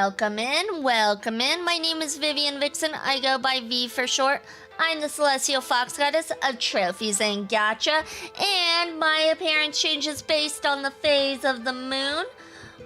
welcome in, welcome in. My name is Vivian Vixen. I go by V for short. I'm the Celestial Fox Goddess of Trophies and Gacha, and my appearance changes based on the phase of the moon.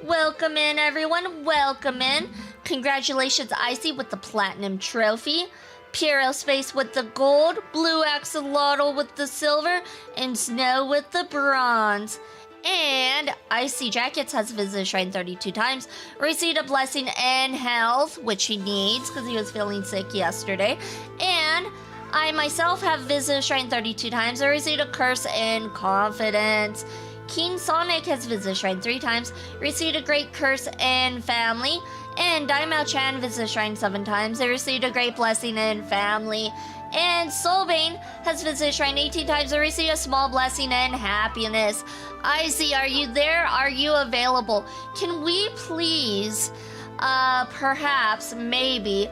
Welcome in, everyone. Welcome in. Congratulations, Icy, with the Platinum Trophy. Pure Space with the gold. Blue Axolotl with the silver. And Snow with the bronze. And Icy Jackets has visited Shrine 32 times, received a blessing and health, which he needs because he was feeling sick yesterday. And I myself have visited Shrine 32 times. I received a curse and confidence. King Sonic has visited Shrine 3 times, received a great curse and family. And Daimao Chan visited Shrine 7 times. They received a great blessing and family. And Soulbane has visited Shrine 18 times and received a small blessing and happiness. Icy, are you there? Are you available? Can we please, perhaps, maybe,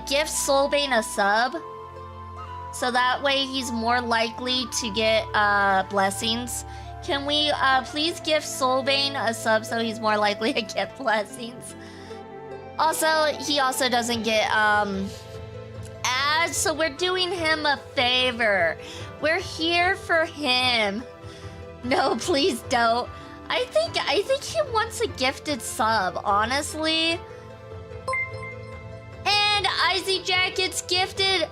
gift Soulbane a sub? So that way he's more likely to get, blessings. Can we, please gift Soulbane a sub so he's more likely to get blessings? Also, he also doesn't get, ads, so we're doing him a favor. We're here for him. No, please don't. I think he wants a gifted sub, honestly. And Icy Jackets gifted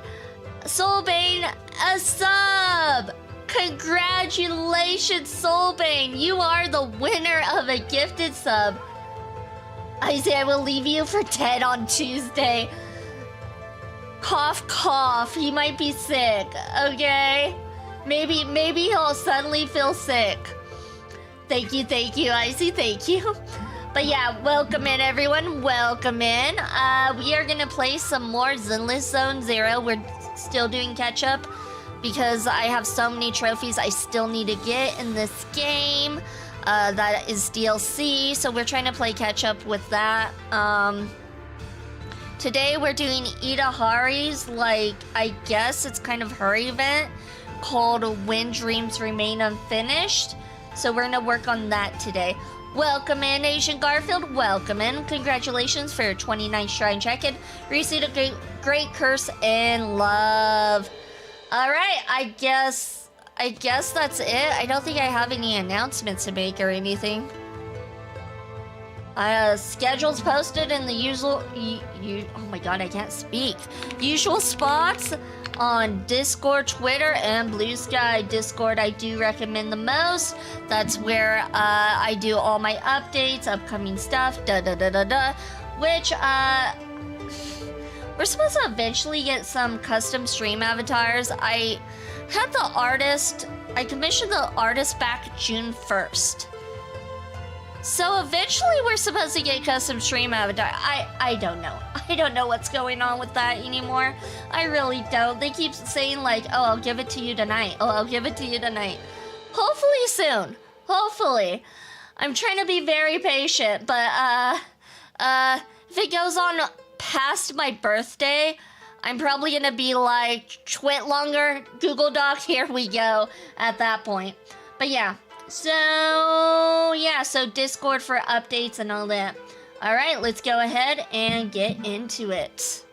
Soulbane a sub. Congratulations, Soulbane. You are the winner of a gifted sub. Icy, I will leave you for dead on Tuesday. Cough, cough. He might be sick, okay? Maybe he'll suddenly feel sick. Thank you, Icy, thank you. But yeah, welcome in, everyone. Welcome in. We are gonna play some more Zenless Zone Zero. We're still doing catch-up because I have so many trophies I still need to get in this game. That is DLC, so we're trying to play catch-up with that. Today we're doing Yidhari's, like, I guess it's kind of her event called When Dreams Remain Unfinished. So we're gonna work on that today. Welcome in, Asian Garfield. Welcome in. Congratulations for your 29th Shrine check-in. Received a great curse and love. Alright, I guess that's it. I don't think I have any announcements to make or anything. Schedules posted in the usual... oh my god, I can't speak. Usual spots on Discord, Twitter, and Blue Sky. Discord I do recommend the most. That's where I do all my updates, upcoming stuff, which we're supposed to eventually get some custom stream avatars. I commissioned the artist back June 1st. So eventually we're supposed to get custom stream avatar. I don't know. I don't know what's going on with that anymore. I really don't. They keep saying like, oh, I'll give it to you tonight. Oh, I'll give it to you tonight. Hopefully soon. Hopefully. I'm trying to be very patient, but if it goes on past my birthday, I'm probably gonna be like, twit longer, Google Doc, here we go at that point. But yeah. So Discord for updates and all that. Alright, let's go ahead and get into it.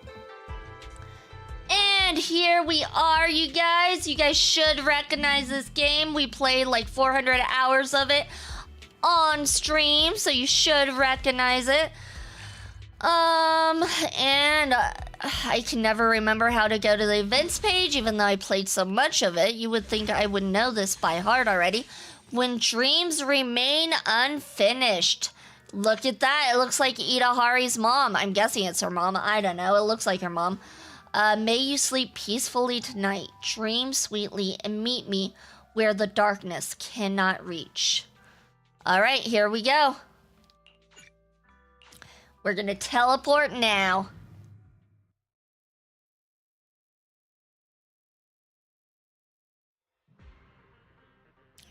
And here we are, you guys. You guys should recognize this game. We played like 400 hours of it on stream, so you should recognize it. And I can never remember how to go to the events page, even though I played so much of it. You would think I would know this by heart already. When Dreams Remain Unfinished. Look at that. It looks like Yidhari's mom. I'm guessing it's her mom. I don't know. It looks like her mom. May you sleep peacefully tonight. Dream sweetly and meet me where the darkness cannot reach. Alright, here we go. We're gonna teleport now.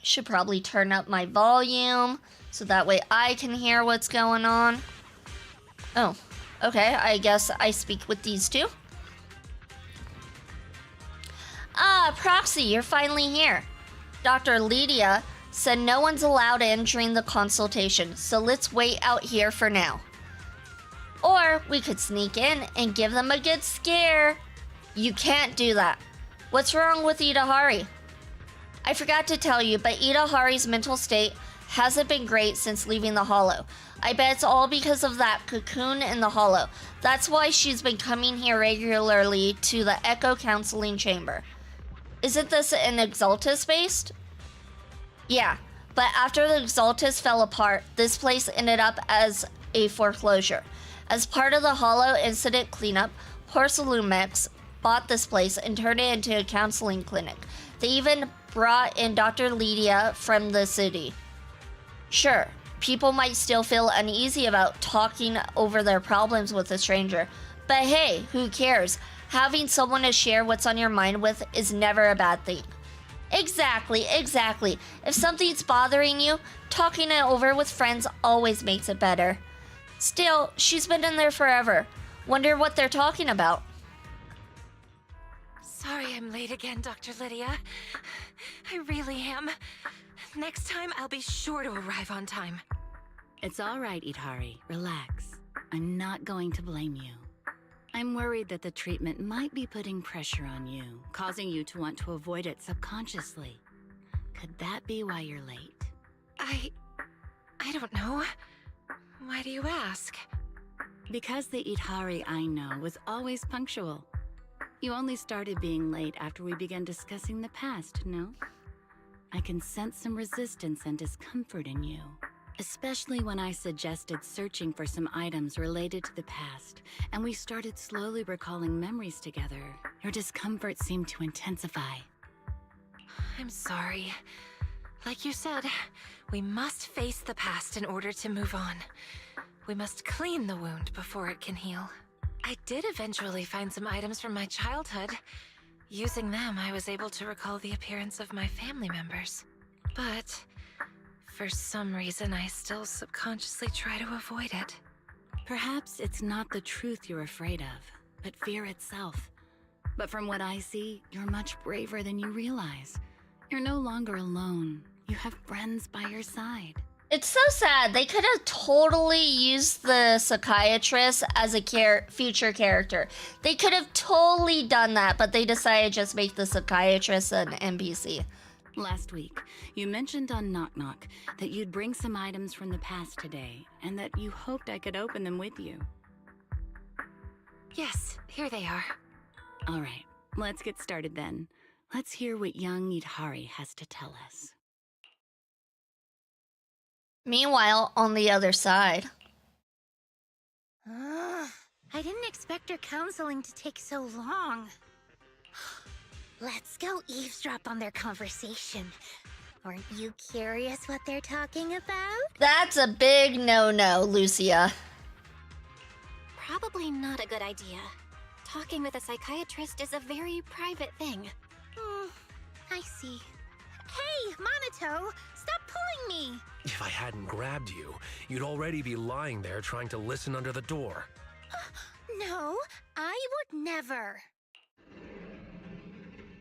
Should probably turn up my volume so that way I can hear what's going on. Oh, okay. I guess I speak with these two. Ah, Proxy, you're finally here. Dr. Lydia said no one's allowed entering the consultation, so let's wait out here for now. Or we could sneak in and give them a good scare. You can't do that. What's wrong with Yidhari? I forgot to tell you, but Yidhari's mental state hasn't been great since leaving the Hollow. I bet it's all because of that cocoon in the Hollow. That's why she's been coming here regularly to the Echo Counseling Chamber. Isn't this an Exaltus based? Yeah, but after the Exaltus fell apart, this place ended up as a foreclosure. As part of the Hollow incident cleanup, Porcelumex bought this place and turned it into a counseling clinic. They even brought in Dr. Lydia from the city. Sure, people might still feel uneasy about talking over their problems with a stranger, but hey, who cares? Having someone to share what's on your mind with is never a bad thing. Exactly. If something's bothering you, talking it over with friends always makes it better. Still, she's been in there forever. Wonder what they're talking about. Sorry I'm late again, Dr. Lydia. I really am. Next time, I'll be sure to arrive on time. It's all right, Yidhari. Relax. I'm not going to blame you. I'm worried that the treatment might be putting pressure on you, causing you to want to avoid it subconsciously. Could that be why you're late? I don't know. Why do you ask? Because the Yidhari I know was always punctual. You only started being late after we began discussing the past, no? I can sense some resistance and discomfort in you. Especially when I suggested searching for some items related to the past, and we started slowly recalling memories together. Your discomfort seemed to intensify. I'm sorry. Like you said, we must face the past in order to move on. We must clean the wound before it can heal. I did eventually find some items from my childhood. Using them, I was able to recall the appearance of my family members. But for some reason, I still subconsciously try to avoid it. Perhaps it's not the truth you're afraid of, but fear itself. But from what I see, you're much braver than you realize. You're no longer alone. You have friends by your side. It's so sad. They could have totally used the psychiatrist as a future character. They could have totally done that, but they decided to just make the psychiatrist an NPC. Last week, you mentioned on Knock Knock that you'd bring some items from the past today, and that you hoped I could open them with you. Yes, here they are. All right, let's get started then. Let's hear what young Yidhari has to tell us. Meanwhile, on the other side. I didn't expect our counseling to take so long. Let's go eavesdrop on their conversation. Aren't you curious what they're talking about? That's a big no-no, Lucia. Probably not a good idea. Talking with a psychiatrist is a very private thing. I see. Hey, Monato! Stop pulling me! If I hadn't grabbed you, you'd already be lying there trying to listen under the door. No, I would never.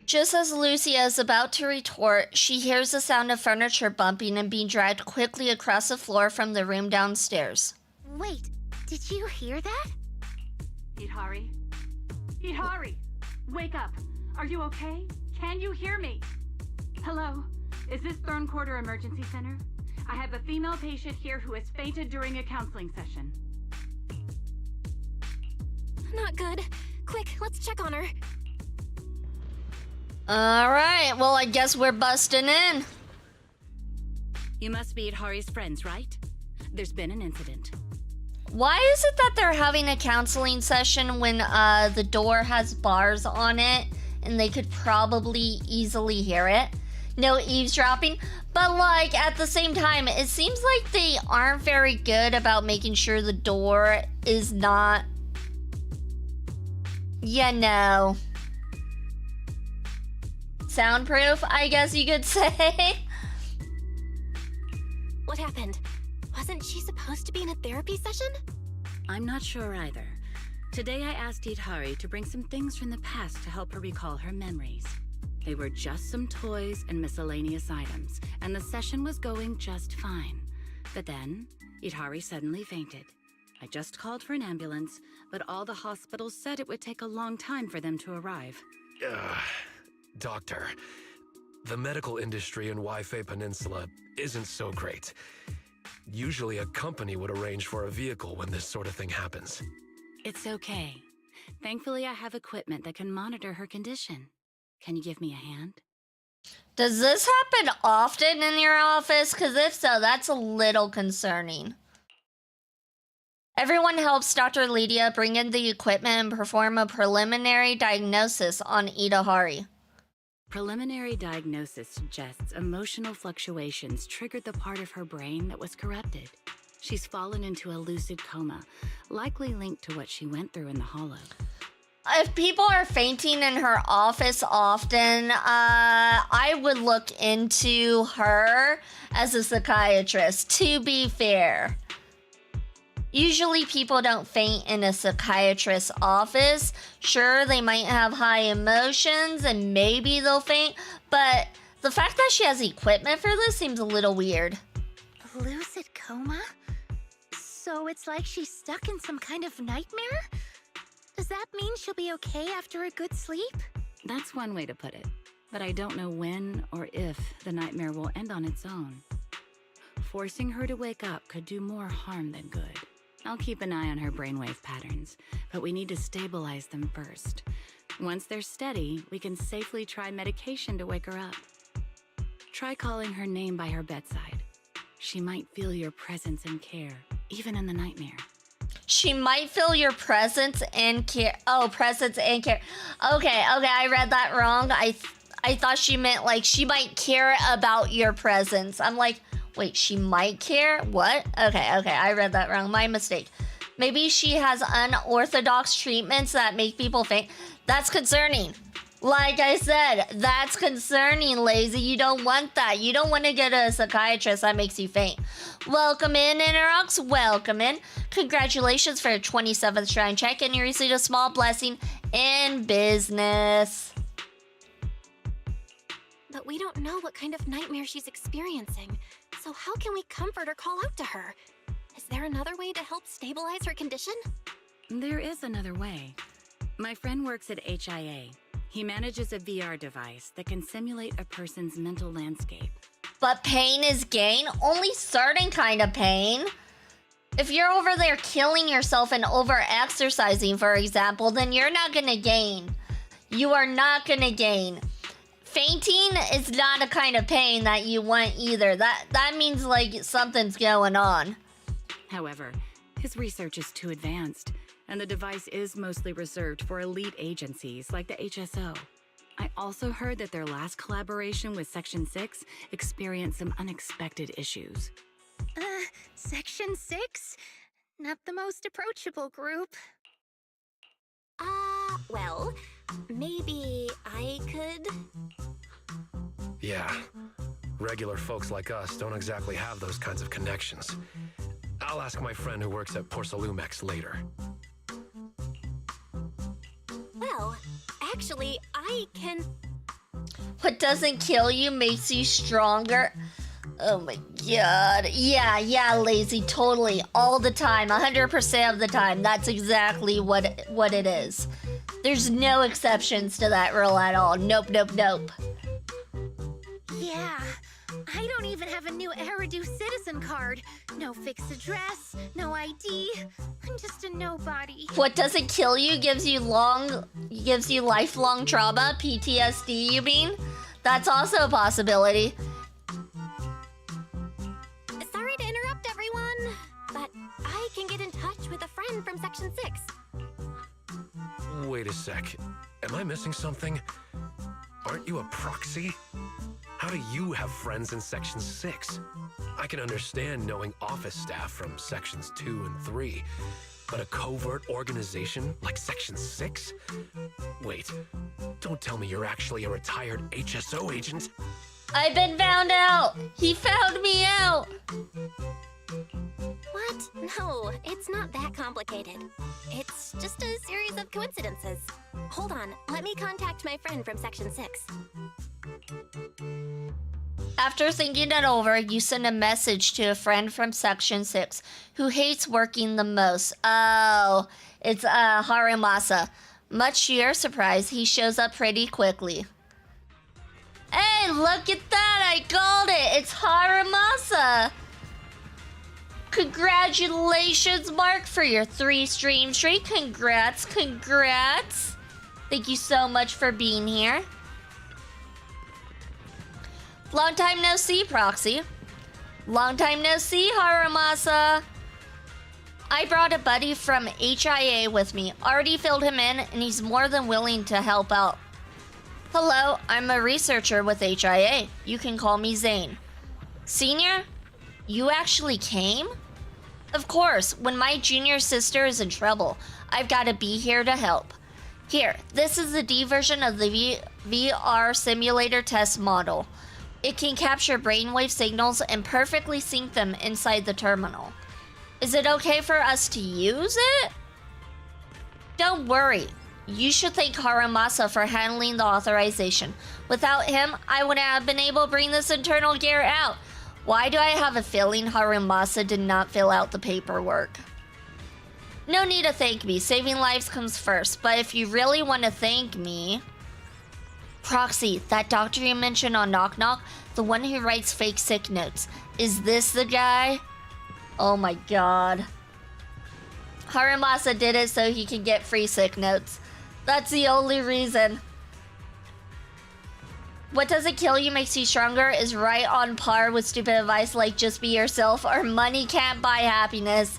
Just as Lucia is about to retort, she hears the sound of furniture bumping and being dragged quickly across the floor from the room downstairs. Wait, did you hear that? Yidhari? Yidhari! Wake up! Are you okay? Can you hear me? Hello? Is this Thorn Quarter Emergency Center? I have a female patient here who has fainted during a counseling session. Not good. Quick, let's check on her. Alright, well I guess we're busting in. You must be Yidhari's friends, right? There's been an incident. Why is it that they're having a counseling session when the door has bars on it and they could probably easily hear it? No eavesdropping, but like at the same time, it seems like they aren't very good about making sure the door is not, soundproof, I guess you could say. What happened? Wasn't she supposed to be in a therapy session? I'm not sure either. Today I asked Yidhari to bring some things from the past to help her recall her memories. They were just some toys and miscellaneous items, and the session was going just fine. But then, Yidhari suddenly fainted. I just called for an ambulance, but all the hospitals said it would take a long time for them to arrive. Doctor, the medical industry in Waifei Peninsula isn't so great. Usually a company would arrange for a vehicle when this sort of thing happens. It's okay. Thankfully, I have equipment that can monitor her condition. Can you give me a hand? Does this happen often in your office? Because if so, that's a little concerning. Everyone helps Dr. Lydia bring in the equipment and perform a preliminary diagnosis on Yidhari. Preliminary diagnosis suggests emotional fluctuations triggered the part of her brain that was corrupted. She's fallen into a lucid coma, likely linked to what she went through in the Hollow. If people are fainting in her office often, I would look into her as a psychiatrist, to be fair. Usually people don't faint in a psychiatrist's office. Sure, they might have high emotions and maybe they'll faint, but the fact that she has equipment for this seems a little weird. Lucid coma? So it's like she's stuck in some kind of nightmare? Does that mean she'll be okay after a good sleep? That's one way to put it, but I don't know when or if the nightmare will end on its own. Forcing her to wake up could do more harm than good. I'll keep an eye on her brainwave patterns, but we need to stabilize them first. Once they're steady, we can safely try medication to wake her up. Try calling her name by her bedside. She might feel your presence and care, even in the nightmare. She might feel your presence and care. Oh, presence and care. Okay, I read that wrong. I thought she meant like she might care about your presence. I'm like, wait, she might care? What? Okay, I read that wrong. My mistake. Maybe she has unorthodox treatments that make people faint. That's concerning. Like I said, that's concerning, Lazy. You don't want that. You don't want to get a psychiatrist that makes you faint. Welcome in, Interox. Welcome in. Congratulations for your 27th Shrine check, and you received a small blessing in business. But we don't know what kind of nightmare she's experiencing. So how can we comfort or call out to her? Is there another way to help stabilize her condition? There is another way. My friend works at HIA. He manages a VR device that can simulate a person's mental landscape. But pain is gain? Only certain kind of pain. If you're over there killing yourself and over-exercising, for example, then you're not gonna gain. You are not gonna gain. Fainting is not a kind of pain that you want either. That means like something's going on. However, his research is too advanced, and the device is mostly reserved for elite agencies like the HSO. I also heard that their last collaboration with Section 6 experienced some unexpected issues. Section 6? Not the most approachable group. Well, maybe I could... Yeah, regular folks like us don't exactly have those kinds of connections. I'll ask my friend who works at Porcelumex later. Well, actually, I can... What doesn't kill you makes you stronger. Oh my god. Yeah, Lazy, totally. All the time, 100% of the time. That's exactly what it is. There's no exceptions to that rule at all. Nope. Yeah, I don't even have a new Eridu citizen card. No fixed address, no ID. I'm just a nobody. What doesn't kill you gives you lifelong trauma, PTSD, you mean? That's also a possibility. Sorry to interrupt, everyone, but I can get in touch with a friend from Section 6. Wait a sec. Am I missing something? Aren't you a proxy? How do you have friends in Section 6? I can understand knowing office staff from Sections 2 and 3, but a covert organization like Section 6? Wait, don't tell me you're actually a retired HSO agent. I've been found out! He found me out! What? No, it's not that complicated. It's just a series of coincidences. Hold on, let me contact my friend from Section 6. After thinking it over, you send a message to a friend from Section 6 who hates working the most. Oh, it's Haramasa. Much to your surprise, he shows up pretty quickly. Hey, look at that! I called it! It's Haramasa! Congratulations, Mark, for your 3-stream streak. Congrats. Thank you so much for being here. Long time no see, Proxy. Long time no see, Haramasa. I brought a buddy from HIA with me. Already filled him in, and he's more than willing to help out. Hello, I'm a researcher with HIA. You can call me Zane. Senior? You actually came? Of course, when my junior sister is in trouble, I've got to be here to help. Here, this is the D version of the VR simulator test model. It can capture brainwave signals and perfectly sync them inside the terminal. Is it okay for us to use it? Don't worry. You should thank Haramasa for handling the authorization. Without him, I wouldn't have been able to bring this internal gear out. Why do I have a feeling Haramasa did not fill out the paperwork? No need to thank me. Saving lives comes first. But if you really want to thank me... Proxy, that doctor you mentioned on Knock Knock, the one who writes fake sick notes. Is this the guy? Oh my god. Haramasa did it so he can get free sick notes. That's the only reason. What doesn't kill you makes you stronger is right on par with stupid advice like just be yourself or money can't buy happiness.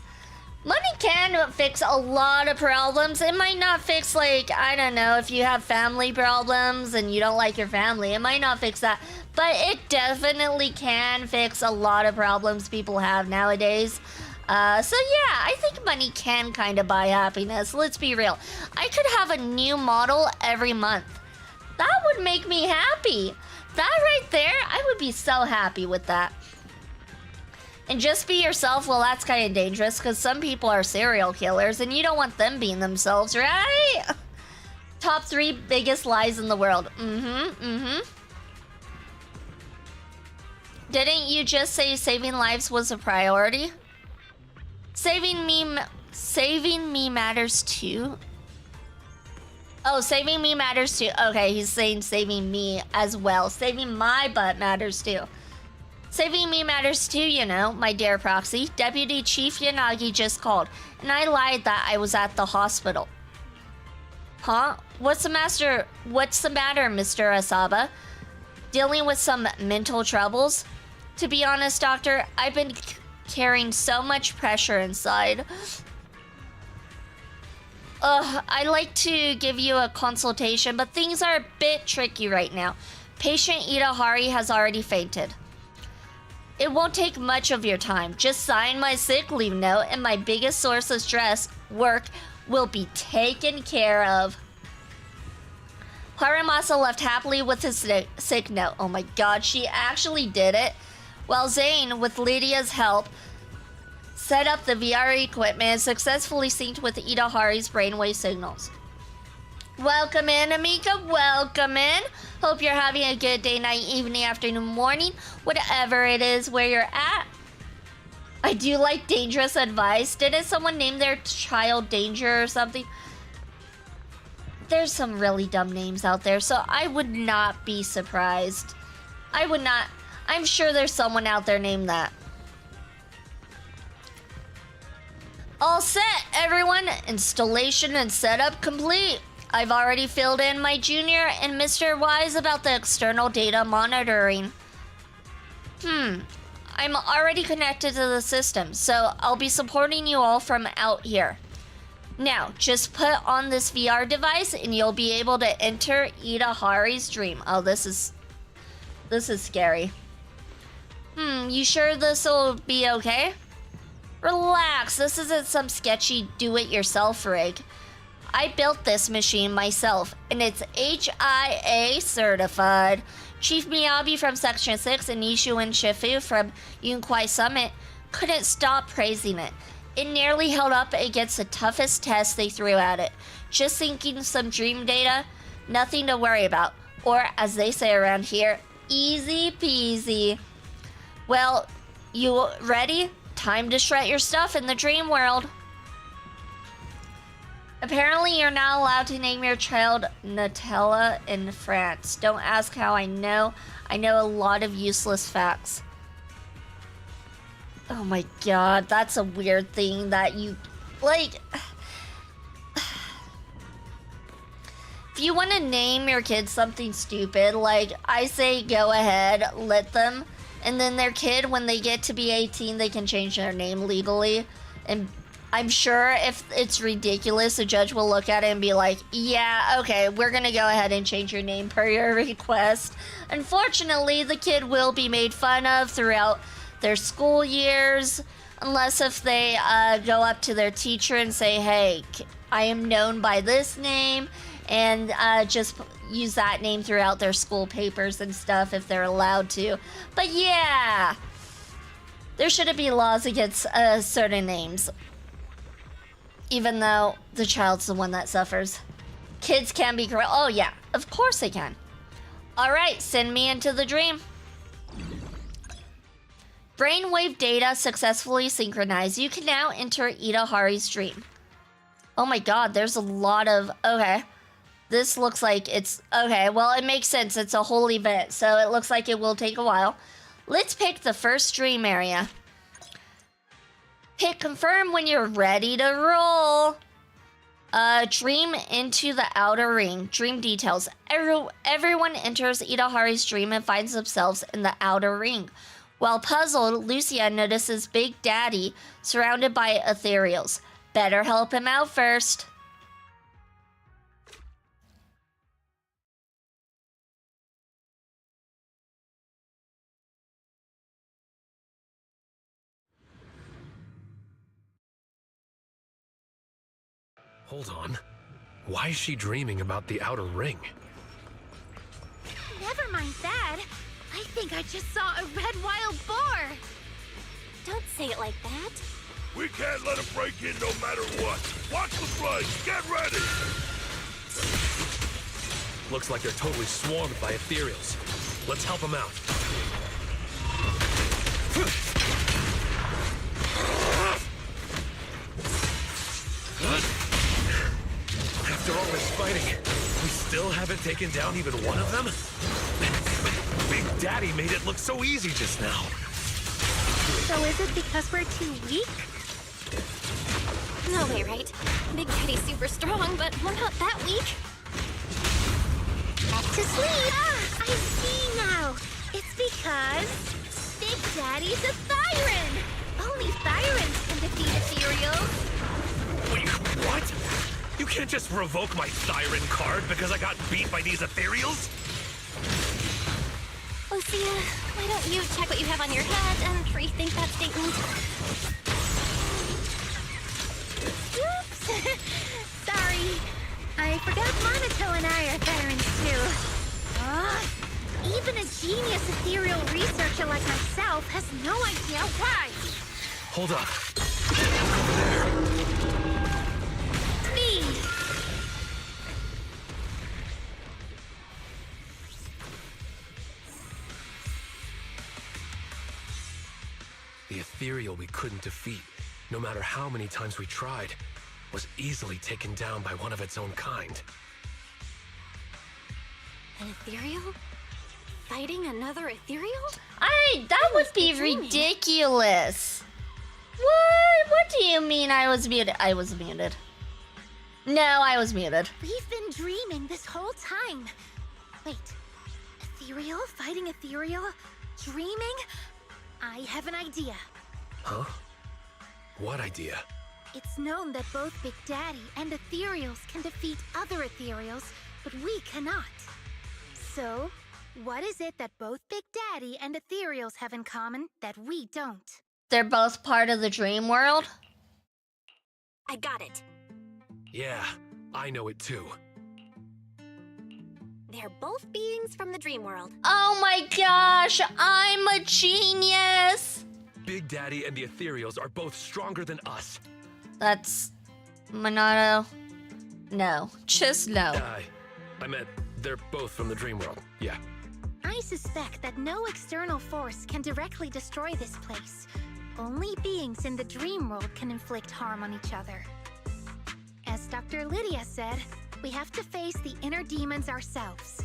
Money can fix a lot of problems. It might not fix, like, I don't know, if you have family problems and you don't like your family, it might not fix that. But it definitely can fix a lot of problems people have nowadays. So yeah, I think money can kind of buy happiness. Let's be real. I could have a new model every month. That would make me happy. That right there, I would be so happy with that. And just be yourself, well, that's kind of dangerous because some people are serial killers and you don't want them being themselves, right? Top 3 biggest lies in the world. Didn't you just say saving lives was a priority? Saving me matters too. Oh, saving me matters too. Okay, he's saying saving me as well. Saving my butt matters too. Saving me matters too, you know, my dear Proxy. Deputy Chief Yanagi just called, and I lied that I was at the hospital. Huh? What's the matter, Mr. Asaba? Dealing with some mental troubles? To be honest, Doctor, I've been carrying so much pressure inside. I'd like to give you a consultation, but things are a bit tricky right now. Patient Yidhari has already fainted. It won't take much of your time. Just sign my sick leave note and my biggest source of stress, work, will be taken care of. Haramasa left happily with his sick note. Oh my god, she actually did it. While Zane, with Lydia's help, set up the VR equipment and successfully synced with Yidhari's brainwave signals. Welcome in, Amika. Welcome in. Hope you're having a good day, night, evening, afternoon, morning, whatever it is where you're at. I do like dangerous advice. Didn't someone name their child Danger or something? There's some really dumb names out there, so I would not be surprised. I would not. I'm sure there's someone out there named that. All set, everyone. Installation and setup complete. I've already filled in my junior and Mr. Wise about the external data monitoring. I'm already connected to the system, so I'll be supporting you all from out here. Now, just put on this VR device and you'll be able to enter Yidhari's dream. Oh, this is scary. You sure this will be okay? Relax, this isn't some sketchy do-it-yourself rig. I built this machine myself, and it's HIA certified. Chief Miyabi from Section 6 and Nishuin Shifu from Yunkwai Summit couldn't stop praising it. It nearly held up against the toughest test they threw at it. Just syncing some dream data, nothing to worry about. Or, as they say around here, Easy peasy. Well, you ready? Time to shred your stuff in the dream world. Apparently, you're not allowed to name your child Nutella in France. Don't ask how I know. I know a lot of useless facts. Oh my god, that's a weird thing that you... Like... If you want to name your kid something stupid, like, I say go ahead, let them. And then their kid, when they get to be 18, they can change their name legally. And I'm sure if it's ridiculous, the judge will look at it and be like, yeah, okay, we're gonna go ahead and change your name per your request. Unfortunately, the kid will be made fun of throughout their school years, unless if they go up to their teacher and say, hey, I am known by this name, and just use that name throughout their school papers and stuff if they're allowed to. But yeah, there shouldn't be laws against certain names, even though the child's the one that suffers. Kids can be correct. Oh yeah, of course they can. All right, send me into the dream. Brainwave data successfully synchronized. You can now enter Yidhari's dream. Oh my god, there's a lot of... Okay. This looks like it's... Okay, well, it makes sense. It's a whole event, so it looks like it will take a while. Let's pick the first dream area. Hit confirm when you're ready to roll. Dream into the outer ring. Dream details. Everyone enters Yidhari's dream and finds themselves in the outer ring. While puzzled, Lucia notices Big Daddy surrounded by ethereals. Better help him out first. Hold on. Why is she dreaming about the outer ring? Never mind that. I think I just saw a red wild boar. Don't say it like that. We can't let him break in no matter what. Watch the flames. Get ready. Looks like they're totally swarmed by ethereals. Let's help them out. After all this fighting, we still haven't taken down even one of them? Big Daddy made it look so easy just now. So is it because we're too weak? No way, right? Big Daddy's super strong, but we're not that weak. Back to sleep! Ah, I see now. It's because Big Daddy's a Thyron! Only Thyrons can defeat ethereals. Wait, what? You can't just revoke my Thyron card because I got beat by these ethereals? Lucia, why don't you check what you have on your head and rethink that statement? Oops! Sorry. I forgot Monato and I are Thyrons too. Even a genius ethereal researcher like myself has no idea why. Hold up. Speed! The ethereal we couldn't defeat, no matter how many times we tried, was easily taken down by one of its own kind. An ethereal? Fighting another ethereal? That would be ridiculous. What? What do you mean I was muted? I was muted. No, I was muted. We've been dreaming this whole time. Wait, ethereal fighting ethereal? Dreaming? I have an idea. Huh? What idea? It's known that both Big Daddy and ethereals can defeat other ethereals, but we cannot. So, what is it that both Big Daddy and ethereals have in common that we don't? They're both part of the dream world? I got it. Yeah, I know it too. They're both beings from the dream world. Oh my gosh, I'm a genius! Big Daddy and the ethereals are both stronger than us. That's... Monado? No, just no. I meant they're both from the dream world. Yeah. I suspect that no external force can directly destroy this place. Only beings in the dream world can inflict harm on each other. As Dr. Lydia said, we have to face the inner demons ourselves.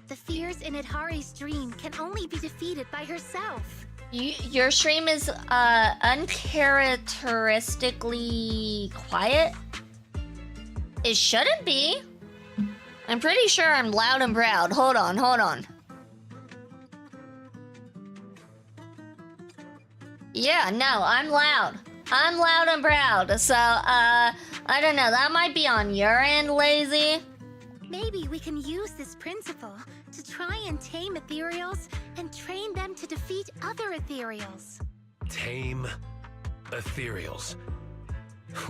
The fears in Yidhari's dream can only be defeated by herself. Your stream is uncharacteristically quiet? It shouldn't be. I'm pretty sure I'm loud and proud. Hold on. Yeah, no, I'm loud. I'm loud and proud. So, I don't know. That might be on your end, Lazy. Maybe we can use this principle to try and tame ethereals and train them to defeat other ethereals. Tame ethereals.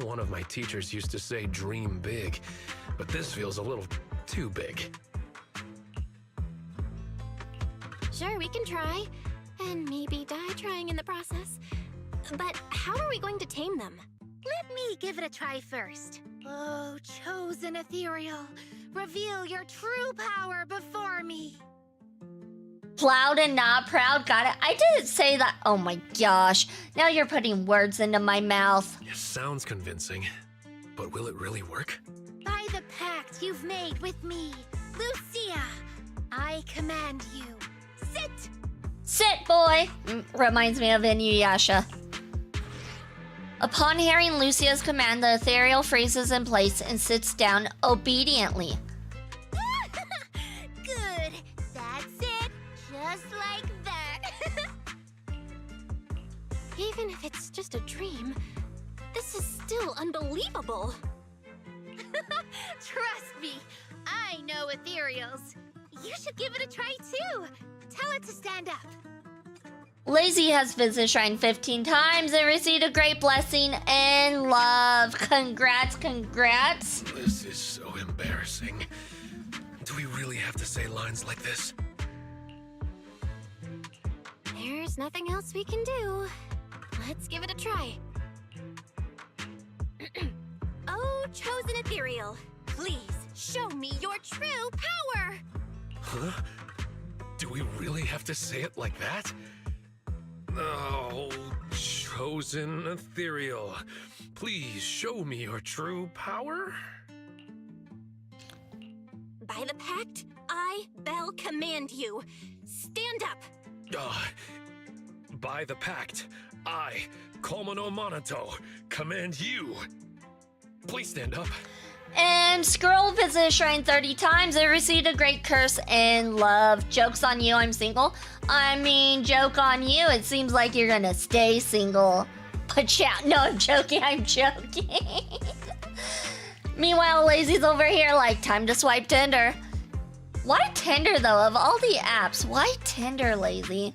One of my teachers used to say dream big, but this feels a little too big. Sure, we can try. And maybe die trying in the process. But how are we going to tame them? Let me give it a try first. Oh, chosen ethereal, reveal your true power before me. Loud and not proud, got it. I didn't say that. Oh my gosh. Now you're putting words into my mouth. It sounds convincing, but will it really work? By the pact you've made with me, Lucia, I command you, sit! Sit, boy! Reminds me of Inuyasha. Upon hearing Lucia's command, the ethereal freezes in place and sits down obediently. Good, that's it, just like that. Even if it's just a dream, this is still unbelievable. Trust me, I know ethereals. You should give it a try too. Tell it to stand up. Lazy has visited Shrine 15 times and received a great blessing and love. Congrats. This is so embarrassing. Do we really have to say lines like this? There's nothing else we can do. Let's give it a try. Oh, chosen ethereal, please show me your true power. Huh? Do we really have to say it like that? Oh, chosen ethereal, please show me your true power? By the pact, I, Belle, command you. Stand up. By the pact, I, Komono Monato, command you. Please stand up. And Scroll visited Shrine 30 times and received a great curse and love. Joke's on you, I'm single. I mean, joke on you. It seems like you're gonna stay single. Put you out. No, I'm joking. Meanwhile, Lazy's over here like, time to swipe Tinder. Why Tinder, though? Of all the apps, why Tinder, Lazy?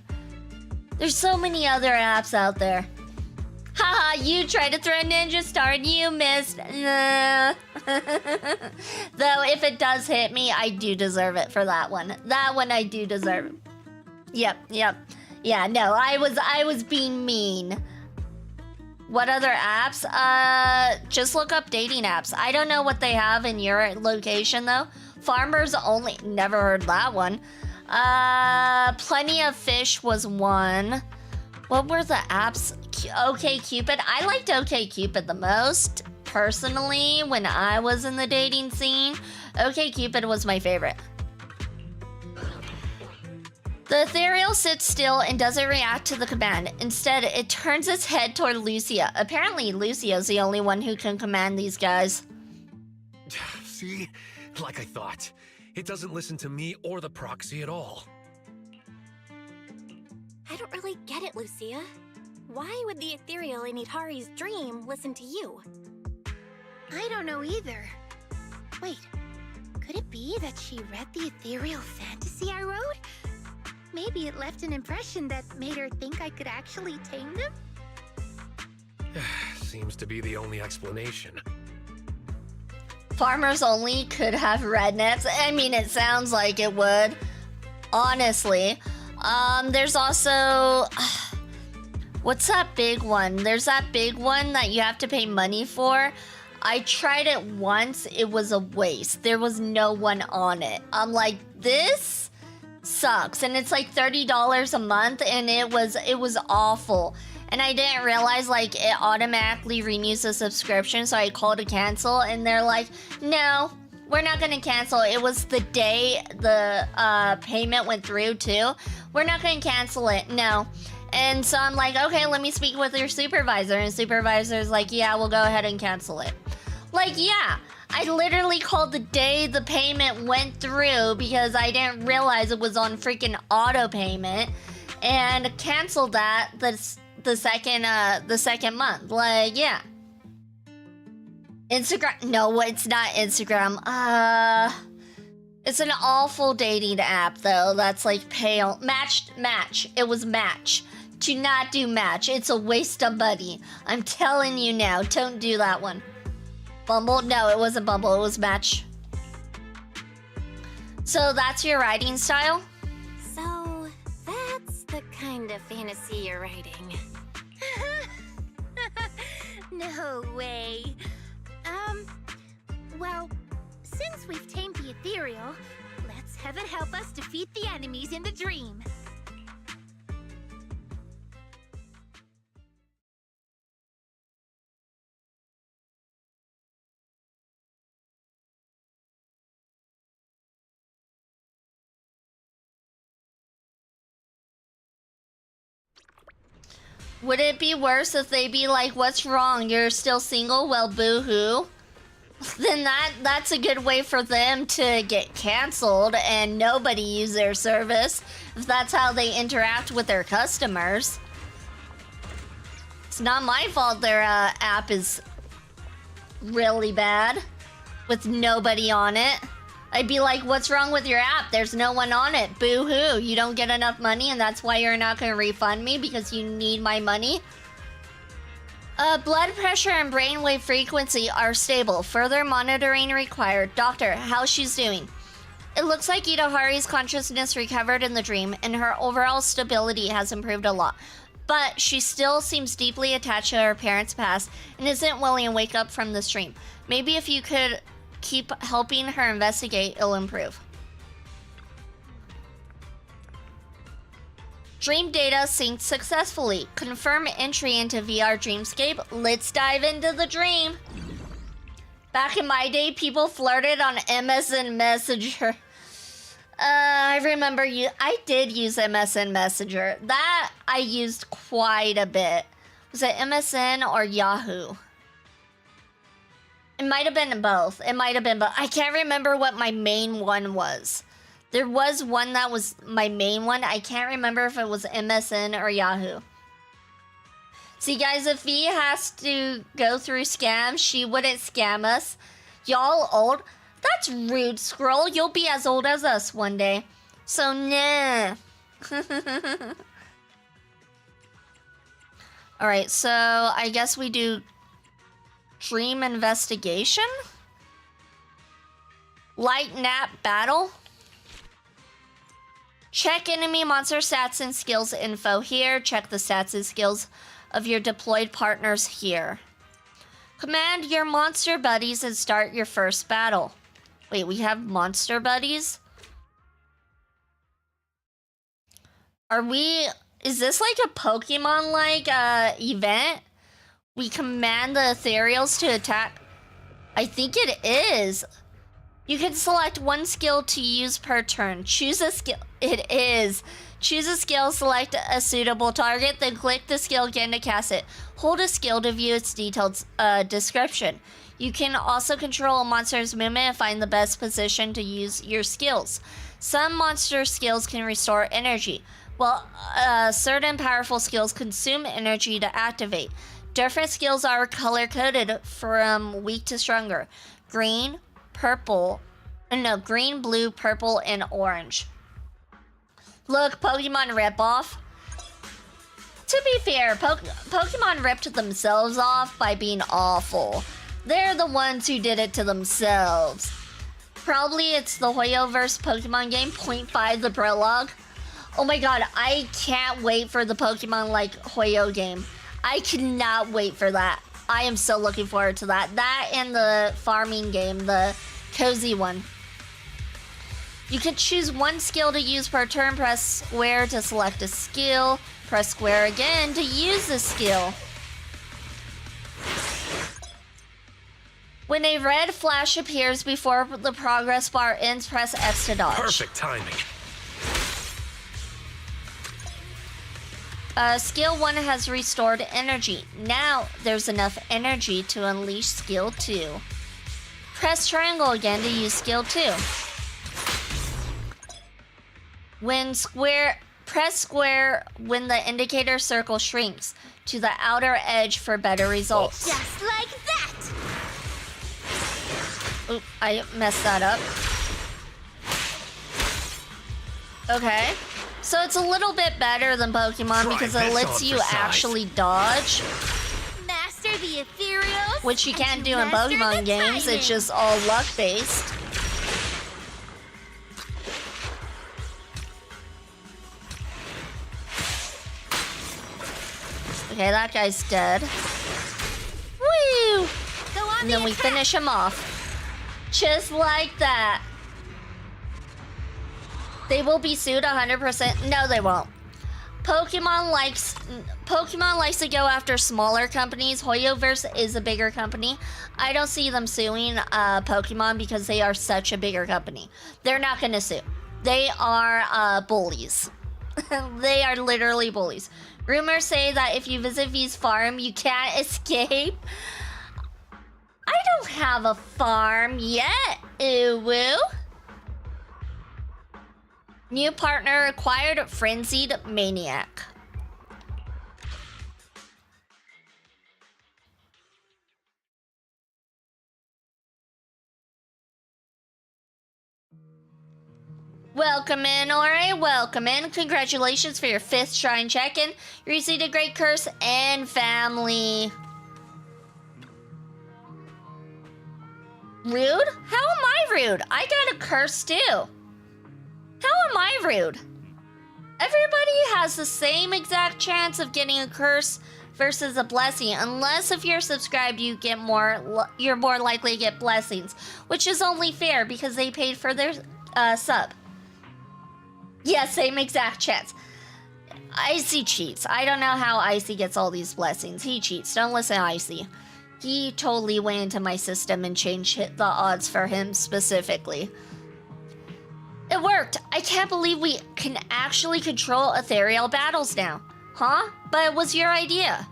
There's so many other apps out there. Haha, you tried to throw a ninja star and you missed. Though if it does hit me, I do deserve it for that one. That one I do deserve. Yep. Yeah, no, I was being mean. What other apps? Just look up dating apps. I don't know what they have in your location though. Farmers Only, never heard that one. Plenty of Fish was one. What were the apps? OkCupid. I liked OkCupid the most, personally, when I was in the dating scene. OkCupid was my favorite. The ethereal sits still and doesn't react to the command. Instead, it turns its head toward Lucia. Apparently, Lucia's the only one who can command these guys. See? Like I thought. It doesn't listen to me or the proxy at all. I don't really get it, Lucia. Why would the ethereal in Yidhari's dream listen to you? I don't know either. Wait, could it be that she read the ethereal fantasy I wrote? Maybe it left an impression that made her think I could actually tame them? Seems to be the only explanation. Farmers Only could have rednecks. I mean, it sounds like it would. Honestly. There's also... what's that big one? There's that big one that you have to pay money for. I tried it once. It was a waste. There was no one on it. I'm like, this sucks, and it's like $30 a month, and it was awful. And I didn't realize like it automatically renews the subscription, so I called to cancel, and they're like, no, we're not gonna cancel. It was the day the payment went through too. We're not gonna cancel it, no. And so I'm like, okay, let me speak with your supervisor. And the supervisor's like, yeah, we'll go ahead and cancel it. Like, yeah, I literally called the day the payment went through because I didn't realize it was on freaking auto payment, and canceled that the second month. Like, yeah. Instagram, no, it's not Instagram. It's an awful dating app though. That's like pale. Match. It was Match. Do not do Match. It's a waste of money. I'm telling you now, don't do that one. Bumble? No, it wasn't Bumble, it was Match. So that's your writing style? So, that's the kind of fantasy you're writing. No way. Well, since we've tamed the ethereal, let's have it help us defeat the enemies in the dream. Would it be worse if they be like, what's wrong? You're still single? Well, boo-hoo. Then that's a good way for them to get canceled and nobody use their service, if that's how they interact with their customers. It's not my fault their app is really bad with nobody on it. I'd be like, what's wrong with your app? There's no one on it. Boo-hoo. You don't get enough money and that's why you're not going to refund me because you need my money? Blood pressure and brainwave frequency are stable. Further monitoring required. Doctor, how's she's doing? It looks like Yidhari's consciousness recovered in the dream and her overall stability has improved a lot. But she still seems deeply attached to her parents' past and isn't willing to wake up from this dream. Maybe if you could keep helping her investigate, it'll improve. Dream data synced successfully. Confirm entry into VR Dreamscape. Let's dive into the dream. Back in my day, people flirted on MSN Messenger. I remember I did use MSN Messenger. That I used quite a bit. Was it MSN or Yahoo? It might have been both. I can't remember what my main one was. There was one that was my main one. I can't remember if it was MSN or Yahoo. See, guys, if V has to go through scams, she wouldn't scam us. Y'all old? That's rude, Scroll. You'll be as old as us one day. So, nah. Alright, so I guess we do dream investigation? Light nap battle? Check enemy monster stats and skills info here. Check the stats and skills of your deployed partners here. Command your monster buddies and start your first battle. Wait, we have monster buddies? Is this like a Pokemon-like event? We command the ethereals to attack? I think it is. You can select one skill to use per turn. Choose a skill. It is. Choose a skill, select a suitable target, then click the skill again to cast it. Hold a skill to view its detailed description. You can also control a monster's movement and find the best position to use your skills. Some monster skills can restore energy, while certain powerful skills consume energy to activate. Different skills are color-coded from weak to stronger. Green, blue, purple, and orange. Look, Pokemon ripoff. To be fair, Pokemon ripped themselves off by being awful. They're the ones who did it to themselves. Probably it's the Hoyoverse Pokemon game, 0.5 the prologue. Oh my god, I can't wait for the Pokemon like Hoyo game. I cannot wait for that. I am so looking forward to that. That and the farming game, the cozy one. You can choose one skill to use per turn. Press square to select a skill. Press square again to use the skill. When a red flash appears before the progress bar ends, press X to dodge. Perfect timing. Skill 1 has restored energy. Now there's enough energy to unleash skill 2. Press triangle again to use skill 2. Press square when the indicator circle shrinks to the outer edge for better results. Just like that! Oop, I messed that up. Okay. So it's a little bit better than Pokemon because it lets you actually dodge. Master the ethereals, Which you can't do in master Pokemon the games, timing. it's just all luck-based. Okay, that guy's dead. Woo! Go on And the then we attack. finish him off. Just like that. They will be sued 100%. No, they won't. Pokemon likes to go after smaller companies. Hoyoverse is a bigger company. I don't see them suing Pokemon because they are such a bigger company. They're not going to sue. They are bullies. They are literally bullies. Rumors say that if you visit V's farm, you can't escape. I don't have a farm yet. Ooh. New partner acquired, Frenzied Maniac. Welcome in, Ori. Welcome in. Congratulations for your 5th shrine check-in. You received a great curse and family. Rude? How am I rude? I got a curse too. How am I rude? Everybody has the same exact chance of getting a curse versus a blessing, unless if you're subscribed, you're more likely to get blessings, which is only fair because they paid for their sub. Yeah, same exact chance. Icy cheats. I don't know how Icy gets all these blessings. He cheats. Don't listen to Icy. He totally went into my system and changed the odds for him specifically. It worked! I can't believe we can actually control ethereal battles now. Huh? But it was your idea.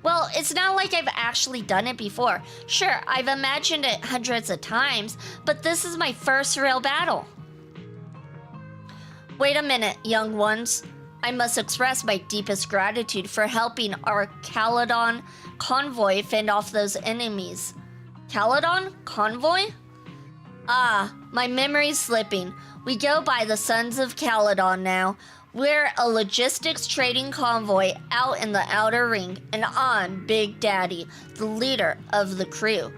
Well, it's not like I've actually done it before. Sure, I've imagined it hundreds of times, but this is my first real battle. Wait a minute, young ones. I must express my deepest gratitude for helping our Caledon convoy fend off those enemies. Caledon? Convoy? Ah, my memory's slipping. We go by the Sons of Caledon now. We're a logistics trading convoy out in the outer ring, and I'm Big Daddy, the leader of the crew.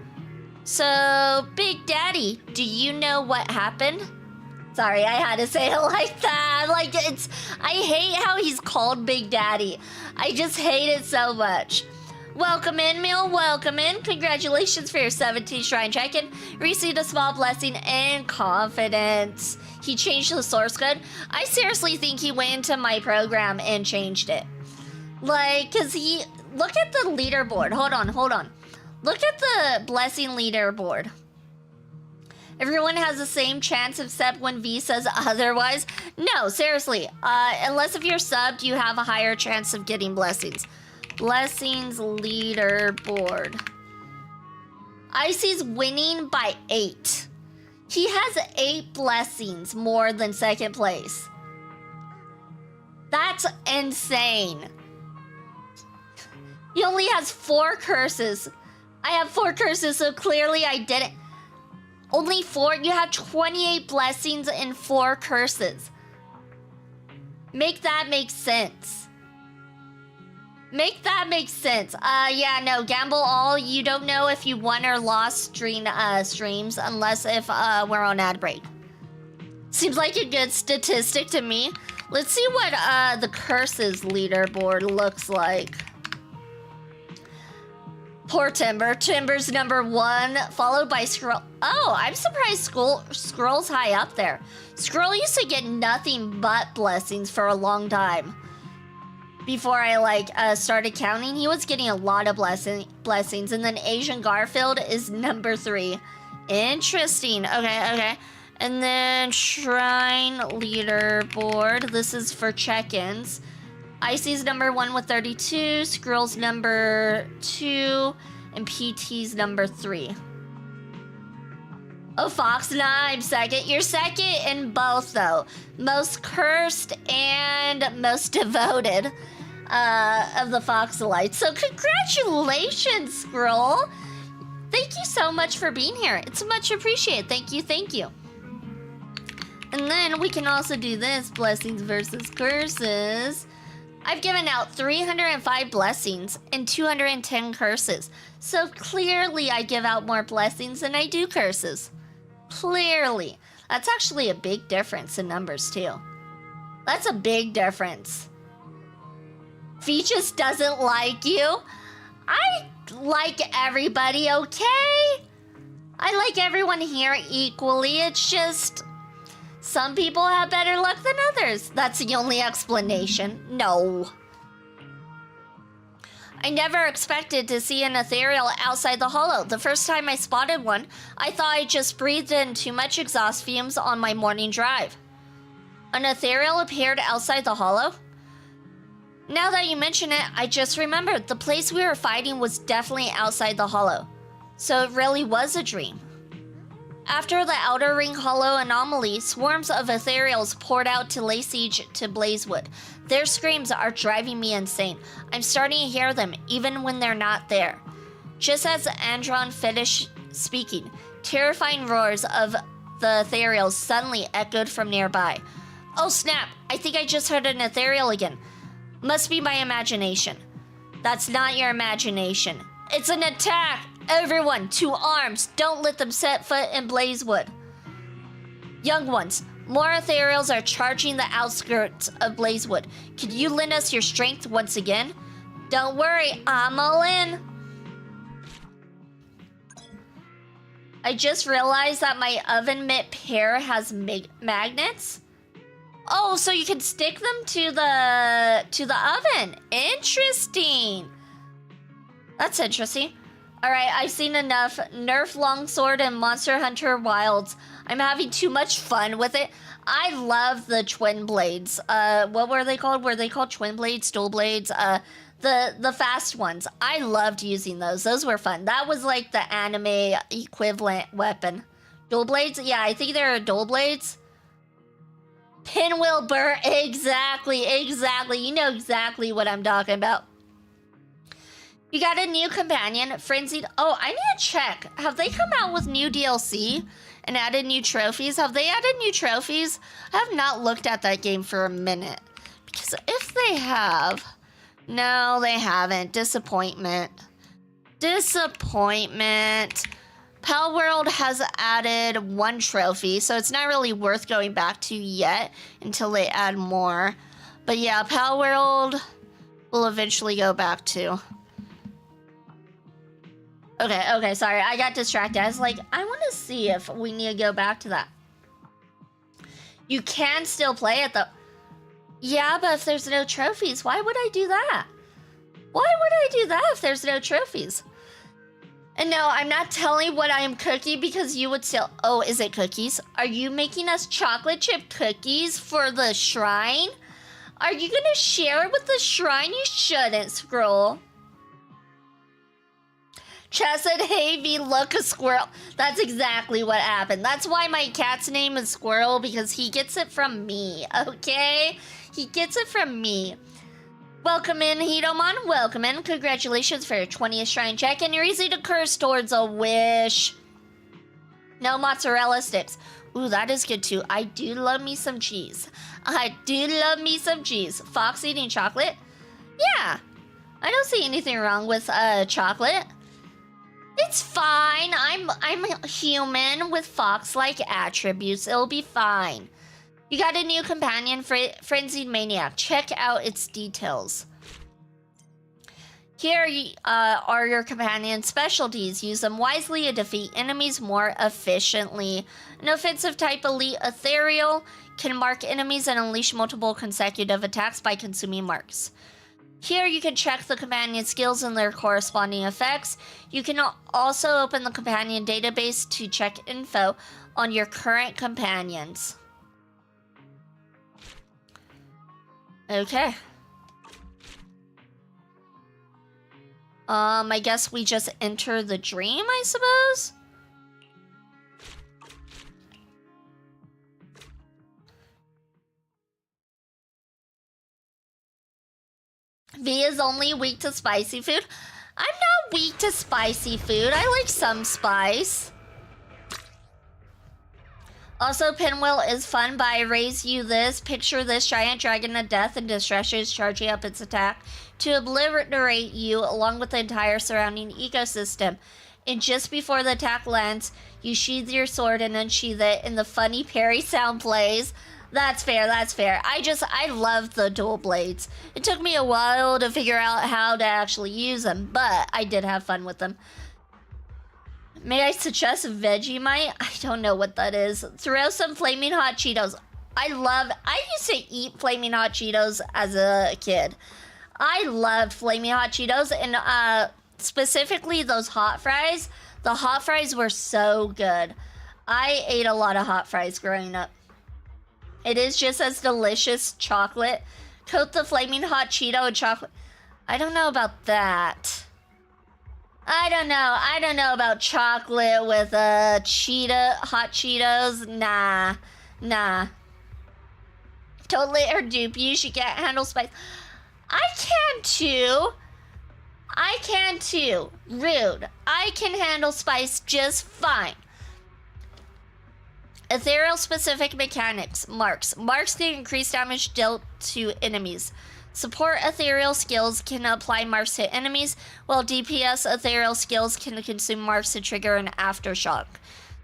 So, Big Daddy, do you know what happened? Sorry, I had to say it like that. I hate how he's called Big Daddy. I just hate it so much. Welcome in, Meal. Welcome in. Congratulations for your 17th shrine check-in. Received a small blessing and confidence. He changed the source code. I seriously think he went into my program and changed it. Cause look at the leaderboard. Hold on. Look at the blessing leaderboard. Everyone has the same chance except when V says otherwise. No, seriously. Unless if you're subbed, you have a higher chance of getting blessings. Blessings leaderboard. Icy's winning by 8. He has 8 blessings more than 2nd place. That's insane. He only has 4 curses. I have 4 curses, so clearly I didn't. Only 4? You have 28 blessings and 4 curses. Make that make sense. Make that make sense. Yeah, no, gamble all. You don't know if you won or lost streams unless if we're on ad break. Seems like a good statistic to me. Let's see what the curses leaderboard looks like. Poor Timber. Timber's number 1, followed by Scroll. Oh, I'm surprised Scroll's high up there. Scroll used to get nothing but blessings for a long time. Before I started counting, he was getting a lot of blessings. And then Asian Garfield is number 3. Interesting. Okay. And then Shrine Leaderboard. This is for check-ins. Icy's number 1 with 32, Squirrel's number 2, and PT's number 3. Oh, Fox, nah, I'm second. You're second in both, though. Most cursed and most devoted of the Foxelites. So congratulations, Squirrel. Thank you so much for being here. It's much appreciated. Thank you. And then we can also do this, blessings versus curses. I've given out 305 blessings and 210 curses. So clearly I give out more blessings than I do curses. Clearly. That's actually a big difference in numbers too. That's a big difference. Featus doesn't like you. I like everybody, okay? I like everyone here equally. It's just some people have better luck than others. That's the only explanation. No. I never expected to see an ethereal outside the hollow. The first time I spotted one, I thought I just breathed in too much exhaust fumes on my morning drive. An ethereal appeared outside the hollow? Now that you mention it, I just remembered the place we were fighting was definitely outside the hollow. So it really was a dream. After the Outer Ring Hollow anomaly, swarms of ethereals poured out to lay siege to Blazewood. Their screams are driving me insane. I'm starting to hear them, even when they're not there. Just as Andron finished speaking, terrifying roars of the ethereals suddenly echoed from nearby. Oh snap, I think I just heard an ethereal again. Must be my imagination. That's not your imagination. It's an attack! Everyone, to arms! Don't let them set foot in Blazewood. Young ones, more ethereals are charging the outskirts of Blazewood. Could you lend us your strength once again? Don't worry, I'm all in. I just realized that my oven mitt pair has magnets. Oh, so you can stick them to the oven. Interesting. That's interesting. Alright, I've seen enough. Nerf Longsword and Monster Hunter Wilds. I'm having too much fun with it. I love the twin blades. What were they called? Were they called twin blades, dual blades? The fast ones. I loved using those. Those were fun. That was like the anime equivalent weapon. Dual blades? Yeah, I think they're dual blades. Pinwheel burr. Exactly. You know exactly what I'm talking about. You got a new companion, Frenzied. Oh, I need to check. Have they come out with new DLC and added new trophies? Have they added new trophies? I have not looked at that game for a minute. Because if they have... No, they haven't. Disappointment. Pal World has added 1 trophy, so it's not really worth going back to yet until they add more. But yeah, Pal World will eventually go back to. Okay, sorry. I got distracted. I was like, I want to see if we need to go back to that. You can still play it, though. Yeah, but if there's no trophies, why would I do that? Why would I do that if there's no trophies? And no, I'm not telling what I am cooking because you would still... Oh, is it cookies? Are you making us chocolate chip cookies for the shrine? Are you going to share it with the shrine? You shouldn't, Scroll. Chess said, hey, V, look, a squirrel. That's exactly what happened. That's why my cat's name is Squirrel, because he gets it from me, okay? He gets it from me. Welcome in, Hidomon. Welcome in. Congratulations for your 20th shrine check, and you're easy to curse towards a wish. No mozzarella sticks. Ooh, that is good, too. I do love me some cheese. Fox eating chocolate? Yeah. I don't see anything wrong with chocolate. It's fine. I'm human with fox-like attributes. It'll be fine. You got a new companion, Frenzied Maniac. Check out its details. Here are your companion specialties. Use them wisely to defeat enemies more efficiently. An offensive type elite ethereal can mark enemies and unleash multiple consecutive attacks by consuming marks. Here you can check the companion skills and their corresponding effects. You can also open the companion database to check info on your current companions. Okay. I guess we just enter the dream, I suppose? V is only weak to spicy food. I'm not weak to spicy food. I like some spice. Also, Pinwheel is fun, but I raise you this. Picture this giant dragon of death and distresses charging up its attack to obliterate you along with the entire surrounding ecosystem. And just before the attack lands, you sheath your sword and unsheath it, and the funny parry sound plays. That's fair, that's fair. I love the dual blades. It took me a while to figure out how to actually use them, but I did have fun with them. May I suggest Vegemite? I don't know what that is. Throw some flaming hot Cheetos. I used to eat flaming hot Cheetos as a kid. I loved flaming hot Cheetos, and specifically those hot fries. The hot fries were so good. I ate a lot of hot fries growing up. It is just as delicious chocolate. Coat the flaming hot Cheeto in chocolate. I don't know about that. I don't know about chocolate with hot Cheetos. Nah. Don't let her dupe you. She can't handle spice. I can too. Rude. I can handle spice just fine. Ethereal specific mechanics. Marks. Marks can increase damage dealt to enemies. Support ethereal skills can apply marks to enemies, while DPS ethereal skills can consume marks to trigger an aftershock.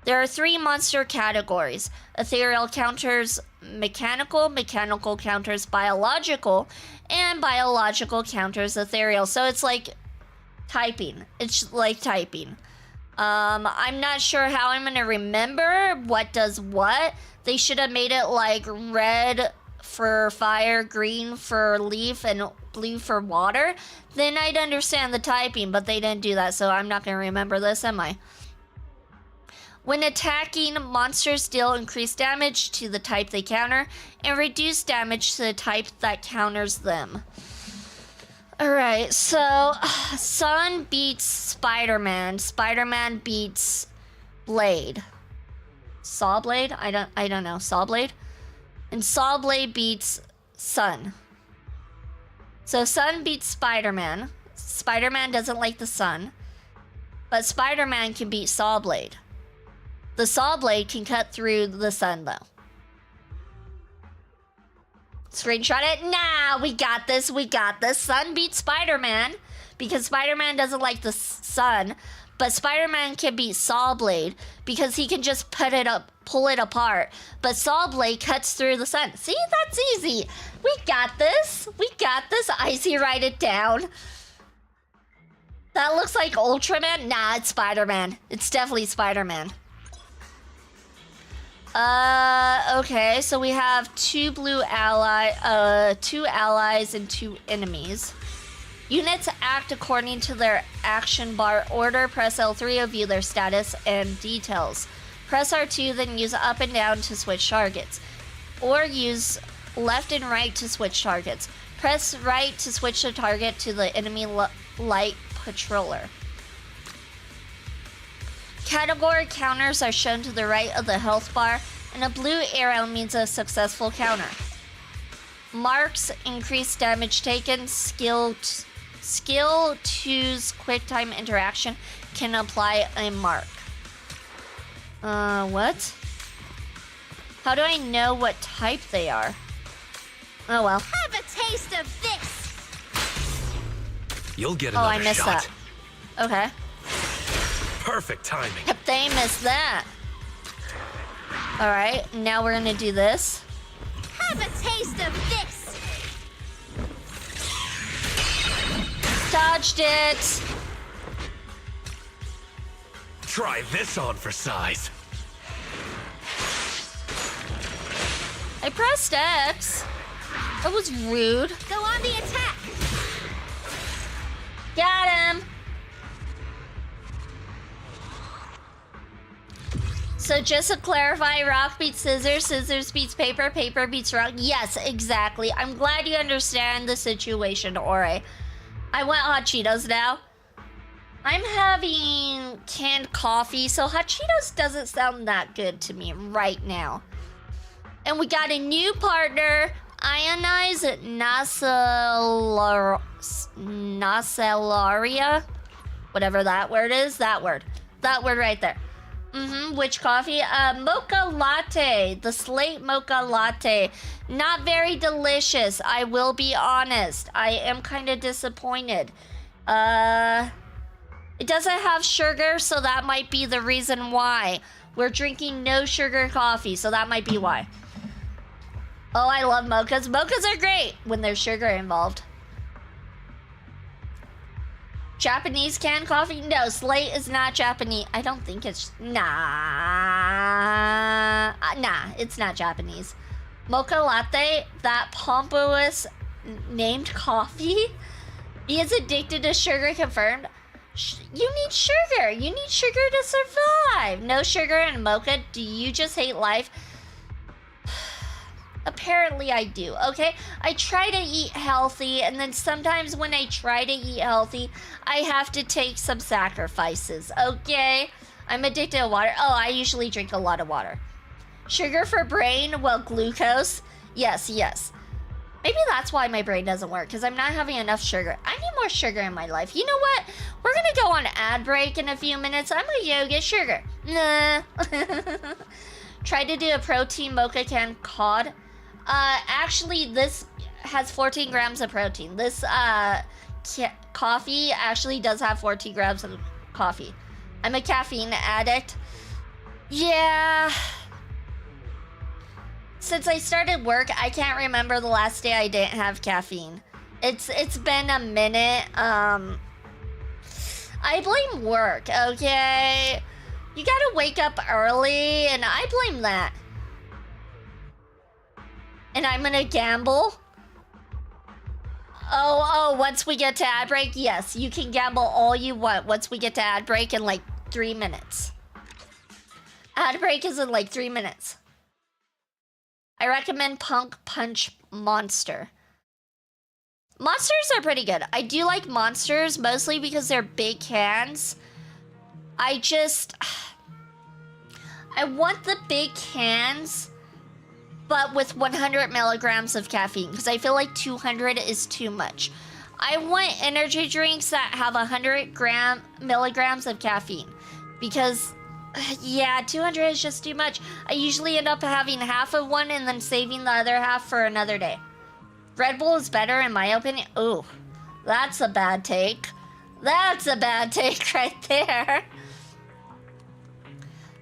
There are 3 monster categories. Ethereal counters mechanical, mechanical counters biological, and biological counters ethereal. So it's like typing. I'm not sure how I'm gonna remember what does what. They should have made it like red for fire, green for leaf, and blue for water. Then I'd understand the typing, but they didn't do that, so I'm not gonna remember this, am I? When attacking, monsters deal increased damage to the type they counter and reduce damage to the type that counters them. Alright, so Sun beats Spider-Man. Spider-Man beats Blade. Sawblade? I don't know. Sawblade? And Sawblade beats Sun. So Sun beats Spider-Man. Spider-Man doesn't like the Sun. But Spider-Man can beat Sawblade. The Sawblade can cut through the Sun though. Screenshot it. Nah, we got this. Sun beats Spider-Man because Spider-Man doesn't like the Sun, but Spider-Man can beat Sawblade because he can just pull it apart. But Sawblade cuts through the Sun. See, that's easy. We got this. Icy, write it down. That looks like Ultraman. Nah, it's Spider-Man. It's definitely Spider-Man. Okay, so we have 2 blue two allies and 2 enemies. Units act according to their action bar order. Press L3 to view their status and details. Press R2, then use up and down to switch targets. Or use left and right to switch targets. Press right to switch the target to the enemy light patroller. Category counters are shown to the right of the health bar, and a blue arrow means a successful counter. Marks increase damage taken. Skill 2's quick time interaction can apply a mark. What? How do I know what type they are? Oh well. Have a taste of this! You'll get another shot. I missed that. Okay. Perfect timing. Yep, they missed that. Alright, now we're gonna do this. Have a taste of this! dodged it. Try this on for size. I pressed X. That was rude. Go on the attack! Got him. So just to clarify, rock beats scissors, scissors beats paper, paper beats rock. Yes, exactly. I'm glad you understand the situation, Ore. I want hot Cheetos now. I'm having canned coffee, so hot Cheetos doesn't sound that good to me right now. And we got a new partner, Ionized Nacellaria. Whatever that word is, that word. That word right there. Which coffee? Mocha latte. The slate mocha latte. Not very delicious, I will be honest. I am kind of disappointed. It doesn't have sugar, so that might be the reason why. We're drinking no sugar coffee, so that might be why. Oh, I love mochas. Mochas are great when there's sugar involved. Japanese canned coffee? No, Slate is not Japanese. I don't think it's... Nah, it's not Japanese. Mocha latte, that pompous named coffee? He is addicted to sugar, confirmed. You need sugar. You need sugar to survive. No sugar in mocha. Do you just hate life? Apparently I do, okay? I try to eat healthy, and then sometimes when I try to eat healthy, I have to take some sacrifices, okay? I'm addicted to water. Oh, I usually drink a lot of water. Sugar for brain? Well, glucose? Yes, yes. Maybe that's why my brain doesn't work, because I'm not having enough sugar. I need more sugar in my life. You know what? We're gonna go on ad break in a few minutes. I'm gonna go get sugar. Nah. Try to do a protein mocha canned cod. Actually, this has 14 grams of protein. This coffee actually does have 14 grams of coffee. I'm a caffeine addict. Yeah. Since I started work, I can't remember the last day I didn't have caffeine. It's been a minute. I blame work, okay? You gotta wake up early, and I blame that. And I'm gonna gamble. Oh, once we get to ad break, yes, you can gamble all you want once we get to ad break in like 3 minutes. Ad break is in like 3 minutes. I recommend Punk Punch Monster. Monsters are pretty good. I do like Monsters, mostly because they're big cans. I want the big cans, but with 100 milligrams of caffeine, because I feel like 200 is too much. I want energy drinks that have 100 milligrams of caffeine, because, yeah, 200 is just too much. I usually end up having half of one and then saving the other half for another day. Red Bull is better, in my opinion. Ooh, that's a bad take. That's a bad take right there.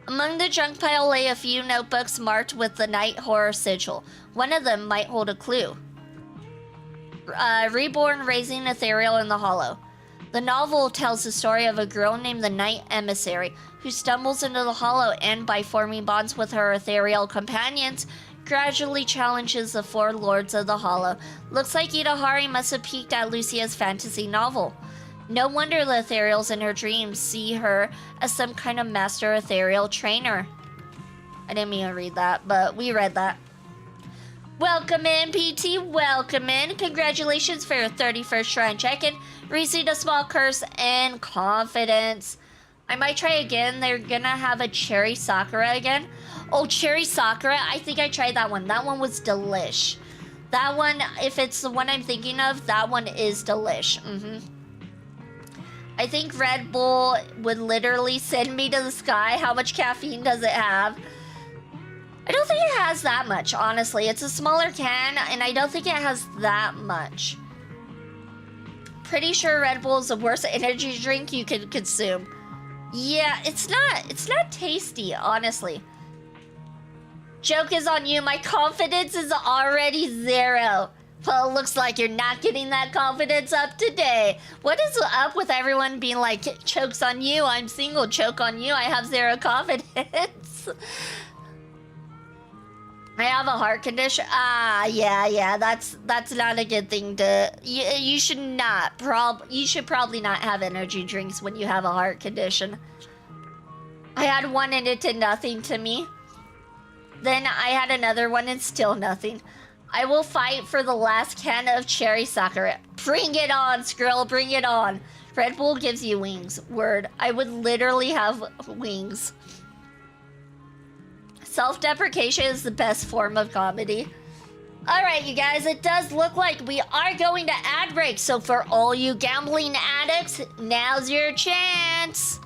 Among the junk pile lay a few notebooks marked with the Night Horror sigil. One of them might hold a clue. Reborn, Raising Ethereal in the Hollow. The novel tells the story of a girl named the Night Emissary who stumbles into the Hollow and, by forming bonds with her ethereal companions, gradually challenges the four lords of the Hollow. Looks like Yidhari must have peeked at Lucia's fantasy novel. No wonder the ethereals in her dreams see her as some kind of master ethereal trainer. I didn't mean to read that, but we read that. Welcome in, PT. Welcome in. Congratulations for your 31st shrine check-in. Received a small curse and confidence. I might try again. They're gonna have a cherry sakura again. Oh, cherry sakura. I think I tried that one. That one was delish. That one, if it's the one I'm thinking of, that one is delish. I think Red Bull would literally send me to the sky. How much caffeine does it have? I don't think it has that much, honestly. It's a smaller can, and I don't think it has that much. Pretty sure Red Bull is the worst energy drink you could consume. Yeah, it's not tasty, honestly. Joke is on you. My confidence is already 0. Well, looks like you're not getting that confidence up today. What is up with everyone being like, chokes on you, I'm single, choke on you, I have zero confidence? I have a heart condition. Yeah, that's not a good thing to. You should not. You should probably not have energy drinks when you have a heart condition. I had one and it did nothing to me. Then I had another one and still nothing. I will fight for the last can of cherry sake. Bring it on, Skrill, bring it on. Red Bull gives you wings. Word. I would literally have wings. Self-deprecation is the best form of comedy. Alright, you guys, it does look like we are going to ad break. So for all you gambling addicts, now's your chance.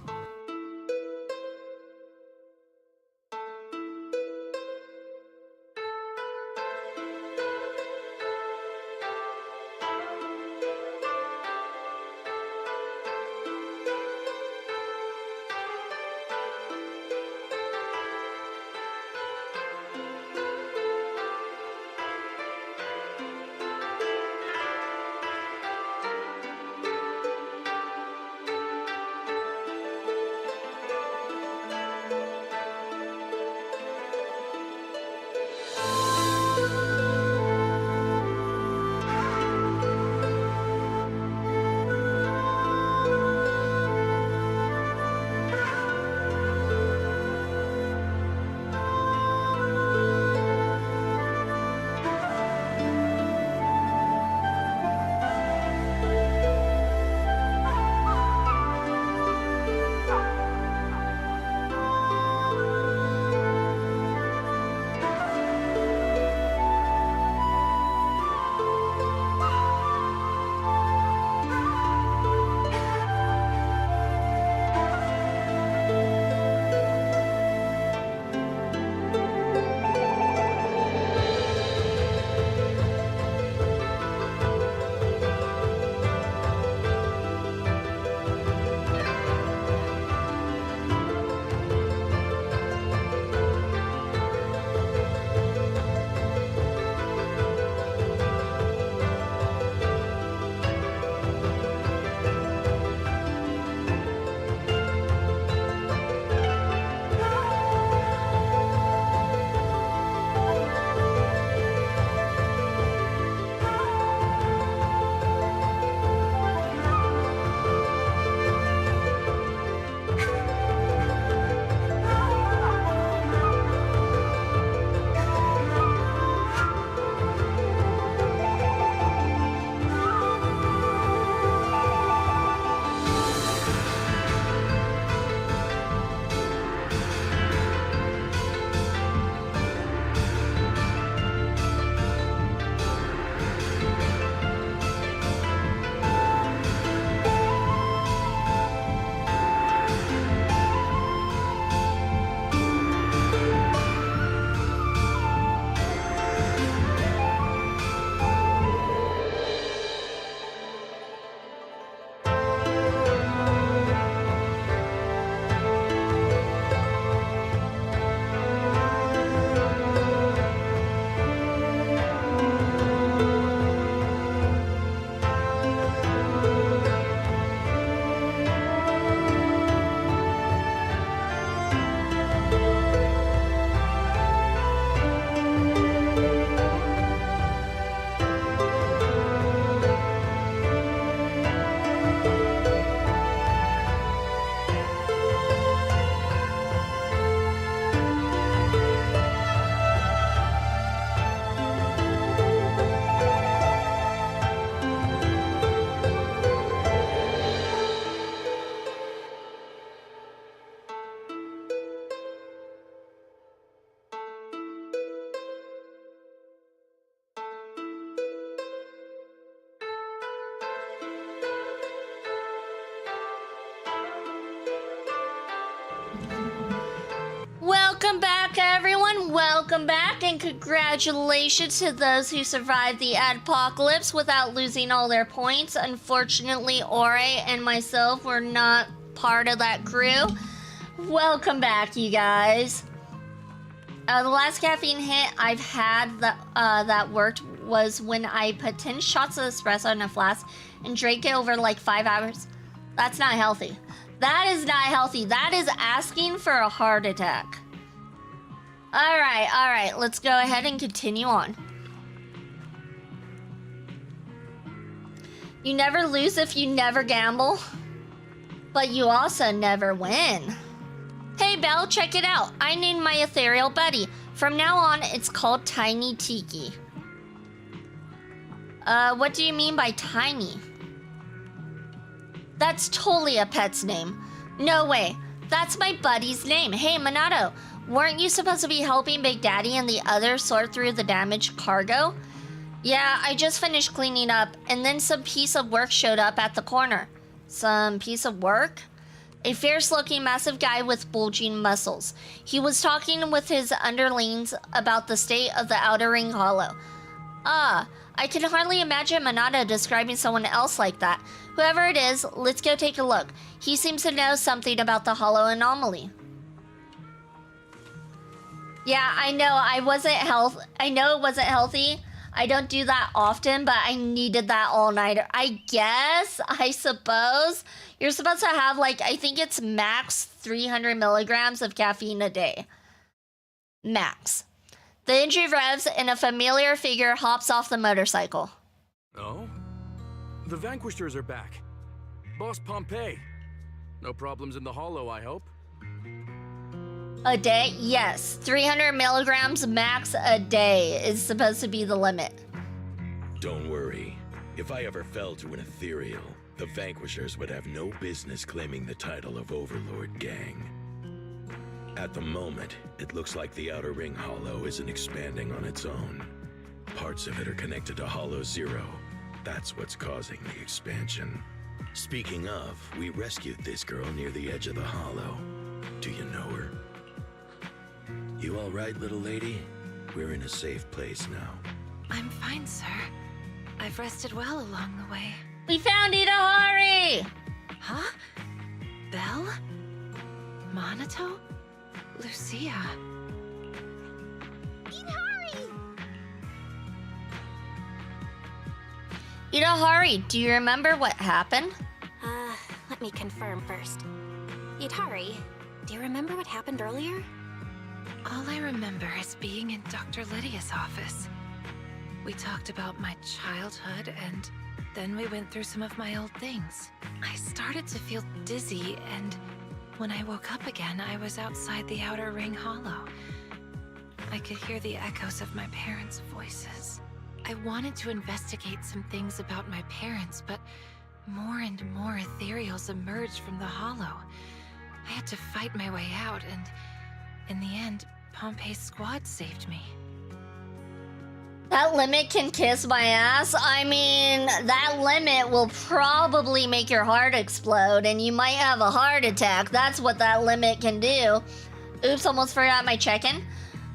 Welcome back, everyone. Welcome back, and congratulations to those who survived the adpocalypse without losing all their points. Unfortunately, Ore and myself were not part of that crew. Welcome back, you guys. The last caffeine hit I've had that worked was when I put 10 shots of espresso in a flask and drank it over like 5 hours. That's not healthy. That is not healthy. That is asking for a heart attack. All right. Let's go ahead and continue on. You never lose if you never gamble, but you also never win. Hey, Belle, check it out. I named my ethereal buddy. From now on, it's called Tiny Tiki. What do you mean by tiny? That's totally a pet's name. No way. That's my buddy's name. Hey, Minato, weren't you supposed to be helping Big Daddy and the others sort through the damaged cargo? Yeah, I just finished cleaning up, and then some piece of work showed up at the corner. Some piece of work? A fierce-looking massive guy with bulging muscles. He was talking with his underlings about the state of the Outer Ring Hollow. Ah, I can hardly imagine Minato describing someone else like that. Whoever it is, let's go take a look. He seems to know something about the Hollow Anomaly. Yeah, I know it wasn't healthy. I don't do that often, but I needed that all nighter. I suppose. You're supposed to have, like, I think it's max 300 milligrams of caffeine a day. Max. The engine revs and a familiar figure hops off the motorcycle. Oh? The Vanquishers are back. Boss Pompeii. No problems in the Hollow, I hope? A day? Yes. 300 milligrams max a day is supposed to be the limit. Don't worry. If I ever fell to an ethereal, the Vanquishers would have no business claiming the title of Overlord Gang. At the moment, it looks like the Outer Ring Hollow isn't expanding on its own. Parts of it are connected to Hollow Zero. That's what's causing the expansion. Speaking of, we rescued this girl near the edge of the Hollow. Do you know her? You all right, little lady? We're in a safe place now. I'm fine, sir. I've rested well along the way. We found Yidhari! Huh? Belle? Minato? Lucia? Yidhari, do you remember what happened? Let me confirm first. Yidhari, do you remember what happened earlier? All I remember is being in Dr. Lydia's office. We talked about my childhood, and then we went through some of my old things. I started to feel dizzy, and when I woke up again, I was outside the Outer Ring Hollow. I could hear the echoes of my parents' voices. I wanted to investigate some things about my parents, but more and more ethereals emerged from the Hollow. I had to fight my way out, and in the end, Pompeii's squad saved me. That limit can kiss my ass. I mean, that limit will probably make your heart explode and you might have a heart attack. That's what that limit can do. Oops, almost forgot my check-in.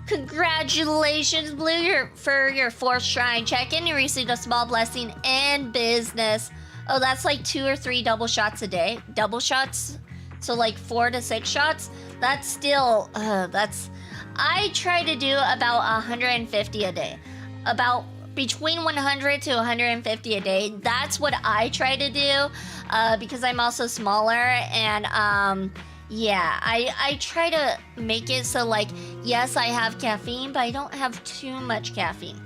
Congratulations, Blue, for your 4th shrine check-in. You received a small blessing in business. Oh, that's like 2 or 3 double shots a day. Double shots? So like 4 to 6 shots? That's still, I try to do about 150 a day. About between 100 to 150 a day. That's what I try to do because I'm also smaller and yeah, I try to make it so like, yes, I have caffeine, but I don't have too much caffeine.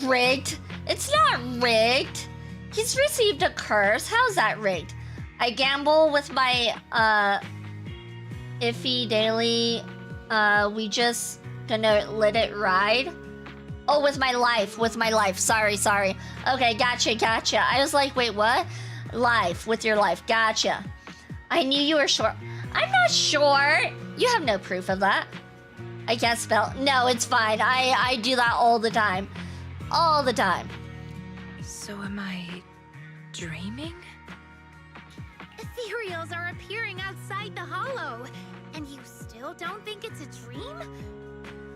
Rigged? It's not rigged. He's received a curse. How's that rigged? I gamble with my iffy daily. We just gonna let it ride. Oh, with my life. Sorry. Okay, gotcha. I was like, wait, what? Life, with your life. Gotcha. I knew you were short. I'm not short. You have no proof of that. I can't spell. No, it's fine. I do that all the time. All the time. So am I dreaming? Ethereals are appearing outside the Hollow, and you still don't think it's a dream?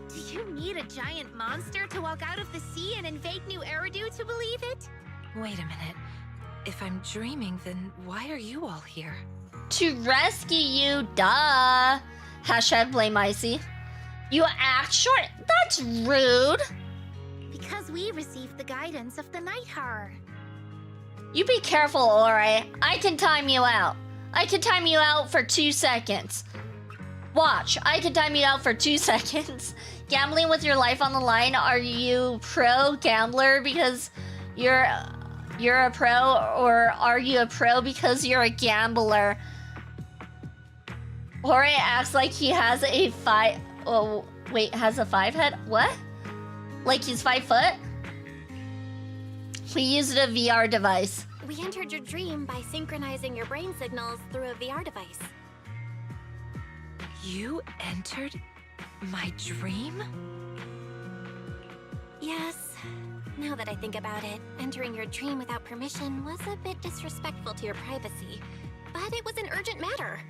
Do you need a giant monster to walk out of the sea and invade New Eridu to believe it? Wait a minute. If I'm dreaming, then why are you all here? To rescue you, duh. Hashtag blame Icy. You act short? That's rude. Because we received the guidance of the night horror. You be careful, Ori. I can time you out. I can time you out for 2 seconds. Watch, I can time you out for 2 seconds. Gambling with your life on the line, are you pro gambler because you're a pro, or are you a pro because you're a gambler? Ori acts like he has a has a 5 head? What? Like he's 5 foot? We used a VR device. We entered your dream by synchronizing your brain signals through a VR device. You entered my dream? Yes. Now that I think about it, entering your dream without permission was a bit disrespectful to your privacy. But it was an urgent matter.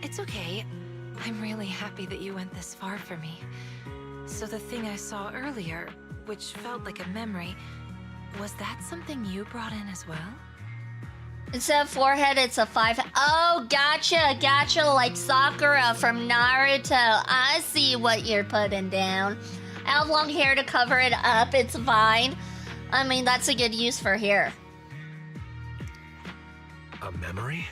It's okay. I'm really happy that you went this far for me. So the thing I saw earlier, which felt like a memory, was that something you brought in as well? Instead of forehead, it's a 5. Oh, gotcha, like Sakura from Naruto. I see what you're putting down. I have long hair to cover it up, it's fine. I mean, that's a good use for hair. A memory?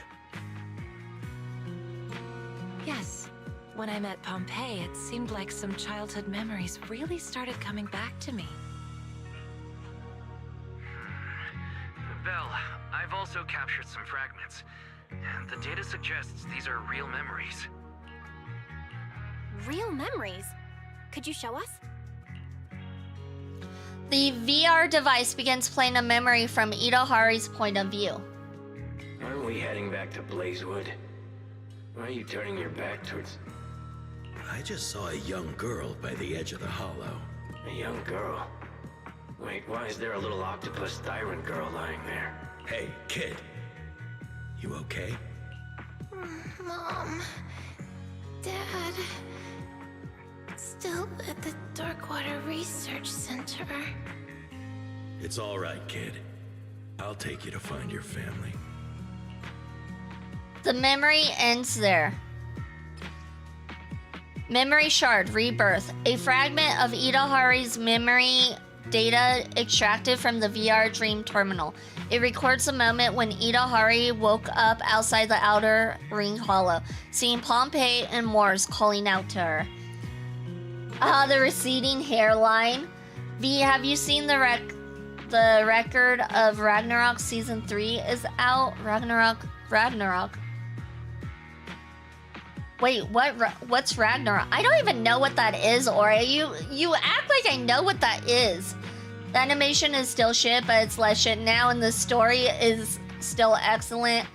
Yes. When I met Pompeii, it seemed like some childhood memories really started coming back to me. Belle, I've also captured some fragments, and the data suggests these are real memories. Real memories? Could you show us? The VR device begins playing a memory from Yidhari's point of view. Aren't we heading back to Blazewood? Why are you turning your back towards... I just saw a young girl by the edge of the hollow. A young girl? Wait, why is there a little octopus tyrant girl lying there? Hey, kid. You okay? Mom. Dad. Still at the Darkwater Research Center. It's all right, kid. I'll take you to find your family. The memory ends there. Memory shard, rebirth. A fragment of Yidhari's memory data extracted from the VR dream terminal. It records the moment when Yidhari woke up outside the outer ring hollow, seeing Pompeii and Mors calling out to her. Ah, the receding hairline. V, have you seen the record of Ragnarok season 3 is out? Ragnarok. Wait, what's Ragnarok? I don't even know what that is, Ori. You act like I know what that is. The animation is still shit, but it's less shit now, and the story is still excellent.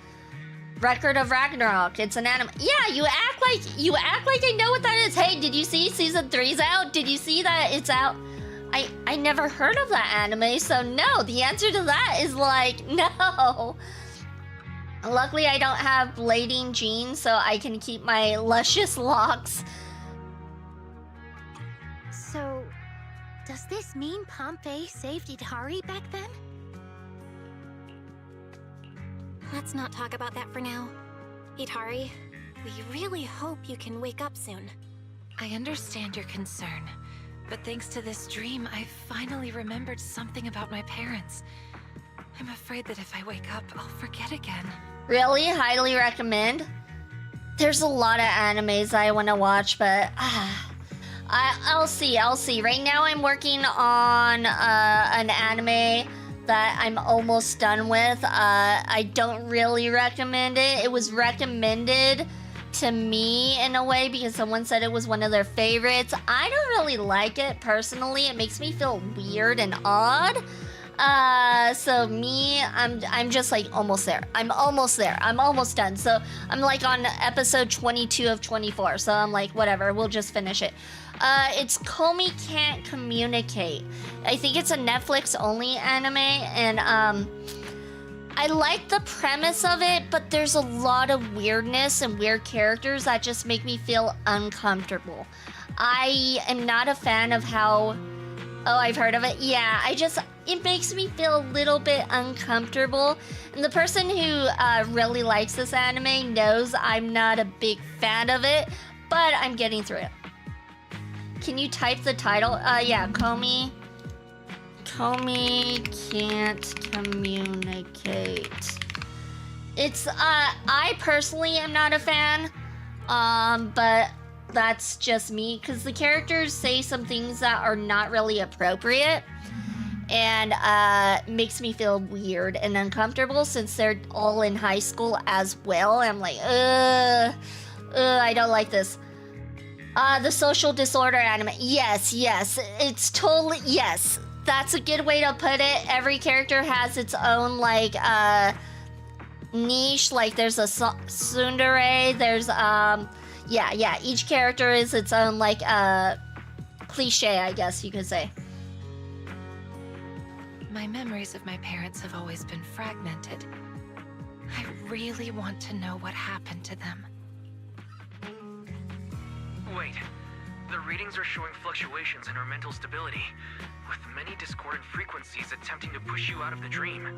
Record of Ragnarok. It's an anime. Yeah, you act like I know what that is. Hey, did you see season 3's out? Did you see that it's out? I never heard of that anime, so no. The answer to that is like no. Luckily, I don't have blading genes, so I can keep my luscious locks. So, does this mean Pompeii saved Yidhari back then? Let's not talk about that for now. Yidhari, we really hope you can wake up soon. I understand your concern, but thanks to this dream, I finally remembered something about my parents. I'm afraid that if I wake up, I'll forget again. Really? Highly recommend. There's a lot of animes I want to watch, but I'll see. Right now I'm working on an anime that I'm almost done with. I don't really recommend it. It was recommended to me in a way because someone said it was one of their favorites. I don't really like it personally. It makes me feel weird and odd. So me, I'm just like almost there. I'm almost done. So I'm like on episode 22 of 24. So I'm like, whatever, we'll just finish it. It's Komi Can't Communicate. I think it's a Netflix only anime, and I like the premise of it, but there's a lot of weirdness and weird characters that just make me feel uncomfortable. I am not a fan of how Oh, I've heard of it. Yeah, it makes me feel a little bit uncomfortable. And the person who really likes this anime knows I'm not a big fan of it, but I'm getting through it. Can you type the title? Yeah, Komi can't communicate. It's, I personally am not a fan, but that's just me, because the characters say some things that are not really appropriate, and makes me feel weird and uncomfortable since they're all in high school as well. I'm like, I don't like this. The social disorder anime. Yes, it's totally, yes. That's a good way to put it. Every character has its own, like, niche. Like, there's a tsundere, there's, yeah, each character is its own, like, cliche, I guess you could say. My memories of my parents have always been fragmented. I really want to know what happened to them. Wait, the readings are showing fluctuations in her mental stability, with many discordant frequencies attempting to push you out of the dream.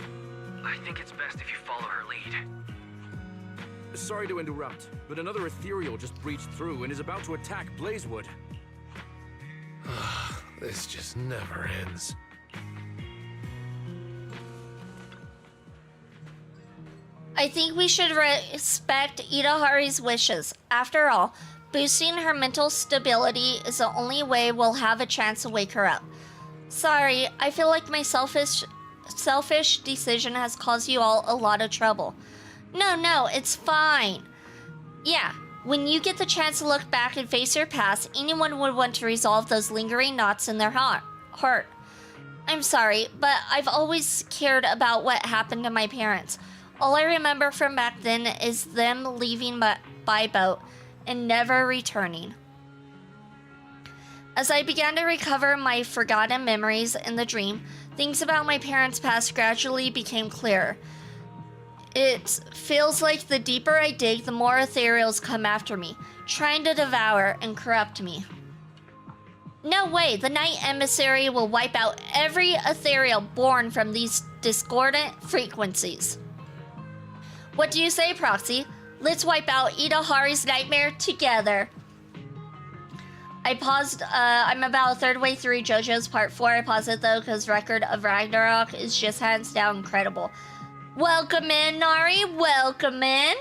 I think it's best if you follow her lead. Sorry to interrupt, but another ethereal just breached through and is about to attack Blazewood. This just never ends. I think we should respect Yidhari's wishes. After all, boosting her mental stability is the only way we'll have a chance to wake her up. Sorry, I feel like my selfish decision has caused you all a lot of trouble. No, it's fine. Yeah, when you get the chance to look back and face your past, anyone would want to resolve those lingering knots in their heart. I'm sorry, but I've always cared about what happened to my parents. All I remember from back then is them leaving by boat and never returning. As I began to recover my forgotten memories in the dream, things about my parents' past gradually became clearer. It feels like the deeper I dig, the more ethereals come after me, trying to devour and corrupt me. No way, the Night Emissary will wipe out every ethereal born from these discordant frequencies. What do you say, Proxy? Let's wipe out Yidhari's nightmare together. I paused, I'm about a third way through JoJo's Part 4. I paused it though, because Record of Ragnarok is just hands down incredible. Welcome in, Nari, welcome in.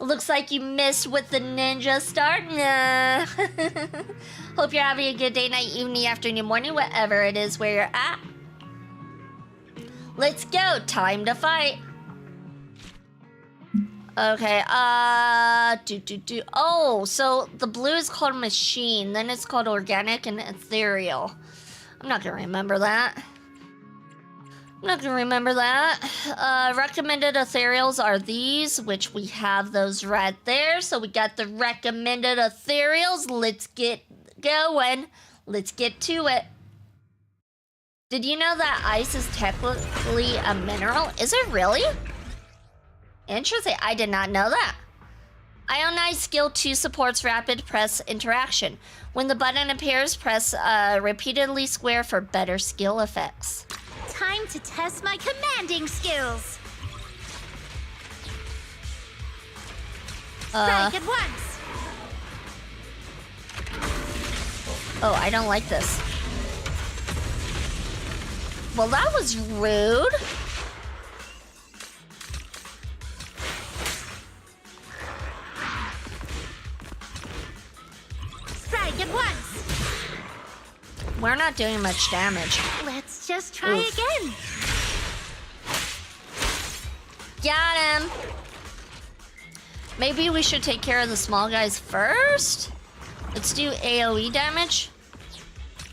Looks like you missed with the ninja start. Nah. Hope you're having a good day, night, evening, afternoon, morning, whatever it is where you're at. Let's go, time to fight. Okay, oh, so the blue is called machine, then it's called organic and ethereal. I'm not gonna remember that. Recommended ethereals are these, which we have those right there. So we got the recommended ethereals. Let's get going. Let's get to it. Did you know that ice is technically a mineral? Is it really? Interesting, I did not know that. Ionize skill 2 supports rapid press interaction. When the button appears, press repeatedly square for better skill effects. Time to test my commanding skills. Strike at once. Oh, I don't like this. Well, that was rude. Strike at once. We're not doing much damage. Let's just try again. Got him. Maybe we should take care of the small guys first? Let's do AoE damage.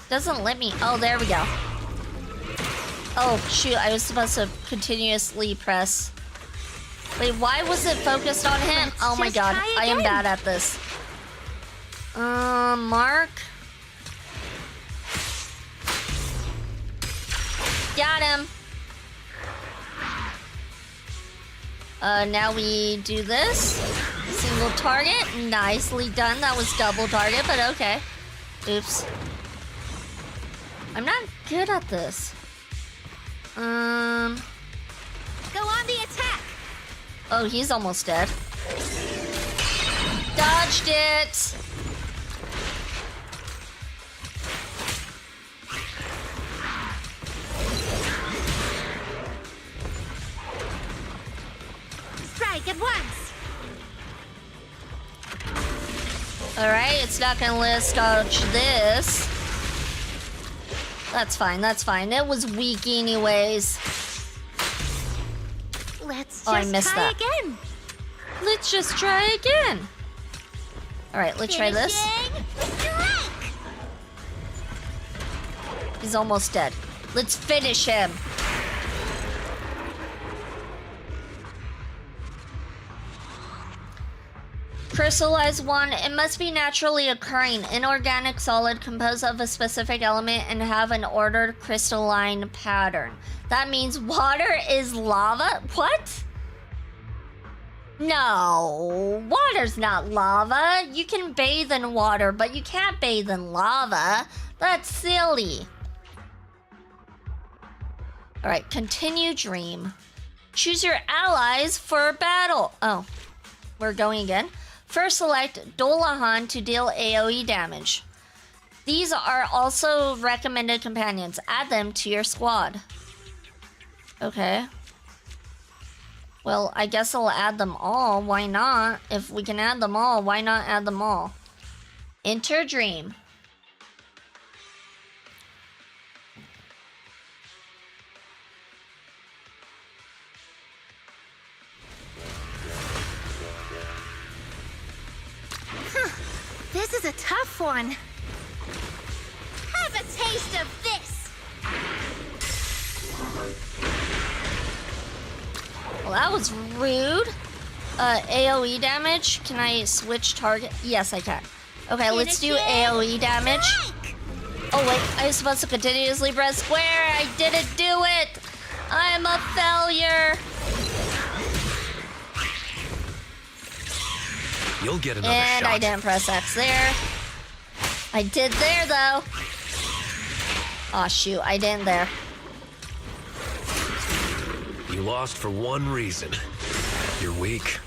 Doesn't let me. Oh, there we go. Oh, shoot. I was supposed to continuously press. Wait, why was it focused on him? Oh my god. I am bad at this. Mark. Got him. Now we do this. Single target. Nicely done. That was double target, but okay. Oops. I'm not good at this. Go on the attack! Oh, he's almost dead. Dodged it! Strike at once! Alright, it's not gonna let us dodge this. That's fine, that's fine. It was weak anyways. Let's I just missed try that. again. Let's just try again. Alright, let's try this. Finishing strike! He's almost dead. Let's finish him. Crystallized one, it must be naturally occurring, inorganic solid composed of a specific element and have an ordered crystalline pattern. That means water is lava? What? No, water's not lava. You can bathe in water, but you can't bathe in lava. That's silly. Alright, continue dream. Choose your allies for battle. Oh, we're going again. First, select Dolahan to deal AoE damage. These are also recommended companions. Add them to your squad. Okay. Well, I guess I'll add them all. Why not? If we can add them all, why not add them all? Enter Dream. This is a tough one. Have a taste of this! Well, that was rude. AoE damage. Can I switch target? Yes, I can. Okay, let's do AoE damage. Oh, wait. I was supposed to continuously press square. I didn't do it. I'm a failure. You'll get another And shot. I didn't press X there. I did there, though. Aw, shoot. I didn't there. You lost for one reason. You're weak.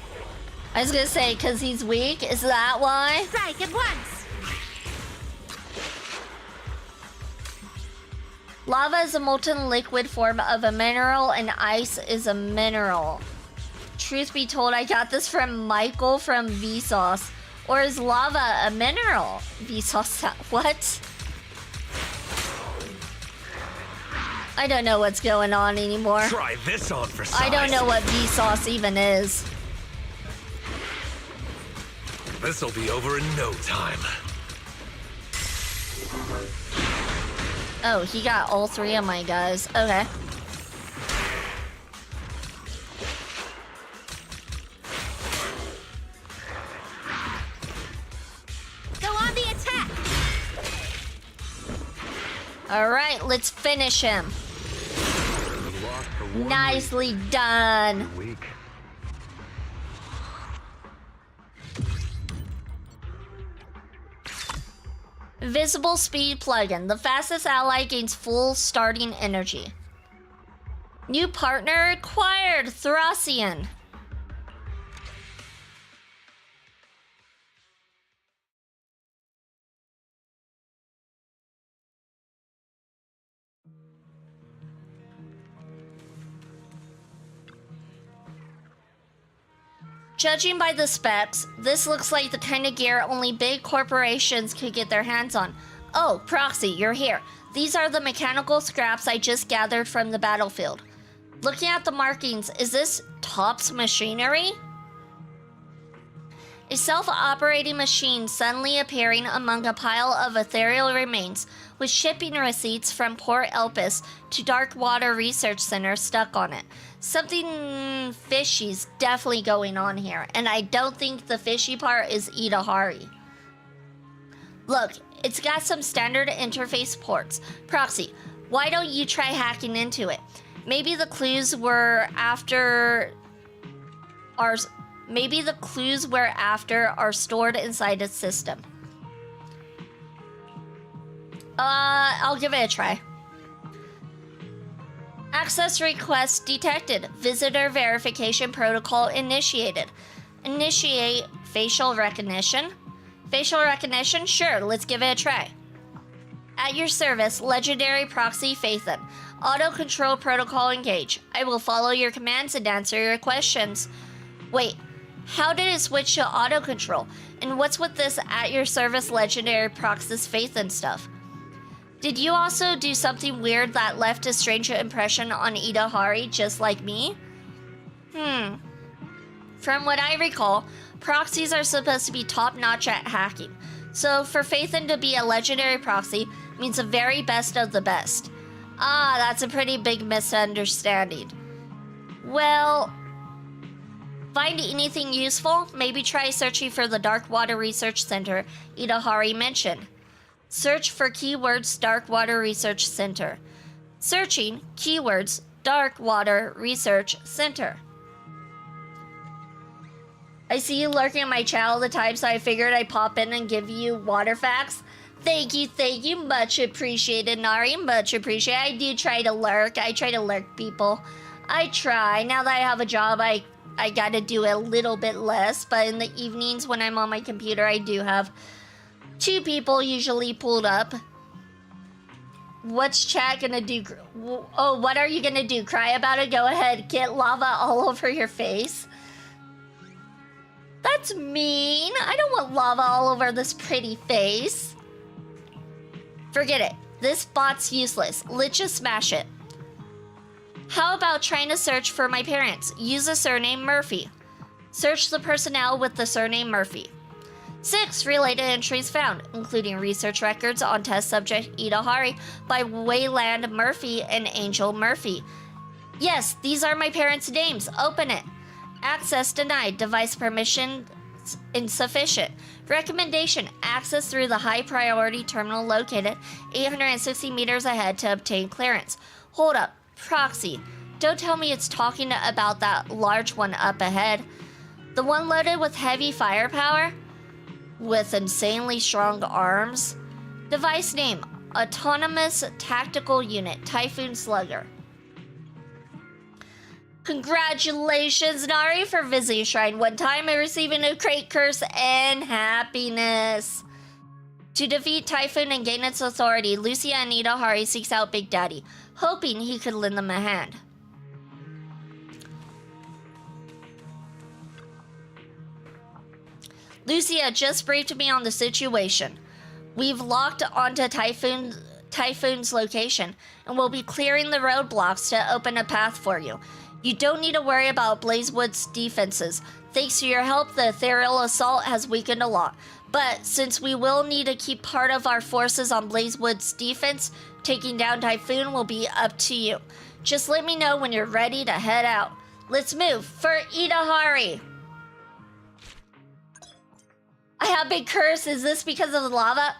I was gonna say, because he's weak. Is that why? Strike at once! Lava is a molten liquid form of a mineral, and ice is a mineral. Truth be told, I got this from Michael from Vsauce. Or is lava a mineral? Vsauce, what? I don't know what's going on anymore. Try this on for size. I don't know what Vsauce even is. This'll be over in no time. Oh, he got all three of my guys. Okay. Go on the attack! Alright, let's finish him. You lost for one Nicely done. reason. Weak. Visible speed plugin. The fastest ally gains full starting energy. New partner acquired. Thracian. Judging by the specs, this looks like the kind of gear only big corporations could get their hands on. Oh, Proxy, you're here. These are the mechanical scraps I just gathered from the battlefield. Looking at the markings, is this Topps machinery? A self-operating machine suddenly appearing among a pile of ethereal remains with shipping receipts from Port Elpis to Dark Water Research Center stuck on it. Something fishy's definitely going on here, and I don't think the fishy part is Yidhari. Look, it's got some standard interface ports. Proxy, why don't you try hacking into it? Maybe the clues we're after are stored inside its system. I'll give it a try. Access request detected. Visitor verification protocol initiated. Initiate facial recognition. Facial recognition? Sure, let's give it a try. At your service, legendary proxy Phaethon. Auto control protocol engage. I will follow your commands and answer your questions. Wait, how did it switch to auto control? And what's with this at your service legendary proxy Phaethon stuff? Did you also do something weird that left a strange impression on Yidhari just like me? From what I recall, proxies are supposed to be top-notch at hacking. So for Phaethon to be a legendary proxy means the very best of the best. Ah, that's a pretty big misunderstanding. Well, find anything useful? Maybe try searching for the Dark Water Research Center Yidhari mentioned. Search for keywords Dark Water Research Center. Searching keywords Dark Water Research Center. I see you lurking in my chat all the time, so I figured I'd pop in and give you water facts. Thank you, much appreciated, Nari, much appreciated. I do try to lurk. I try to lurk people. I try. Now that I have a job, I gotta do a little bit less, but in the evenings when I'm on my computer, I do have 2 people usually pulled up. What's chat gonna do? Oh, what are you gonna do? Cry about it? Go ahead. Get lava all over your face. That's mean. I don't want lava all over this pretty face. Forget it. This bot's useless. Let's just smash it. How about trying to search for my parents? Use the surname Murphy. Search the personnel with the surname Murphy. 6 related entries found, including research records on test subject Yidhari by Wayland Murphy and Angel Murphy. Yes, these are my parents' names. Open it. Access denied. Device permission insufficient. Recommendation: access through the high priority terminal located 860 meters ahead to obtain clearance. Hold up. Proxy. Don't tell me it's talking about that large one up ahead. The one loaded with heavy firepower? With insanely strong arms? Device name: Autonomous Tactical Unit, Typhoon Slugger. Congratulations, Nari, for visiting Shrine one time and receiving a crate curse and happiness. To defeat Typhoon and gain its authority, Lucia and Yidhari seeks out Big Daddy, hoping he could lend them a hand. Lucia just briefed me on the situation. We've locked onto Typhoon's location and will be clearing the roadblocks to open a path for you. You don't need to worry about Blazewood's defenses. Thanks to your help, the ethereal assault has weakened a lot. But since we will need to keep part of our forces on Blazewood's defense, taking down Typhoon will be up to you. Just let me know when you're ready to head out. Let's move for Yidhari. I have been cursed. Is this because of the lava?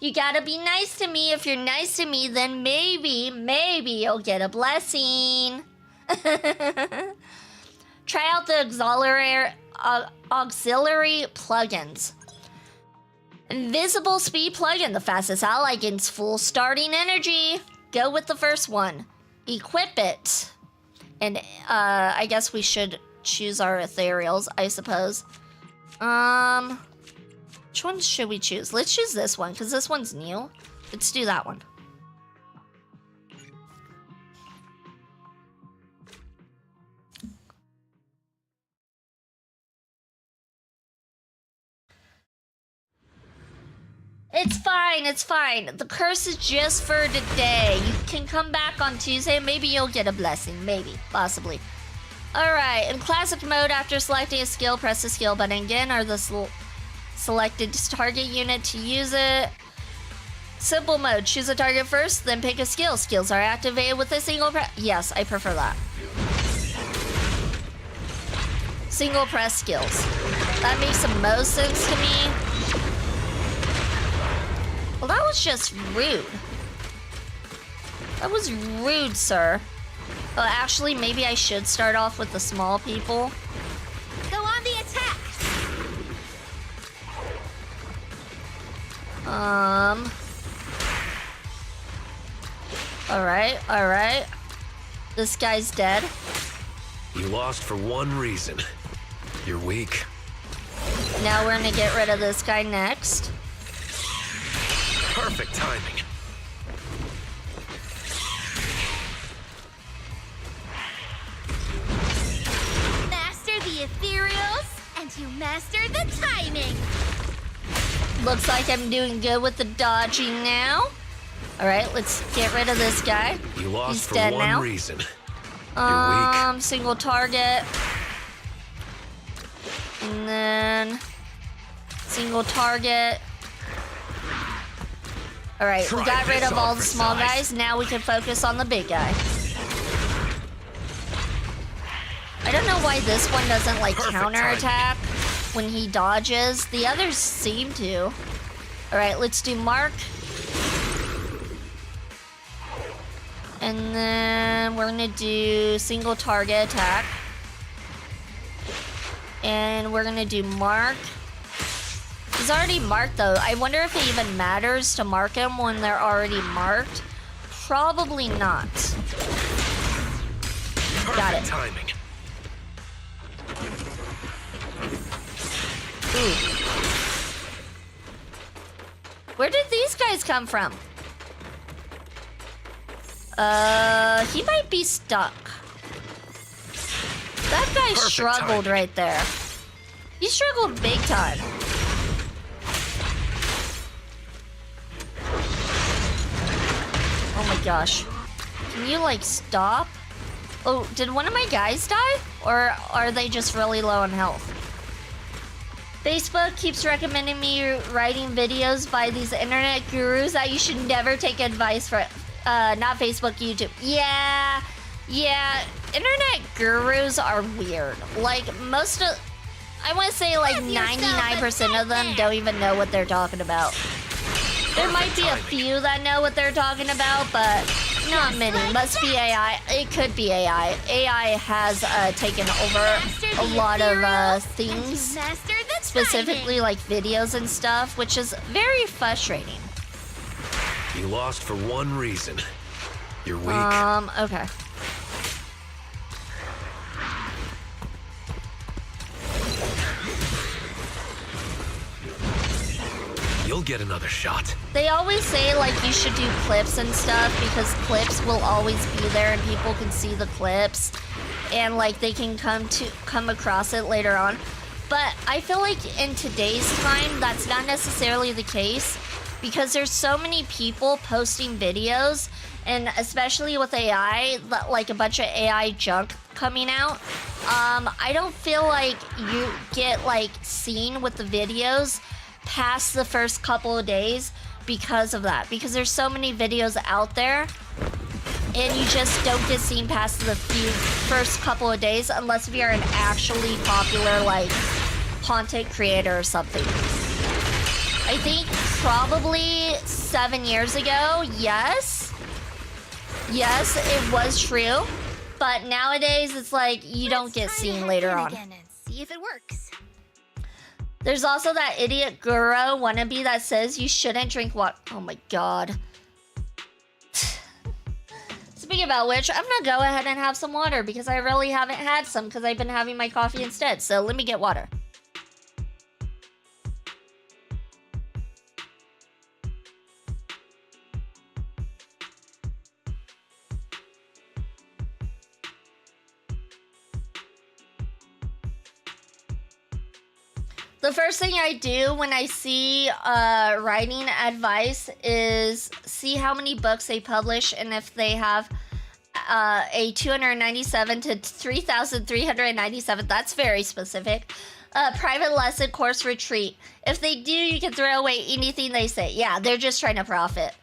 You gotta be nice to me. If you're nice to me, then maybe you'll get a blessing. Try out the auxiliary plugins. Invisible speed plugin, the fastest ally gains full starting energy. Go with the first one. Equip it. And I guess we should choose our ethereals, I suppose. Which one should we choose? Let's choose this one, because this one's new. Let's do that one. It's fine. The curse is just for today. You can come back on Tuesday. Maybe you'll get a blessing. Maybe. Possibly. Alright, in classic mode, after selecting a skill, press the skill button again or the selected target unit to use it. Simple mode, choose a target first, then pick a skill. Skills are activated with a single press. Yes, I prefer that. Single press skills. That makes the most sense to me. Well, that was just rude. That was rude, sir. Well, actually, maybe I should start off with the small people. Go on the attack! Alright, alright. This guy's dead. You lost for one reason. You're weak. Now we're gonna get rid of this guy next. Perfect timing. Master the ethereals, and you master the timing. Looks like I'm doing good with the dodging now. Alright, let's get rid of this guy. You lost He's for dead one now. reason. You're weak. Single target. And then single target. Alright, we Try got rid this of all on the for small size. guys. Now we can focus on the big guy. I don't know why this one doesn't like Perfect counterattack when he dodges. The others seem to. Alright, let's do Mark. And then we're gonna do single target attack. And we're gonna do Mark. He's already marked though. I wonder if it even matters to mark him when they're already marked. Probably not. Got it. Perfect timing. Ooh. Where did these guys come from? He might be stuck. That guy Perfect struggled timing. right there. He struggled big time. Oh my gosh. Can you like stop? Oh, did one of my guys die? Or are they just really low on health? Facebook keeps recommending me writing videos by these internet gurus that you should never take advice from. Not Facebook, YouTube. Yeah. Internet gurus are weird. Like, I want to say like 99% of them don't even know what they're talking about. There might be a few that know what they're talking about, but not many. Must be AI. It could be AI. AI has taken over a lot of things, Master the specifically like videos and stuff, which is very frustrating. You lost for one reason. You're weak. Okay. You'll get another shot. They always say like you should do clips and stuff because clips will always be there and people can see the clips and like they can come across it later on. But I feel like in today's time that's not necessarily the case because there's so many people posting videos, and especially with AI, like a bunch of AI junk coming out. I don't feel like you get like seen with the videos past the first couple of days because of that, because there's so many videos out there and you just don't get seen past the first couple of days unless if you're an actually popular like content creator or something. I think probably 7 years ago, yes, it was true, but nowadays it's like you don't get seen later on. Again and see if it works. There's also that idiot guru wannabe that says you shouldn't drink water. Oh my god. Speaking about which, I'm gonna go ahead and have some water because I really haven't had some because I've been having my coffee instead. So let me get water. The first thing I do when I see writing advice is see how many books they publish and if they have a 297 to 3,397, that's very specific, private lesson course retreat. If they do, you can throw away anything they say. Yeah, they're just trying to profit.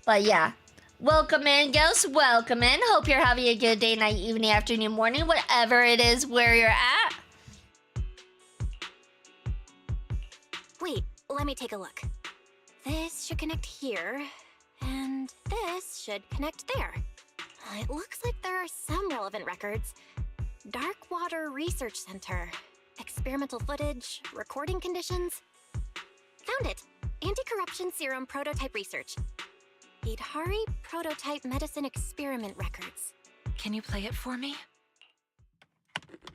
But yeah. Welcome in, ghosts. Welcome in. Hope you're having a good day, night, evening, afternoon, morning, whatever it is where you're at. Wait, let me take a look. This should connect here, and this should connect there. It looks like there are some relevant records. Dark Water Research Center. Experimental footage, recording conditions. Found it. Anti-corruption serum prototype research. Yidhari prototype medicine experiment records. Can you play it for me?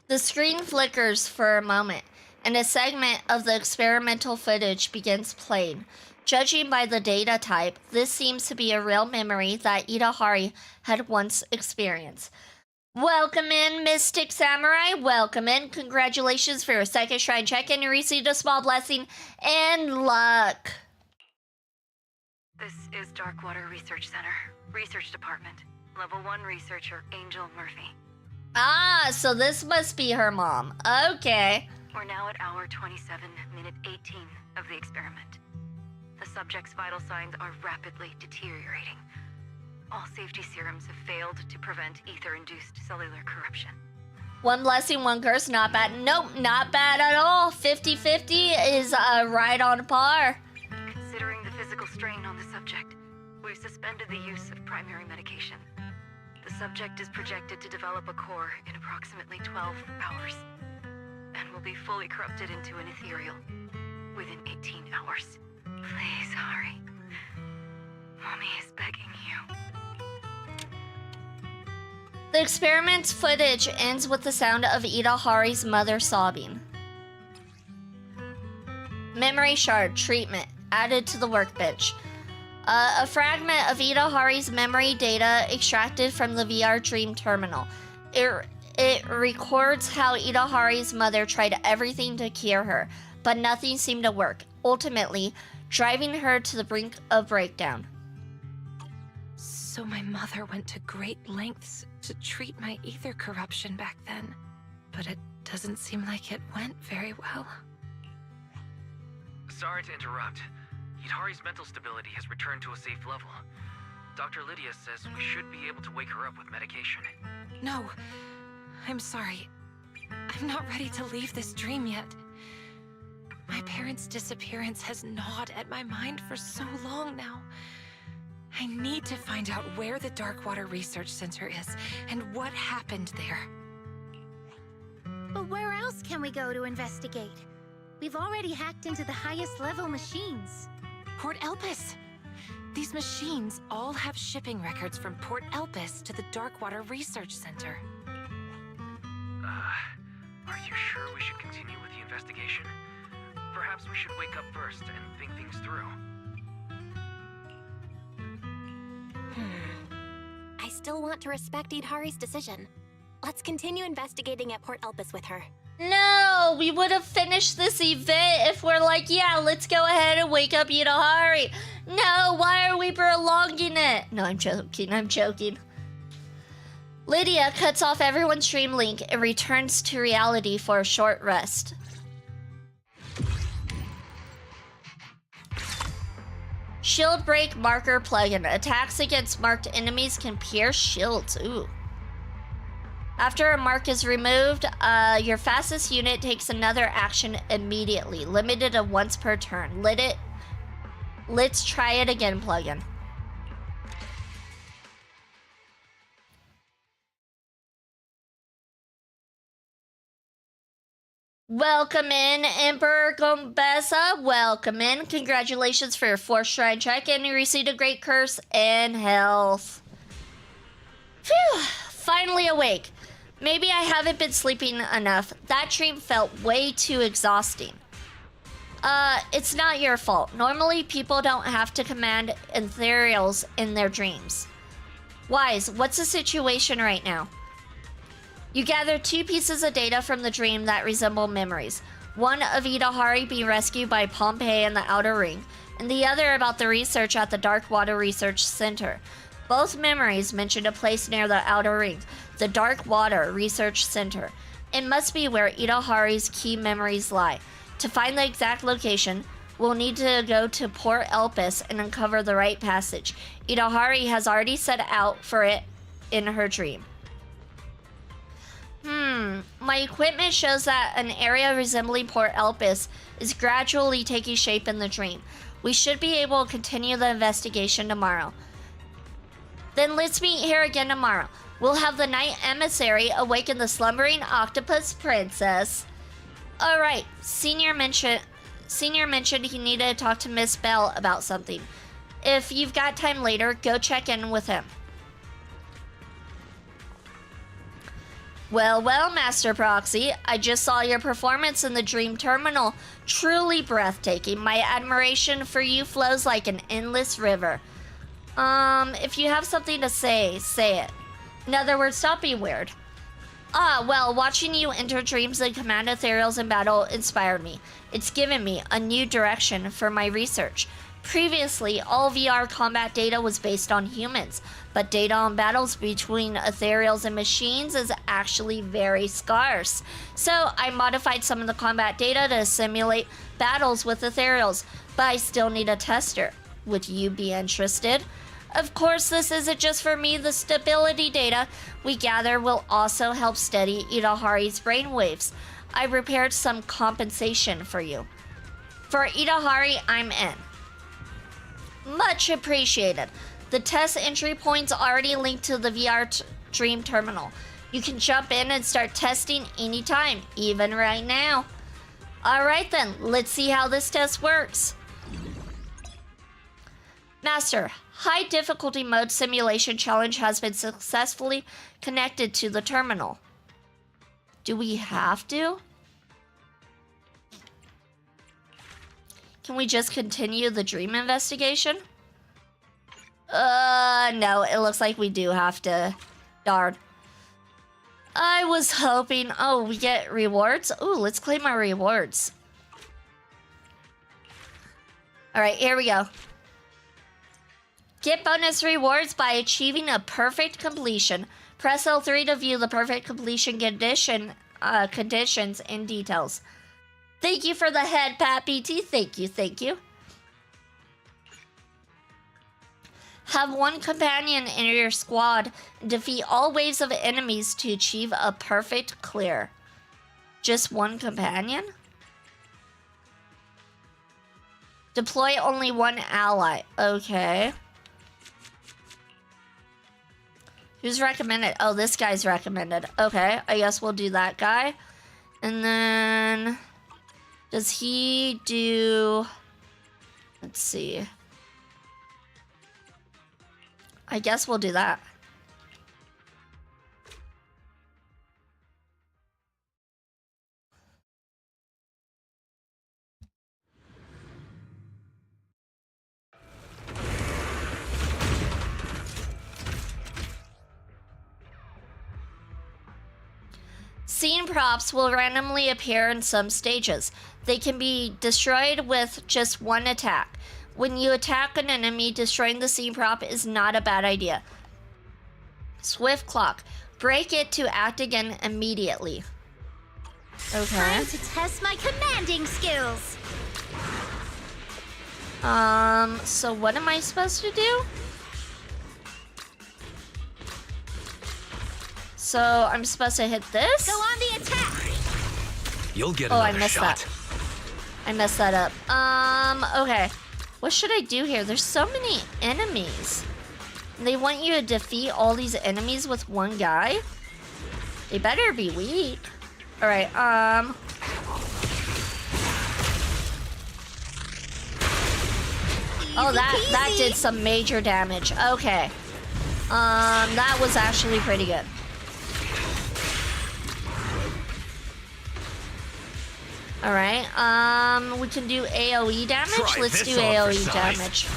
The screen flickers for a moment, and a segment of the experimental footage begins playing. Judging by the data type, this seems to be a real memory that Yidhari had once experienced. Welcome in, Mystic Samurai. Welcome in. Congratulations for your second shrine check-in. You received a small blessing and luck. This is Darkwater Research Center, Research Department. Level 1 researcher Angel Murphy. Ah, so this must be her mom. Okay. We're now at hour 27, minute 18 of the experiment. The subject's vital signs are rapidly deteriorating. All safety serums have failed to prevent ether-induced cellular corruption. One blessing, one curse. Not bad. Nope, not bad at all. 50-50 is right on par. Considering the physical strain on the subject, we've suspended the use of primary medication. The subject is projected to develop a core in approximately 12 hours, and will be fully corrupted into an ethereal within 18 hours. Please, Hari. Mommy is begging you. The experiment's footage ends with the sound of Yidhari's mother sobbing. Memory shard treatment added to the workbench. A fragment of Yidhari's memory data extracted from the VR Dream terminal. It records how Yidhari's mother tried everything to cure her, but nothing seemed to work, ultimately driving her to the brink of breakdown. So my mother went to great lengths to treat my ether corruption back then, but it doesn't seem like it went very well. Sorry to interrupt. Yidhari's mental stability has returned to a safe level. Dr. Lydia says we should be able to wake her up with medication. No, I'm sorry. I'm not ready to leave this dream yet. My parents' disappearance has gnawed at my mind for so long now. I need to find out where the Darkwater Research Center is and what happened there. But where else can we go to investigate? We've already hacked into the highest level machines. Port Elpis! These machines all have shipping records from Port Elpis to the Darkwater Research Center. Are you sure we should continue with the investigation? Perhaps we should wake up first and think things through. I still want to respect Yidhari's decision. Let's continue investigating at Port Elpis with her. No, we would have finished this event if we're like, yeah, let's go ahead and wake up Yidhari. No, why are we prolonging it? No, I'm joking. Lydia cuts off everyone's stream link and returns to reality for a short rest. Shield break marker plugin. Attacks against marked enemies can pierce shields. Ooh. After a mark is removed, your fastest unit takes another action immediately, limited to once per turn. Let's try it again, plugin. Welcome in, Emperor Gombessa. Welcome in. Congratulations for your 4th shrine check, and you received a great curse and health. Phew, finally awake. Maybe I haven't been sleeping enough. That dream felt way too exhausting. It's not your fault. Normally, people don't have to command ethereals in their dreams. Wise, what's the situation right now? You gather 2 pieces of data from the dream that resemble memories. One of Yidhari being rescued by Pompeii in the Outer Ring, and the other about the research at the Darkwater Research Center. Both memories mention a place near the Outer Ring, the Darkwater Research Center. It must be where Yidhari's key memories lie. To find the exact location, we'll need to go to Port Elpis and uncover the right passage. Yidhari has already set out for it in her dream. My equipment shows that an area resembling Port Elpis is gradually taking shape in the dream. We should be able to continue the investigation tomorrow. Then let's meet here again tomorrow. We'll have the night emissary awaken the slumbering octopus princess. Alright, Senior mentioned he needed to talk to Miss Bell about something. If you've got time later, go check in with him. Well, Master Proxy, I just saw your performance in the Dream Terminal. Truly breathtaking. My admiration for you flows like an endless river. If you have something to say it. In other words, stop being weird. Well, watching you enter dreams and command ethereals in battle inspired me. It's given me a new direction for my research. Previously, all VR combat data was based on humans, but data on battles between ethereals and machines is actually very scarce. So I modified some of the combat data to simulate battles with ethereals, but I still need a tester. Would you be interested? Of course, this isn't just for me. The stability data we gather will also help steady Yidhari's brainwaves. I prepared some compensation for you. For Yidhari, I'm in. Much appreciated. The test entry point's already linked to the VR Dream Terminal. You can jump in and start testing anytime, even right now. Alright then, let's see how this test works. Master, high difficulty mode simulation challenge has been successfully connected to the terminal. Do we have to? Can we just continue the dream investigation? No, it looks like we do have to. Darn. I was hoping... Oh, we get rewards? Ooh, let's claim our rewards. Alright, here we go. Get bonus rewards by achieving a perfect completion. Press L3 to view the perfect completion conditions and details. Thank you for the head, Pat BT. Thank you. Have one companion in your squad and defeat all waves of enemies to achieve a perfect clear. Just one companion? Deploy only one ally. Okay. Who's recommended? Oh, this guy's recommended. Okay, I guess we'll do that guy. And then... Does he do... Let's see. I guess we'll do that. Scene props will randomly appear in some stages. They can be destroyed with just one attack. When you attack an enemy, destroying the scene prop is not a bad idea. Swift clock. Break it to act again immediately. Okay. Time to test my commanding skills. So what am I supposed to do? So I'm supposed to hit this? Go on the attack. You'll get I another missed shot. that. I messed that up. Okay. What should I do here? There's so many enemies. They want you to defeat all these enemies with one guy? They better be weak. Alright, Oh, that did some major damage. Okay. That was actually pretty good. Alright, we can do AoE damage. Try Let's this do on for AoE size. damage.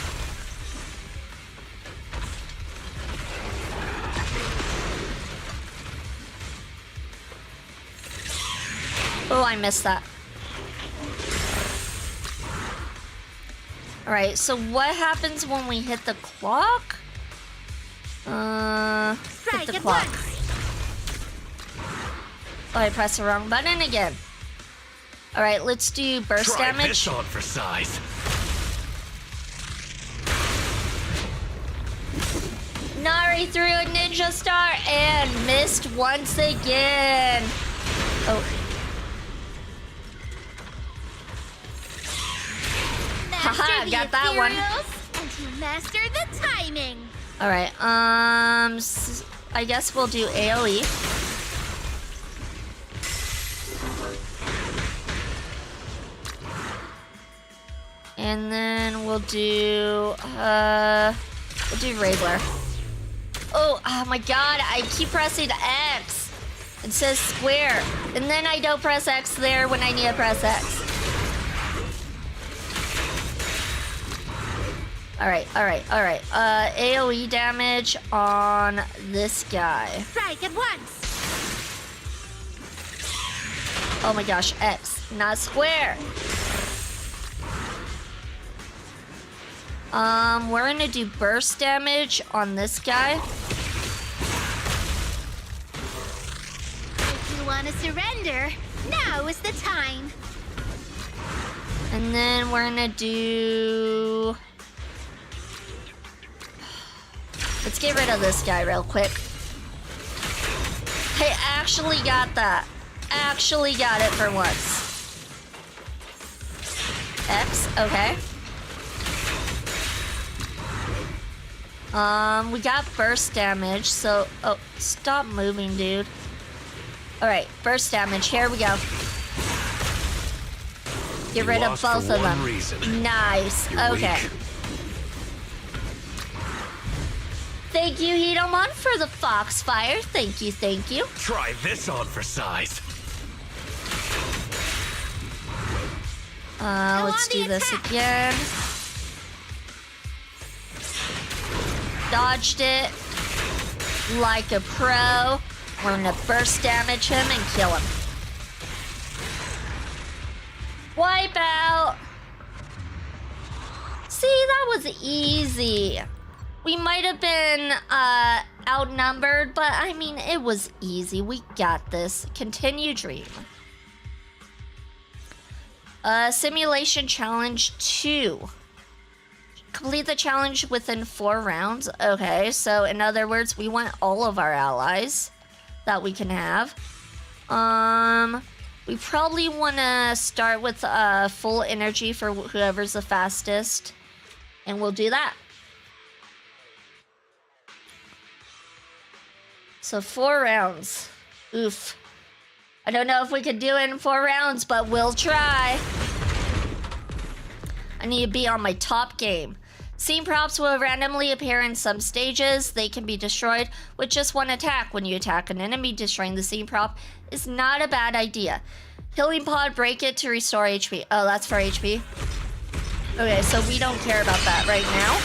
Oh, I missed that. Alright, so what happens when we hit the clock? Hit the clock. Oh, I pressed the wrong button again. Alright, let's do burst Try damage. this on for size. Nari threw a ninja star and missed once again. Oh. Haha, got that one. And you master the timing. Alright, I guess we'll do AoE. And then we'll do regular. Oh my god, I keep pressing X. It says square. And then I don't press X there when I need to press X. Alright. AoE damage on this guy. Strike at once. Oh my gosh, X, not square. We're gonna do burst damage on this guy. If you want to surrender, now is the time. And then we're gonna do... Let's get rid of this guy real quick. I actually got that. Actually got it for once. X, okay. We got burst damage, so... Oh, stop moving, dude. Alright, burst damage. Here we go. Get rid of both of them. Nice. Okay. Thank you, Hidomon, for the Foxfire. Thank you, thank you. Try this on for size. Let's do this again. Dodged it like a pro. We're gonna burst damage him and kill him. Wipe out. See, that was easy. We might have been outnumbered, but I mean, it was easy. We got this. Continue dream. Simulation challenge 2. Complete the challenge within 4 rounds. Okay, so in other words, we want all of our allies that we can have. We probably want to start with full energy for whoever's the fastest, and we'll do that. So 4 rounds. Oof. I don't know if we could do it in 4 rounds, but we'll try. I need to be on my top game. Scene props will randomly appear in some stages. They can be destroyed with just 1 attack. When you attack an enemy, destroying the scene prop is not a bad idea. Healing pod, break it to restore HP. Oh, that's for HP. Okay, so we don't care about that right now.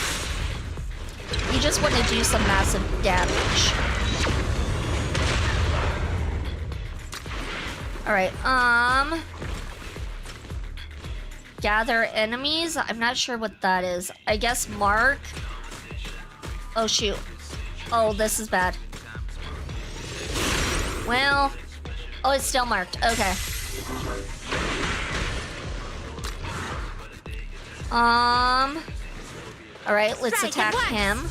We just want to do some massive damage. Alright, gather enemies? I'm not sure what that is. I guess mark. Oh, shoot. Oh, this is bad. Well, oh, it's still marked. Okay. Alright, let's attack him.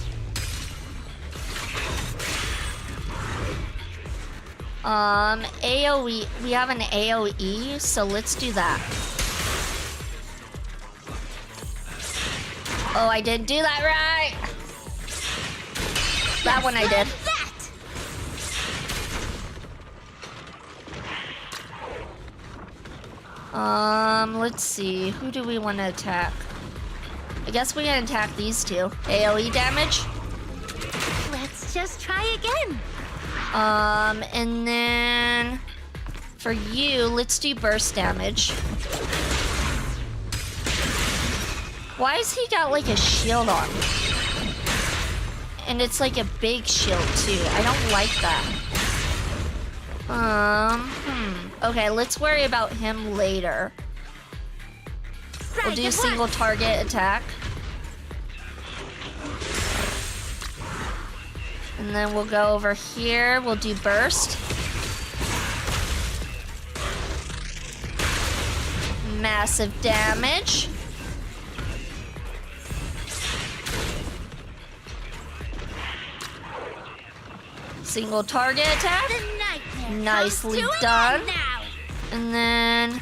AoE. We have an AoE, so let's do that. Oh, I didn't do that right. That one I did. Let's see. Who do we want to attack? I guess we can attack these two. AoE damage. Let's just try again. And then for you, let's do burst damage. Why has he got like a shield on? And it's like a big shield too. I don't like that. Okay, let's worry about him later. We'll do single target attack. And then we'll go over here. We'll do burst. Massive damage. Single target attack. Nicely done. And then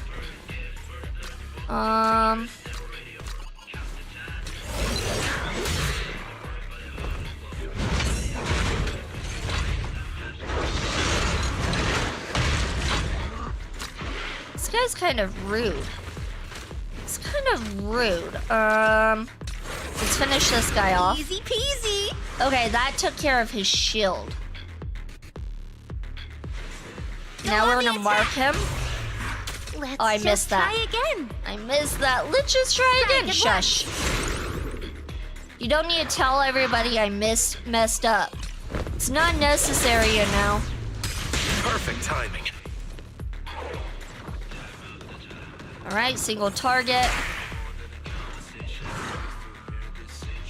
this guy's kind of rude. He's kind of rude. Let's finish this guy off. Easy peasy. Okay, that took care of his shield. Now we're gonna mark him. Let's Oh, I missed that. try again. I missed that. Let's just try again. Shush. You don't need to tell everybody I messed up. It's not necessary, you know. Perfect timing. Alright, single target.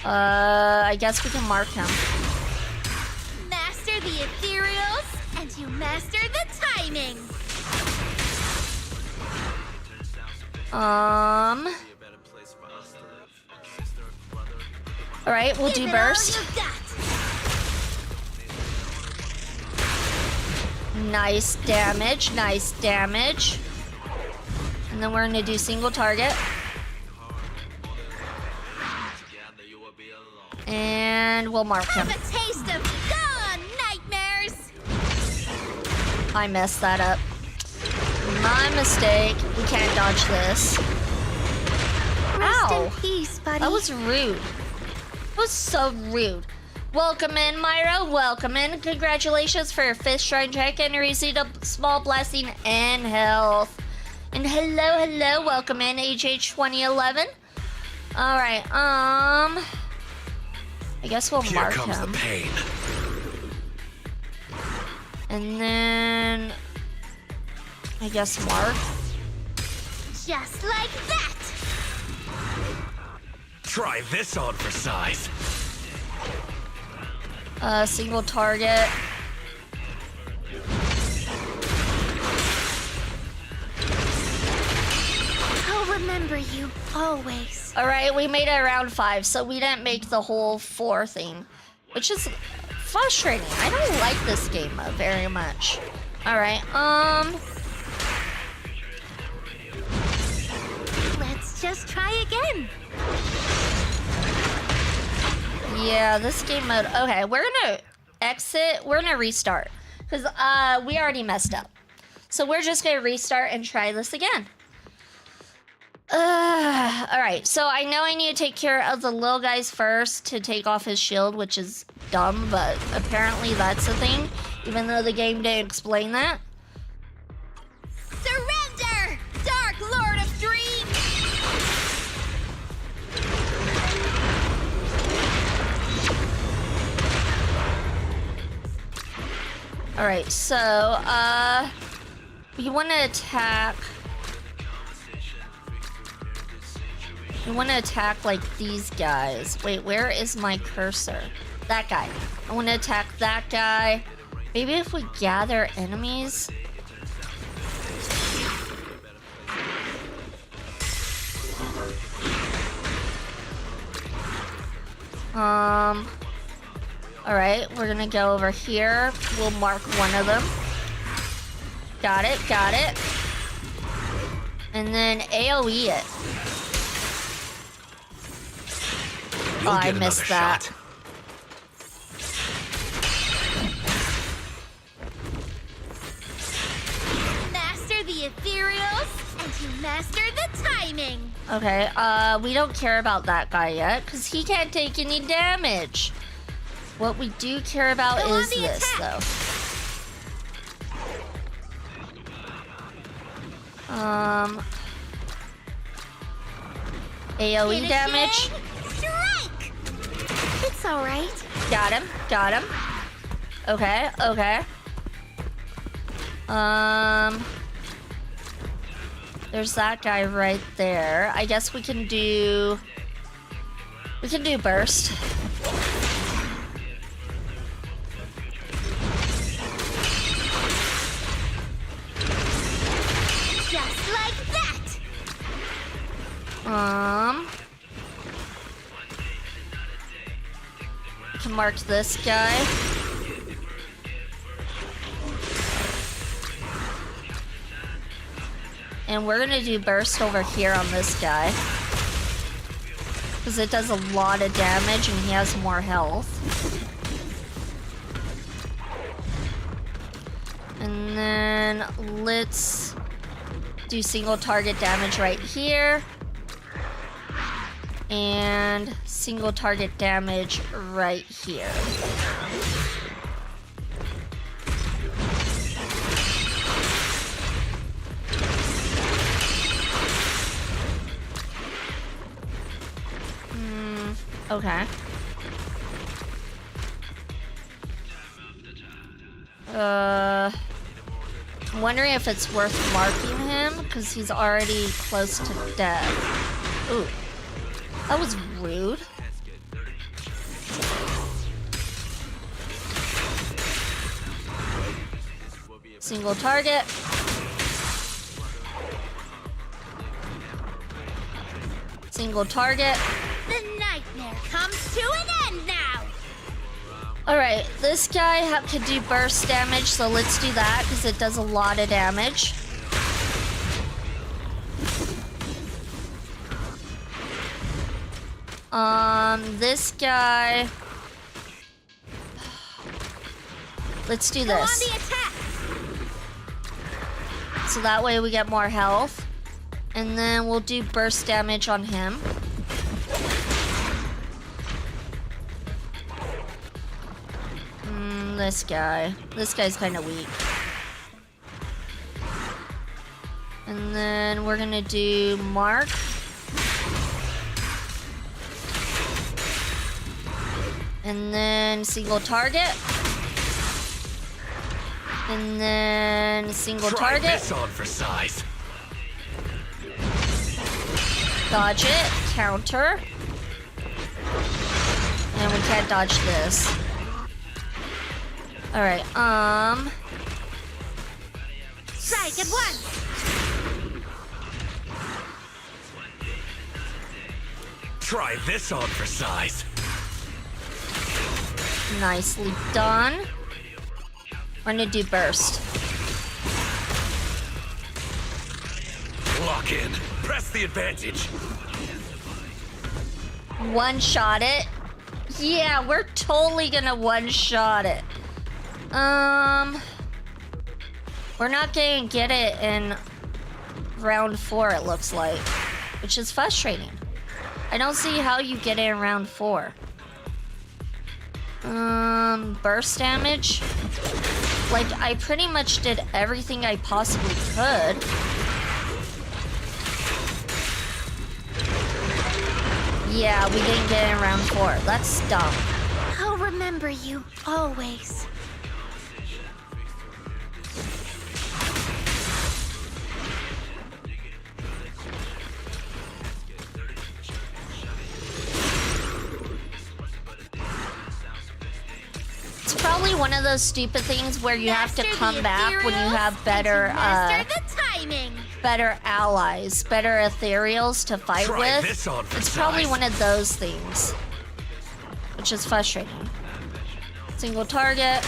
I guess we can mark him. Master the ethereals, and you master the timing. Alright, we'll do Give it all burst. you got. Nice damage, nice damage. And then we're gonna do single target. And we'll mark him. Have a taste of gone nightmares. I messed that up. My mistake. We can't dodge this. Rest Ow. in peace, buddy. That was rude. That was so rude. Welcome in, Myra. Welcome in. Congratulations for your 5th shrine check and you received a small blessing and health. And hello, hello. Welcome in, HH2011. Alright, I guess we'll Here mark comes him. the pain. And then I guess mark. Just like that. Try this on for size. Single target. I'll remember you always. Alright, we made it around 5, so we didn't make the whole 4 thing. Which is frustrating. I don't like this game very much. Alright, Let's just try again. yeah, this game mode. Okay, we're gonna exit. We're gonna restart. Because we already messed up. So we're just gonna restart and try this again. Alright, so I know I need to take care of the little guys first to take off his shield, which is dumb, but apparently that's the thing, even though the game didn't explain that. Surrender, Dark Lord of Dreams. Alright, so, you want to attack... You want to attack, like, these guys. Wait, where is my cursor? That guy. I want to attack that guy. Maybe if we gather enemies... Alright, we're gonna go over here. We'll mark one of them. Got it, got it. And then AoE it. You'll Oh, I get another missed that. shot. Master the ethereals, and you master the timing. Okay, we don't care about that guy yet, because he can't take any damage. What we do care about Go on is the this, attack. though. AoE damage. Strike! It's all right. Got him, got him. Okay, okay. There's that guy right there. I guess we can do burst. Just like that. Can mark this guy. And we're gonna do burst over here on this guy. Because it does a lot of damage and he has more health. And then let's do single target damage right here. And single target damage right here. Okay. I'm wondering if it's worth marking him, because he's already close to death. Ooh. That was rude. Single target. Single target. The nightmare comes to an end now! Alright, this guy could do burst damage, so let's do that, because it does a lot of damage. This guy... Let's do Go on this. the attack! So that way we get more health. And then we'll do burst damage on him. This guy. This guy's kind of weak. And then we're gonna do Mark. And then single target. And then single target. Try this on for size. Dodge it. Counter. And we can't dodge this. Alright, Strike at once! Try this on for size. nicely done. We're gonna do burst. Lock in. Press the advantage. One-shot it. Yeah, we're totally gonna one-shot it. We're not gonna get it in round 4, it looks like, which is frustrating. I don't see how you get it in round 4. Burst damage. Like, I pretty much did everything I possibly could. Yeah, we didn't get it in round 4. That's dumb. I'll remember you always. It's probably one of those stupid things where you have to Master come the back when you ethereals have better, and to master the timing. better allies, better ethereals to fight Try with. this on for It's probably size. one of those things, which is frustrating. Single target.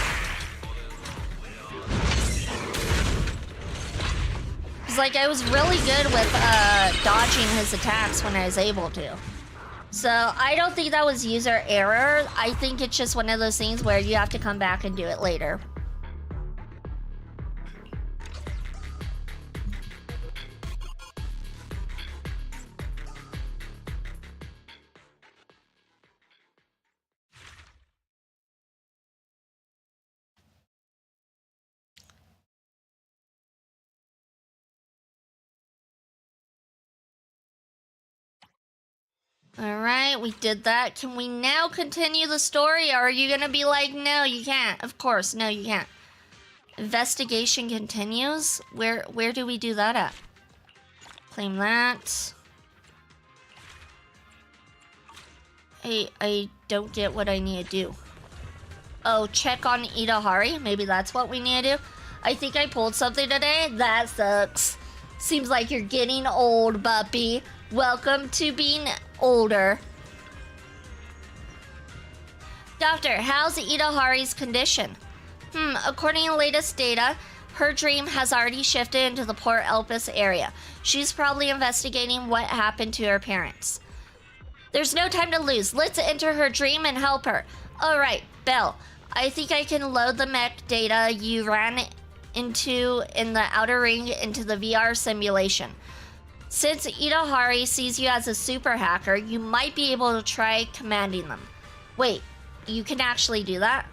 It's like I was really good with dodging his attacks when I was able to. So I don't think that was user error. I think it's just one of those things where you have to come back and do it later. Alright, we did that. Can we now continue the story, or are you gonna be like, no, you can't? Of course, no, you can't. Investigation continues? Where do we do that at? Claim that. I don't get what I need to do. Oh, check on Yidhari. Maybe that's what we need to do. I think I pulled something today. That sucks. Seems like you're getting old, Buppy. Welcome to being older. Doctor, how's Yidhari's condition? According to latest data, her dream has already shifted into the Port Elpis area. She's probably investigating what happened to her parents. There's no time to lose. Let's enter her dream and help her. Alright, Belle. I think I can load the mech data you ran into in the outer ring into the VR simulation. Since Yidhari sees you as a super hacker, you might be able to try commanding them. Wait, you can actually do that?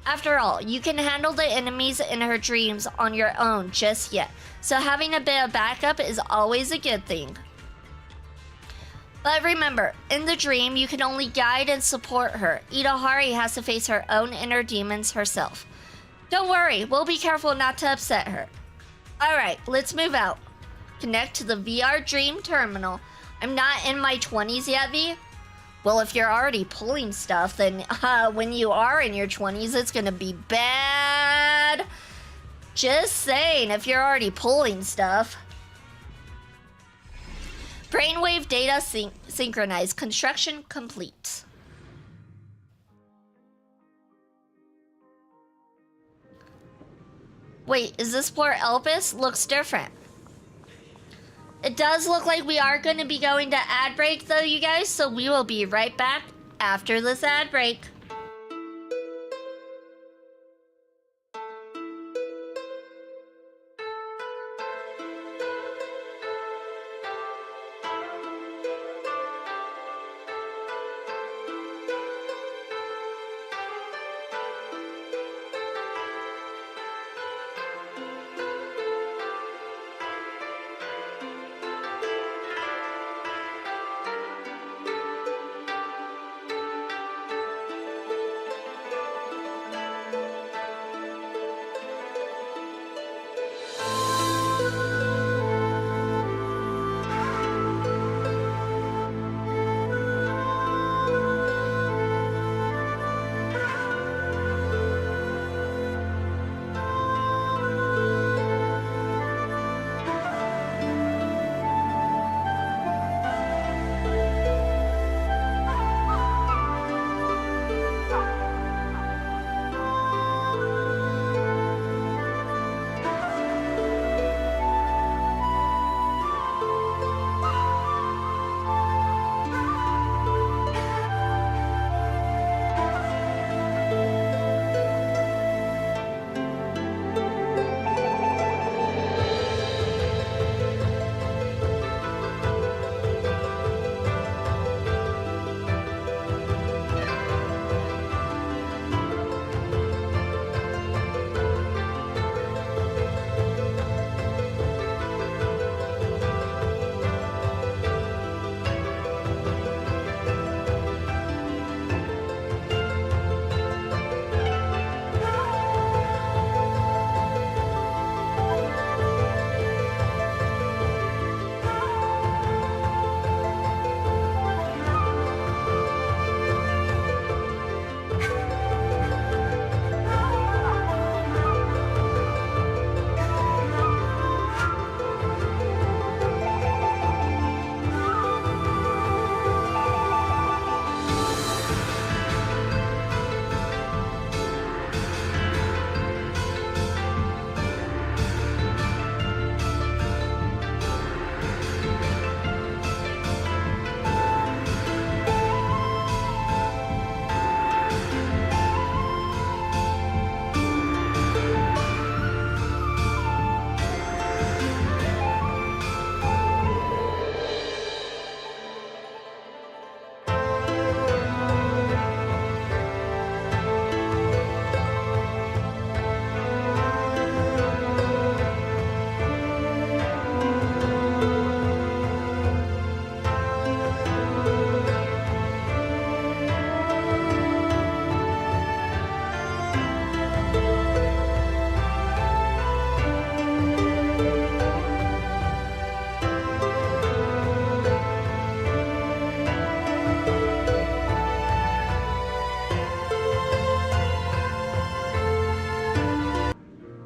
After all, you can handle the enemies in her dreams on your own just yet, so having a bit of backup is always a good thing. But remember, in the dream, you can only guide and support her. Yidhari has to face her own inner demons herself. Don't worry, we'll be careful not to upset her. Alright, let's move out. Connect to the VR Dream Terminal. I'm not in my 20s yet, V? Well, if you're already pulling stuff, then when you are in your 20s, it's gonna be bad. Just saying, if you're already pulling stuff. Brainwave data synchronized. Construction complete. Wait, is this Port Elpis? Looks different. It does look like we are going to be going to ad break though, you guys, so we will be right back after this ad break.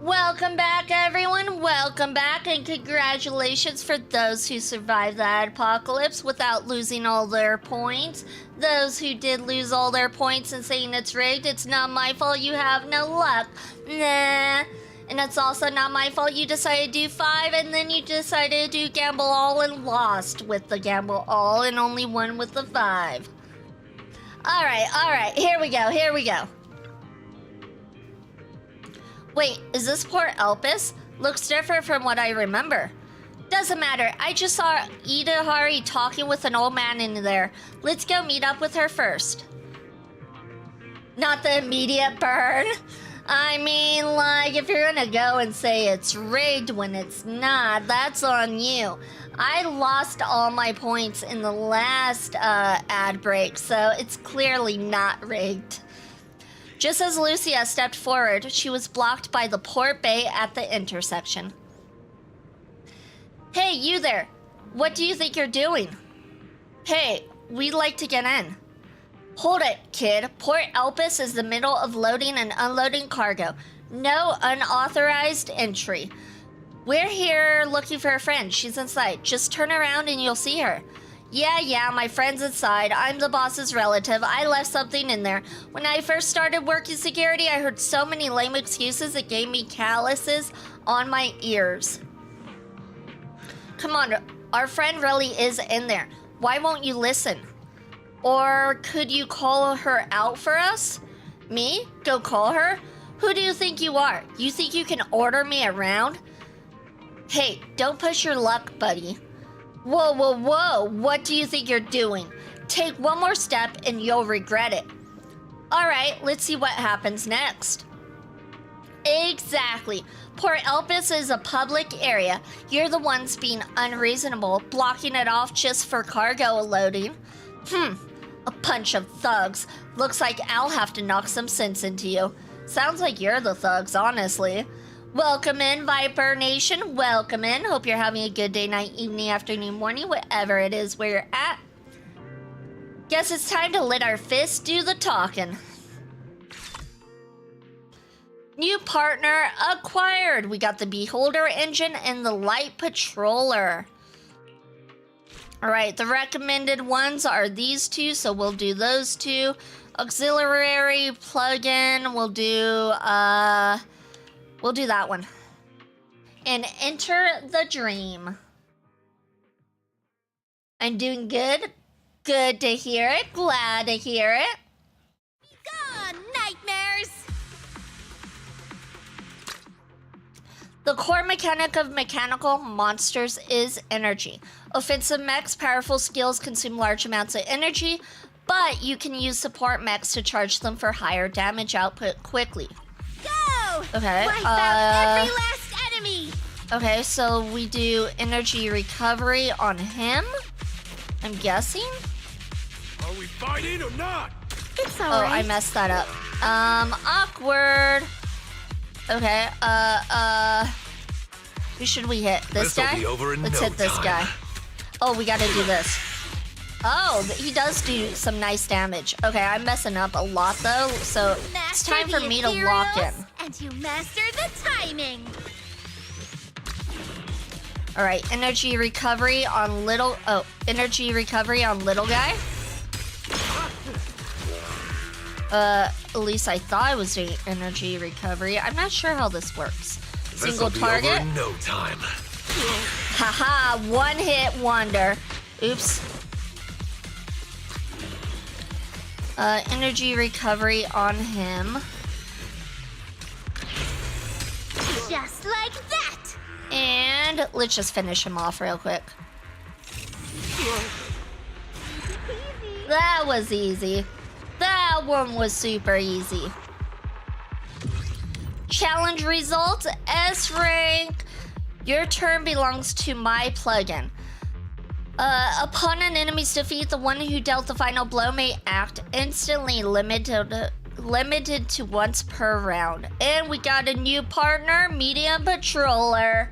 Welcome back, everyone. Welcome back, and congratulations for those who survived that apocalypse without losing all their points. Those who did lose all their points and saying it's rigged, it's not my fault you have no luck. Nah. And it's also not my fault you decided to do 5 and then you decided to do gamble all and lost with the gamble all and only won with the 5. Alright, here we go. Wait, is this Port Elpis? Looks different from what I remember. Doesn't matter. I just saw Yidhari talking with an old man in there. Let's go meet up with her first. Not the immediate burn. I mean, like, if you're gonna go and say it's rigged when it's not, that's on you. I lost all my points in the last ad break, so it's clearly not rigged. Just as Lucia stepped forward, she was blocked by the port bay at the intersection. Hey, you there. What do you think you're doing? Hey, we'd like to get in. Hold it, kid. Port Elpis is the middle of loading and unloading cargo. No unauthorized entry. We're here looking for a friend. She's inside. Just turn around and you'll see her. Yeah, my friend's inside. I'm the boss's relative. I left something in there. When I first started working security, I heard so many lame excuses it gave me calluses on my ears. Come on, our friend really is in there. Why won't you listen? Or could you call her out for us? Me? Go call her? Who do you think you are? You think you can order me around? Hey, don't push your luck, buddy. Whoa. What do you think you're doing? Take one more step and you'll regret it. All right, let's see what happens next. Exactly. Port Elpis is a public area. You're the ones being unreasonable, blocking it off just for cargo loading. A bunch of thugs. Looks like I'll have to knock some sense into you. Sounds like you're the thugs, honestly. Welcome in, Viper Nation. Welcome in. Hope you're having a good day, night, evening, afternoon, morning, whatever it is where you're at. Guess it's time to let our fists do the talking. New partner acquired. We got the Beholder engine and the Light Patroller. All right, the recommended ones are these two, so we'll do those two. Auxiliary plug-in, we'll do that one. And enter the dream. I'm doing good. Good to hear it. Glad to hear it. Gone, nightmares! The core mechanic of mechanical monsters is energy. Offensive mechs' powerful skills consume large amounts of energy, but you can use support mechs to charge them for higher damage output quickly. Go! Okay. Wipe out every last enemy! Okay, so we do energy recovery on him, I'm guessing. Are we fighting or not? It's alright. Oh, I messed that up. Awkward. Okay, who should we hit? This This'll guy? be over in Let's no hit this time. guy. Oh, we gotta do this. Oh, he does do some nice damage. Okay, I'm messing up a lot though, so it's time for me to lock in. And you master the timing. All right, energy recovery on little guy. At least I thought I was doing energy recovery. I'm not sure how this works. Single This'll be target. over in no time. Haha, one hit wonder. Oops. Energy recovery on him. Just like that. And let's just finish him off real quick. That was easy. That one was super easy. Challenge results, S rank. Your turn belongs to my plugin. Upon an enemy's defeat, the one who dealt the final blow may act instantly, limited to once per round. And we got a new partner, Medium Patroller.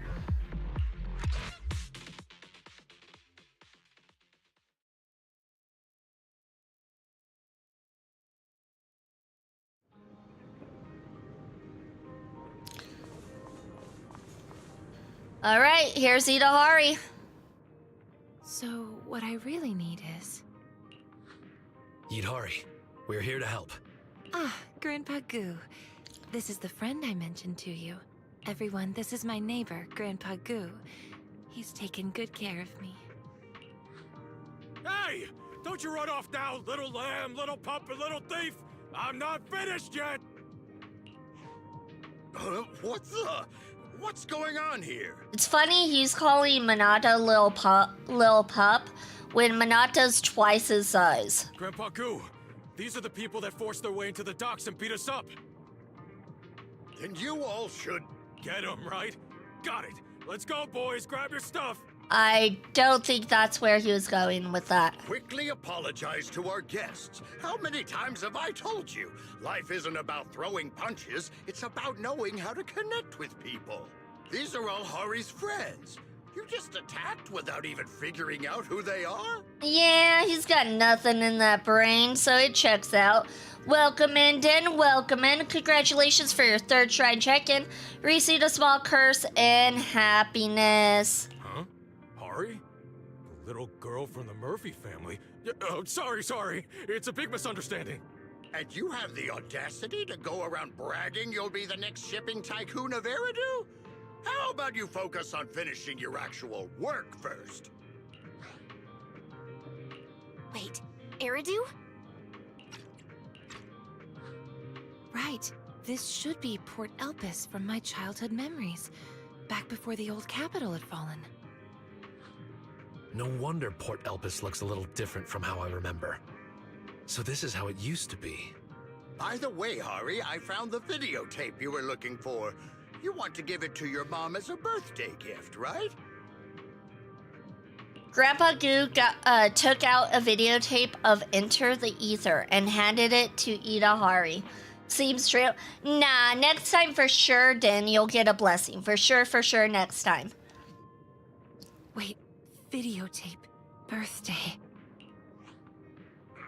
All right, here's Yidhari. So, what I really need is... Yidhari, we're here to help. Ah, Grandpa Goo. This is the friend I mentioned to you. Everyone, this is my neighbor, Grandpa Goo. He's taken good care of me. Hey! Don't you run off now, little lamb, little pup, and little thief! I'm not finished yet! What's going on here? It's funny he's calling Minato Lil Pup when Minato's twice his size. Grandpa Goo, these are the people that forced their way into the docks and beat us up. Then you all should... Get them, right? Got it. Let's go, boys. Grab your stuff. I don't think that's where he was going with that. Quickly apologize to our guests. How many times have I told you? Life isn't about throwing punches, it's about knowing how to connect with people. These are all Hari's friends. You just attacked without even figuring out who they are? Yeah, he's got nothing in that brain, so it checks out. Welcome in, Den. Welcome in. Congratulations for your third shrine check-in. Receive a small curse and happiness. Huh? Hari? The little girl from the Murphy family? Oh, sorry. It's a big misunderstanding. And you have the audacity to go around bragging you'll be the next shipping tycoon of Eridu? How about you focus on finishing your actual work first? Wait, Eridu? Right. This should be Port Elpis from my childhood memories, back before the old capital had fallen. No wonder Port Elpis looks a little different from how I remember. So this is how it used to be. By the way, Hari, I found the videotape you were looking for. You want to give it to your mom as a birthday gift, right? Grandpa Goo took out a videotape of Enter the Ether and handed it to Yidhari. Seems true. Nah, next time for sure, Den, you'll get a blessing. For sure, next time. Wait, videotape. Birthday.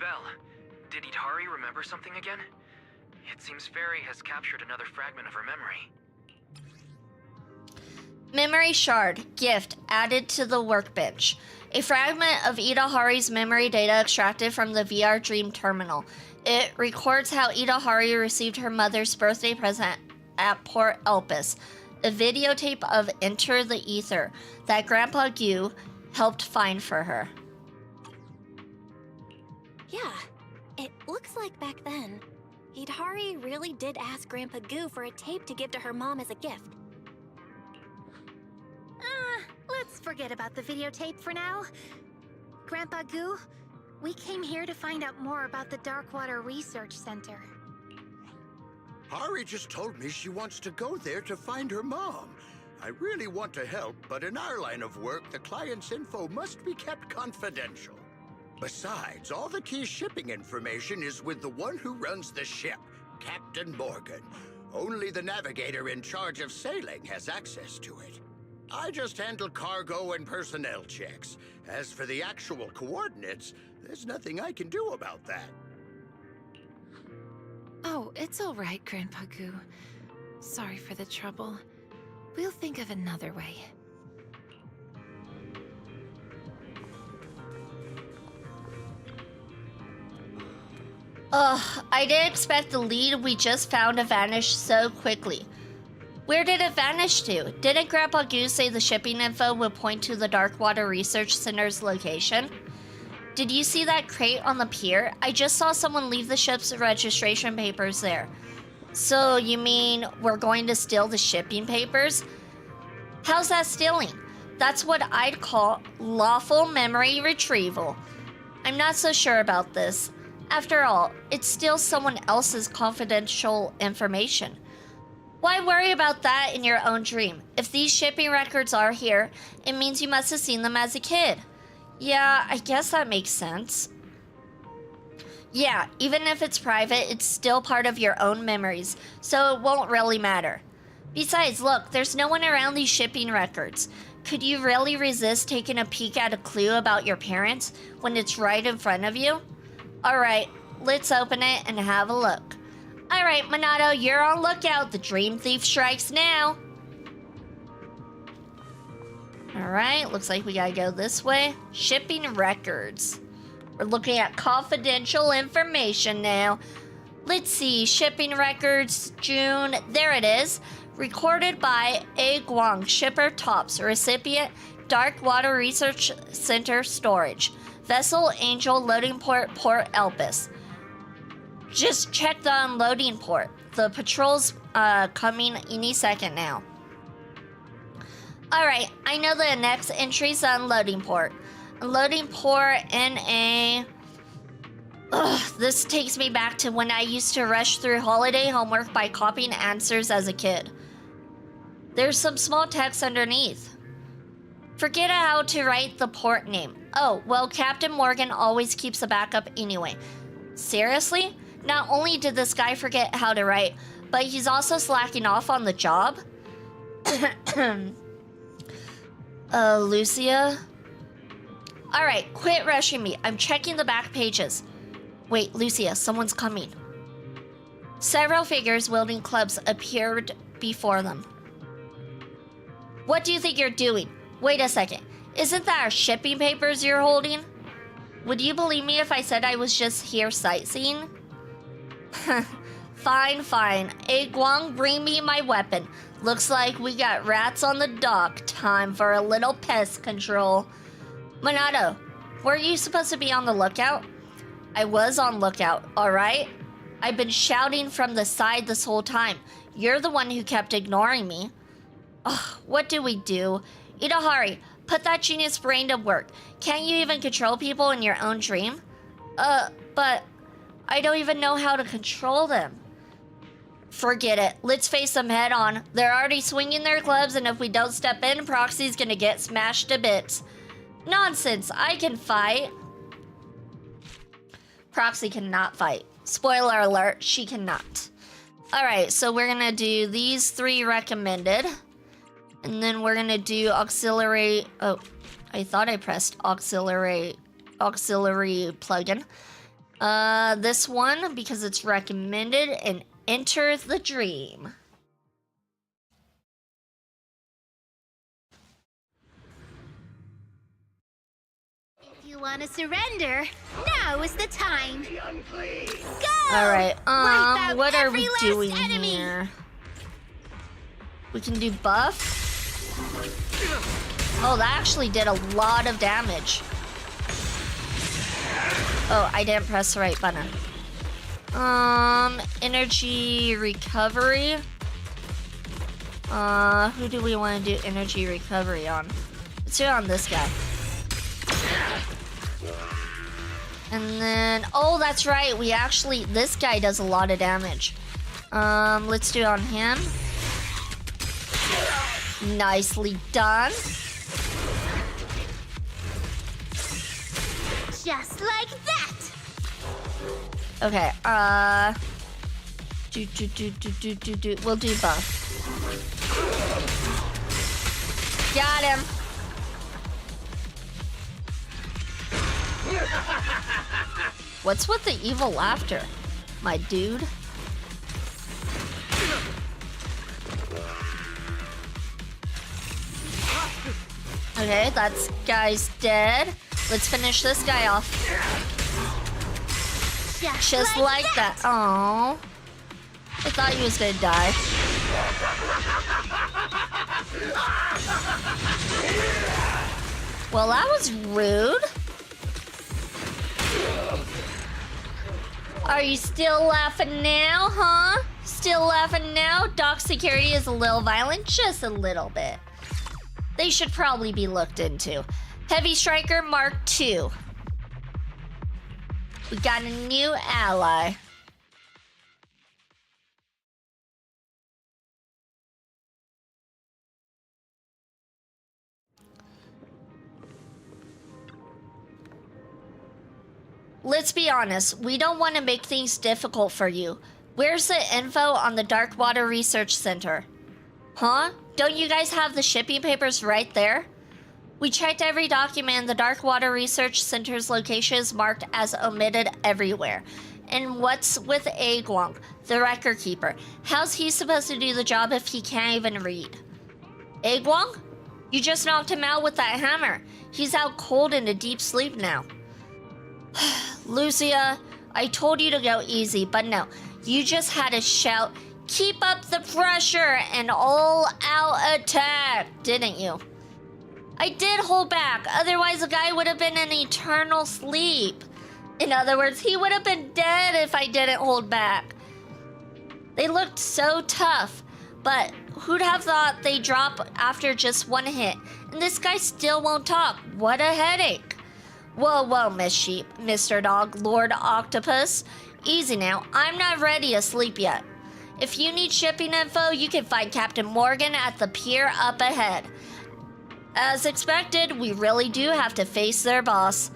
Belle, did Yidhari remember something again? It seems Fairy has captured another fragment of her memory. Memory shard. Gift. Added to the workbench. A fragment of Yidhari's memory data extracted from the VR Dream Terminal. It records how Yidhari received her mother's birthday present at Port Elpis. A videotape of Enter the Ether that Grandpa Goo helped find for her. Yeah, it looks like back then, Yidhari really did ask Grandpa Goo for a tape to give to her mom as a gift. Let's forget about the videotape for now. Grandpa Goo, we came here to find out more about the Darkwater Research Center. Hari just told me she wants to go there to find her mom. I really want to help, but in our line of work, the client's info must be kept confidential. Besides, all the key shipping information is with the one who runs the ship, Captain Morgan. Only the navigator in charge of sailing has access to it. I just handle cargo and personnel checks. As for the actual coordinates, there's nothing I can do about that. Oh, it's all right, Grandpa Goo. Sorry for the trouble. We'll think of another way. I didn't expect the lead we just found to vanish so quickly. Where did it vanish to? Didn't Grandpa Goose say the shipping info would point to the Darkwater Research Center's location? Did you see that crate on the pier? I just saw someone leave the ship's registration papers there. So you mean we're going to steal the shipping papers? How's that stealing? That's what I'd call lawful memory retrieval. I'm not so sure about this. After all, it's still someone else's confidential information. Why worry about that in your own dream? If these shipping records are here, it means you must have seen them as a kid. Yeah, I guess that makes sense. Yeah, even if it's private, it's still part of your own memories, so it won't really matter. Besides, look, there's no one around these shipping records. Could you really resist taking a peek at a clue about your parents when it's right in front of you? Alright, let's open it and have a look. Alright, Minato, you're on lookout. The Dream Thief strikes now. Alright, looks like we gotta go this way. Shipping records. We're looking at confidential information now. Let's see, shipping records, June, there it is. Recorded by A. Guang, shipper Tops, recipient, Darkwater Research Center storage. Vessel Angel, loading port, Port Elpis. Just check the unloading port. The patrol's coming any second now. Alright, I know the next entry's the unloading port. Unloading port NA. Ugh, this takes me back to when I used to rush through holiday homework by copying answers as a kid. There's some small text underneath. Forget how to write the port name. Oh, well, Captain Morgan always keeps a backup anyway. Seriously? Not only did this guy forget how to write, but he's also slacking off on the job? Lucia? Alright, quit rushing me. I'm checking the back pages. Wait, Lucia, someone's coming. Several figures wielding clubs appeared before them. What do you think you're doing? Wait a second. Isn't that our shipping papers you're holding? Would you believe me if I said I was just here sightseeing? Fine, fine. Hey, Guang, bring me my weapon. Looks like we got rats on the dock. Time for a little pest control. Monado, weren't you supposed to be on the lookout? I was on lookout, alright? I've been shouting from the side this whole time. You're the one who kept ignoring me. Ugh, what do we do? Yidhari, put that genius brain to work. Can't you even control people in your own dream? But I don't even know how to control them. Forget it. Let's face them head on. They're already swinging their clubs, and if we don't step in, Proxy's gonna get smashed to bits. Nonsense. I can fight. Proxy cannot fight. Spoiler alert, she cannot. Alright, so we're gonna do these 3 recommended. And then we're gonna do auxiliary... Oh, I thought I pressed auxiliary plugin. This one, because it's recommended, and enter the dream. If you want to surrender, now is the time. Go! Alright, Wipe out what are every we last doing enemy. here? We can do buff. Oh, that actually did a lot of damage. Oh, I didn't press the right button. Energy recovery. Who do we want to do energy recovery on? Let's do it on this guy. And then, oh, that's right. We actually, this guy does a lot of damage. Let's do it on him. Nicely done. Just like that. Okay, we'll do buff. Got him. What's with the evil laughter, my dude? Okay, that guy's dead. Let's finish this guy off. Just like that. Oh, I thought he was gonna die. Well, that was rude. Are you still laughing now, huh? Still laughing now? Dock security is a little violent, just a little bit. They should probably be looked into. Heavy Striker Mark II. We got a new ally. Let's be honest, we don't want to make things difficult for you. Where's the info on the Dark Water Research Center? Huh? Don't you guys have the shipping papers right there? We checked every document and the Dark Water Research Center's location is marked as omitted everywhere. And what's with Aguang, the record keeper? How's he supposed to do the job if he can't even read? Aguang? You just knocked him out with that hammer. He's out cold in a deep sleep now. Lucia, I told you to go easy, but no. You just had to shout, "Keep up the pressure," and all-out attack, didn't you? I did hold back, otherwise the guy would have been in eternal sleep. In other words, he would have been dead if I didn't hold back. They looked so tough, But who'd have thought they'd drop after just one hit? And this guy still won't talk. What a headache. Whoa, whoa, Miss Sheep, Mr. Dog, Lord Octopus. Easy now, I'm not ready to sleep yet. If you need shipping info, you can find Captain Morgan at the pier up ahead. As expected, we really do have to face their boss.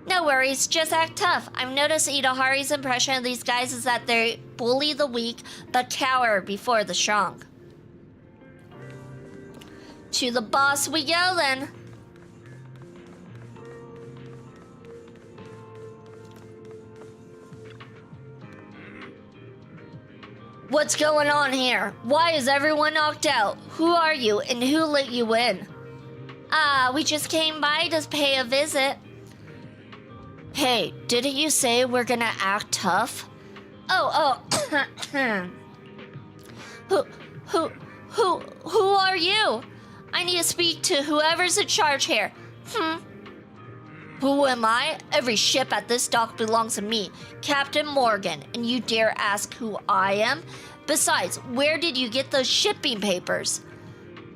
No worries, just act tough. I've noticed Yidhari's impression of these guys is that they bully the weak, but cower before the strong. To the boss we go then. What's going on here? Why is everyone knocked out? Who are you and who let you in? We just came by to pay a visit. Hey, didn't you say we're gonna act tough? Oh, who are you? I need to speak to whoever's in charge here. Who am I? Every ship at this dock belongs to me, Captain Morgan, and you dare ask who I am? Besides, where did you get those shipping papers?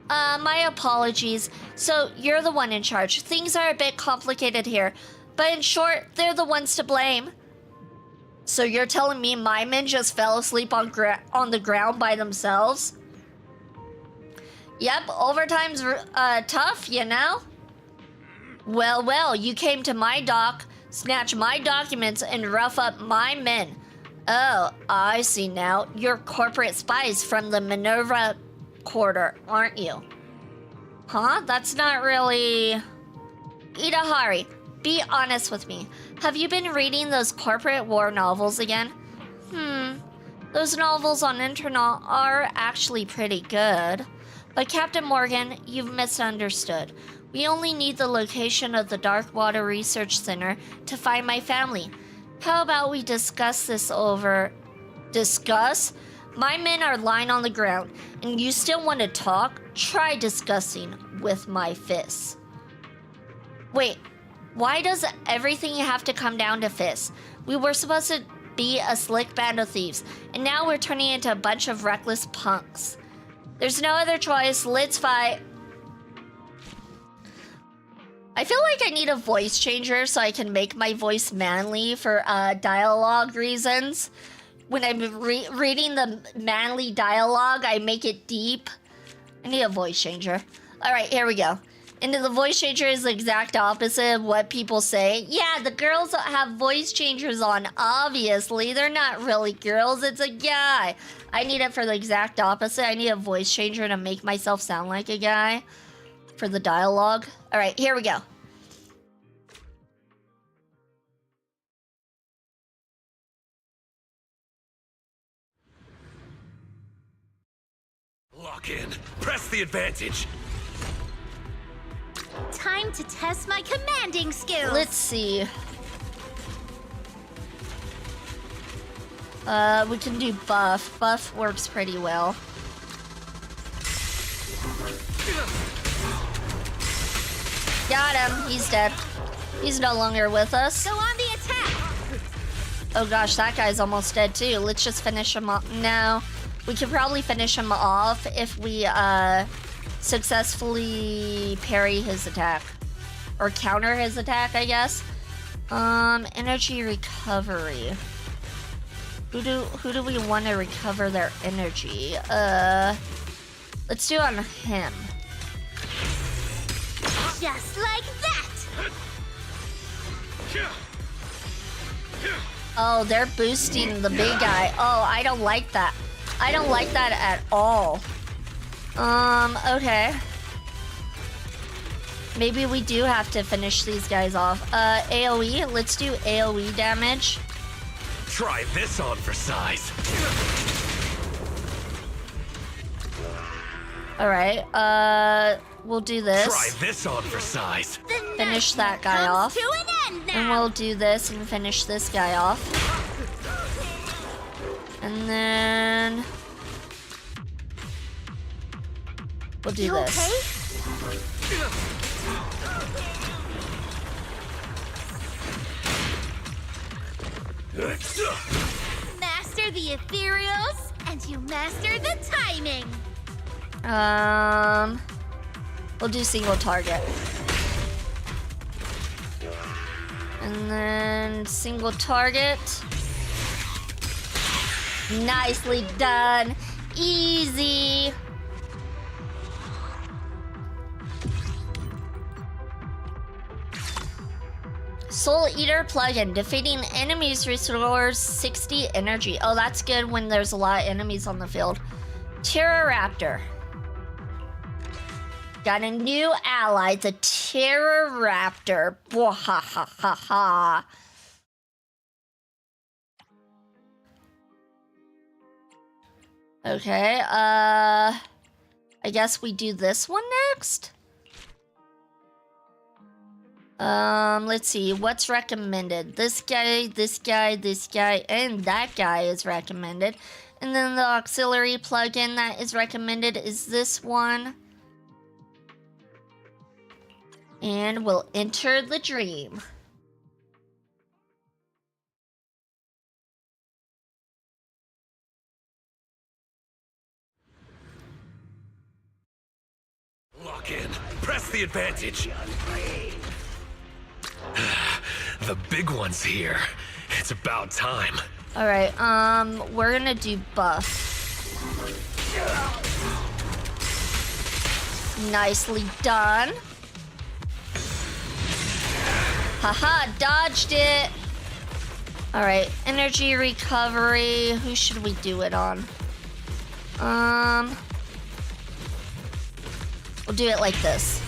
My apologies. So, you're the one in charge. Things are a bit complicated here, but in short, they're the ones to blame. So you're telling me my men just fell asleep on the ground by themselves? Yep, overtime's tough, you know? Well, you came to my dock, snatched my documents, and rough up my men. Oh, I see now. You're corporate spies from the Minerva Quarter, aren't you? Huh? That's not really... Yidhari, be honest with me. Have you been reading those corporate war novels again? Those novels on internet are actually pretty good. But Captain Morgan, you've misunderstood. We only need the location of the Dark Water Research Center to find my family. How about we discuss this over... Discuss? My men are lying on the ground, and you still want to talk? Try discussing with my fists. Wait, why does everything have to come down to fists? We were supposed to be a slick band of thieves, and now we're turning into a bunch of reckless punks. There's no other choice, let's fight. I feel like I need a voice changer so I can make my voice manly for dialogue reasons. When I'm reading the manly dialogue, I make it deep. I need a voice changer. Alright, here we go. And the voice changer is the exact opposite of what people say. Yeah, the girls have voice changers on, obviously. They're not really girls, it's a guy. I need it for the exact opposite. I need a voice changer to make myself sound like a guy for the dialogue. Alright, here we go. Lock in. Press the advantage. Time to test my commanding skills. Let's see. We can do buff. Buff works pretty well. Got him. He's dead. He's no longer with us. Go on the attack. Oh gosh, that guy's almost dead too. Let's just finish him off. No, we could probably finish him off if we successfully parry his attack. Or counter his attack, I guess. Energy recovery. Who do we want to recover their energy? Let's do it on him. Just like that. Oh, they're boosting the big guy. Oh, I don't like that. I don't like that at all. Okay. Maybe we do have to finish these guys off. AoE, let's do AoE damage. Try this on for size. Alright, we'll do this. Try this on for size. Finish that guy off. To an end now. And we'll do this and finish this guy off. And then... we'll do this. Okay? Master the ethereals, and you master the timing. We'll do single target. And then single target. Nicely done. Easy. Soul Eater plugin. Defeating enemies restores 60 energy. Oh, that's good when there's a lot of enemies on the field. Pteroraptor. Got a new ally. It's a Pteroraptor. Bwahahaha. Okay, I guess we do this one next? Let's see, what's recommended? This guy, this guy, this guy, and that guy is recommended. And then the auxiliary plugin that is recommended is this one. And we'll enter the dream. Lock in. Press the advantage. The big one's here. It's about time. All right, we're gonna do buff. Nicely done. Haha, dodged it. All right, energy recovery. Who should we do it on? We'll do it like this.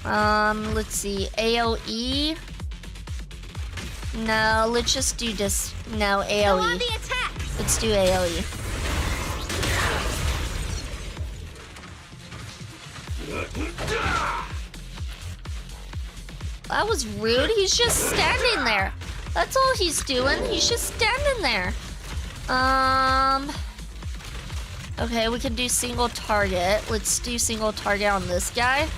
Let's see, AoE. No, let's just do this. No, AoE. Go on the attack. Let's do AoE. That was rude. He's just standing there. That's all he's doing. He's just standing there. Okay, we can do single target. Let's do single target on this guy.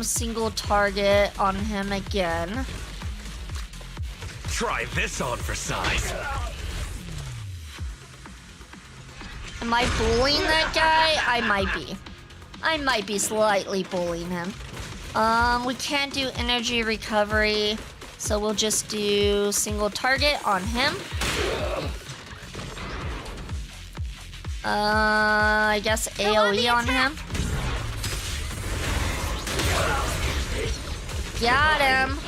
Single target on him again. Try this on for size. Am I bullying that guy? I might be. I might be slightly bullying him. We can't do energy recovery, so we'll just do single target on him. I guess AoE on him. Got him.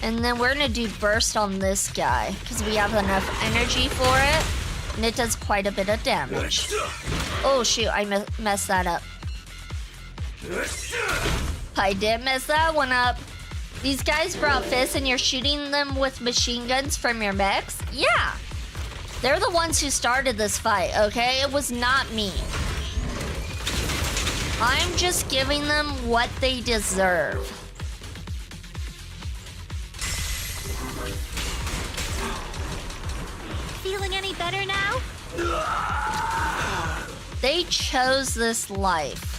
And then we're gonna do burst on this guy, because we have enough energy for it. And it does quite a bit of damage. Oh shoot, I messed that up. I did mess that one up. These guys brought fists and you're shooting them with machine guns from your mechs? Yeah. They're the ones who started this fight, okay? It was not me. I'm just giving them what they deserve. Feeling any better now? They chose this life.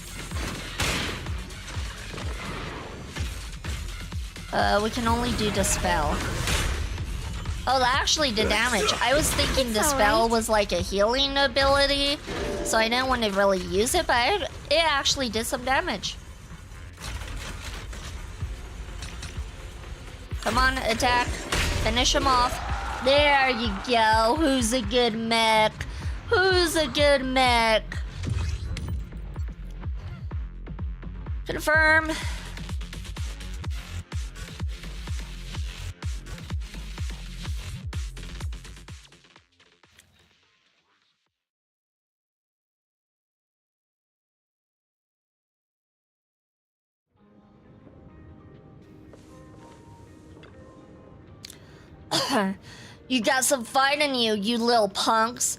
We can only do Dispel. Oh, that actually did damage. I was thinking Dispel was like a healing ability, so I didn't want to really use it, but it actually did some damage. Come on, attack. Finish him off. There you go. Who's a good mech? Who's a good mech? Confirm. You got some fight in you, you little punks.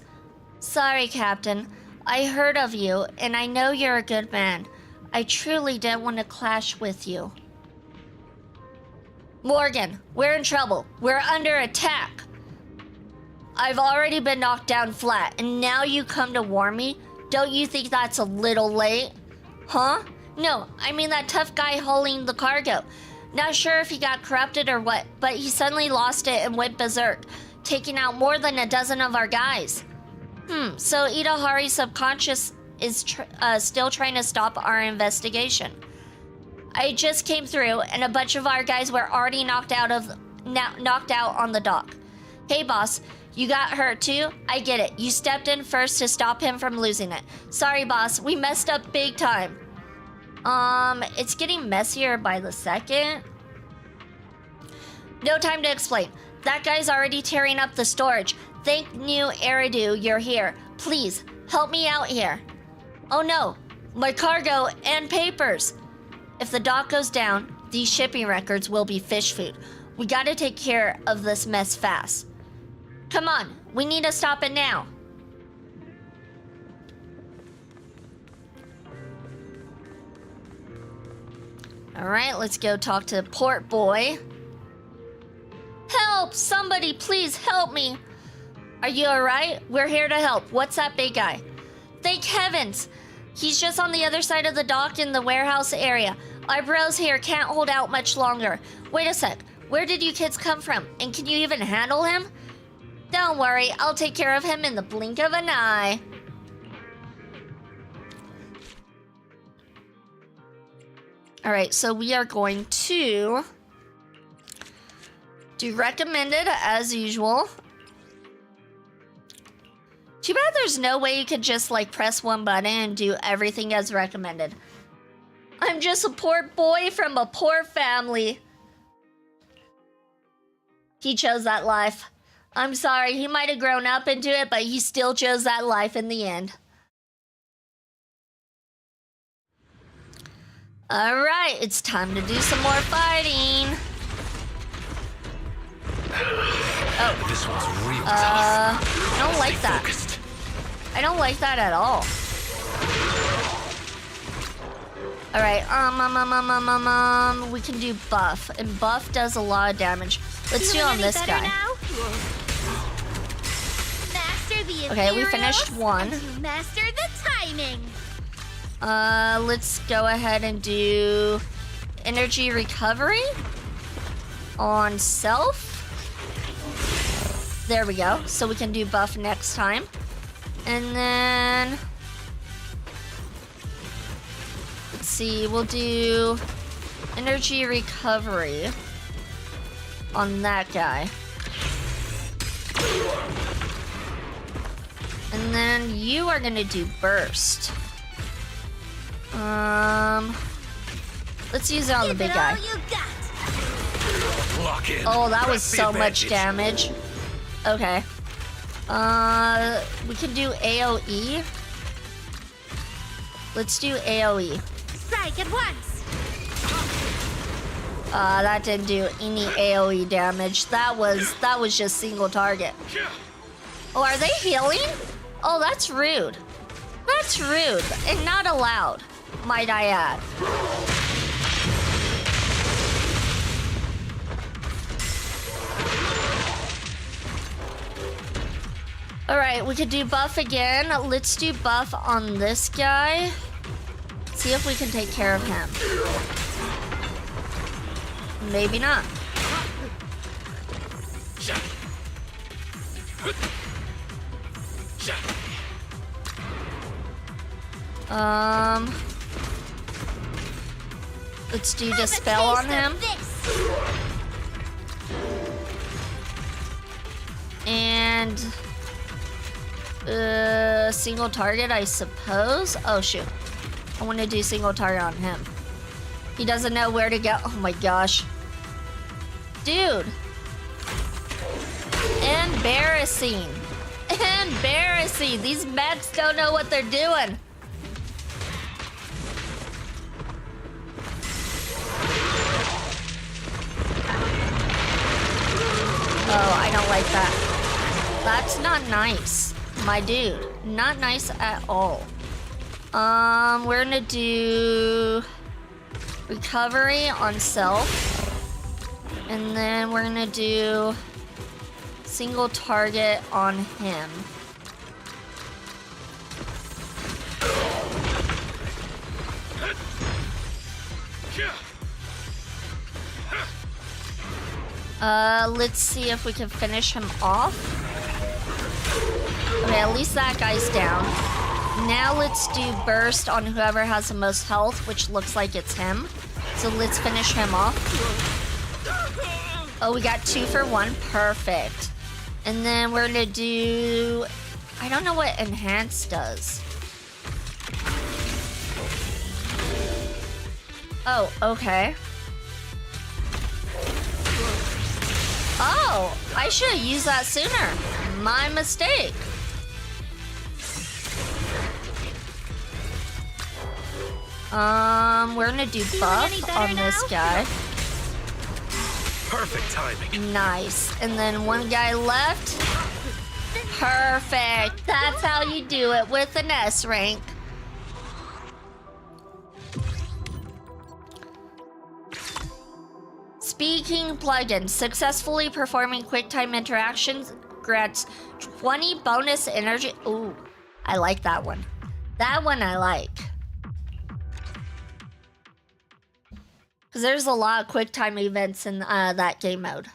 Sorry, Captain. I heard of you, and I know you're a good man. I truly didn't want to clash with you. Morgan, we're in trouble. We're under attack. I've already been knocked down flat, and now you come to warn me? Don't you think that's a little late? Huh? No, I mean that tough guy hauling the cargo. Not sure if he got corrupted or what, but he suddenly lost it and went berserk, taking out more than a dozen of our guys. So Yidhari's subconscious is still trying to stop our investigation. I just came through, and a bunch of our guys were already knocked out on the dock. Hey, boss, you got hurt too? I get it. You stepped in first to stop him from losing it. Sorry, boss. We messed up big time. It's getting messier by the second. No time to explain. That guy's already tearing up the storage. Thank New Eridu you're here. Please, help me out here. Oh no, my cargo and papers. If the dock goes down, these shipping records will be fish food. We gotta take care of this mess fast. Come on, we need to stop it now. All right, let's go talk to Port Boy. Help! Somebody, please help me. Are you all right? We're here to help. What's that big guy? Thank heavens. He's just on the other side of the dock in the warehouse area. Our bros here can't hold out much longer. Wait a sec. Where did you kids come from? And can you even handle him? Don't worry. I'll take care of him in the blink of an eye. All right, so we are going to do recommended as usual. Too bad there's no way you could just like press one button and do everything as recommended. I'm just a poor boy from a poor family. He chose that life. I'm sorry, he might have grown up into it, but he still chose that life in the end. All right, it's time to do some more fighting. Oh, this one's real tough. I don't like that. Focused. I don't like that at all. All right, we can do buff, and buff does a lot of damage. Let's do on this guy. Master the Okay, we finished one. Master the timing. Let's go ahead and do energy recovery on self. There we go. So we can do buff next time. And then let's see, we'll do energy recovery on that guy. And then you are gonna do burst. Let's use it on the big guy. Lock in. Oh, that was Press the so much advantage. damage. Okay. We can do AoE. Let's do AoE. Strike at once. That didn't do any AoE damage. That was just single target. Oh, are they healing? Oh, that's rude. That's rude and not allowed, might I add. All right, we could do buff again. Let's do buff on this guy. See if we can take care of him. Maybe not. Let's do dispel on him. And single target, I suppose. Oh shoot. I want to do single target on him. He doesn't know where to go. Oh my gosh. Dude. Embarrassing. Embarrassing. These mechs don't know what they're doing. Oh, I don't like that. That's not nice, my dude. Not nice at all. We're gonna do recovery on self. And then we're gonna do single target on him. Let's see if we can finish him off. Okay, at least that guy's down. Now let's do burst on whoever has the most health, which looks like it's him. So let's finish him off. Oh, we got 2 for 1. Perfect. And then we're gonna do... I don't know what enhance does. Oh, okay. Oh, I should have used that sooner. My mistake. We're gonna do buff on this guy. Perfect timing. Nice. And then one guy left. Perfect. That's how you do it with an S rank. Speaking plugin, successfully performing QuickTime interactions grants 20 bonus energy. Ooh, I like that one. That one I like. Because there's a lot of QuickTime events in that game mode.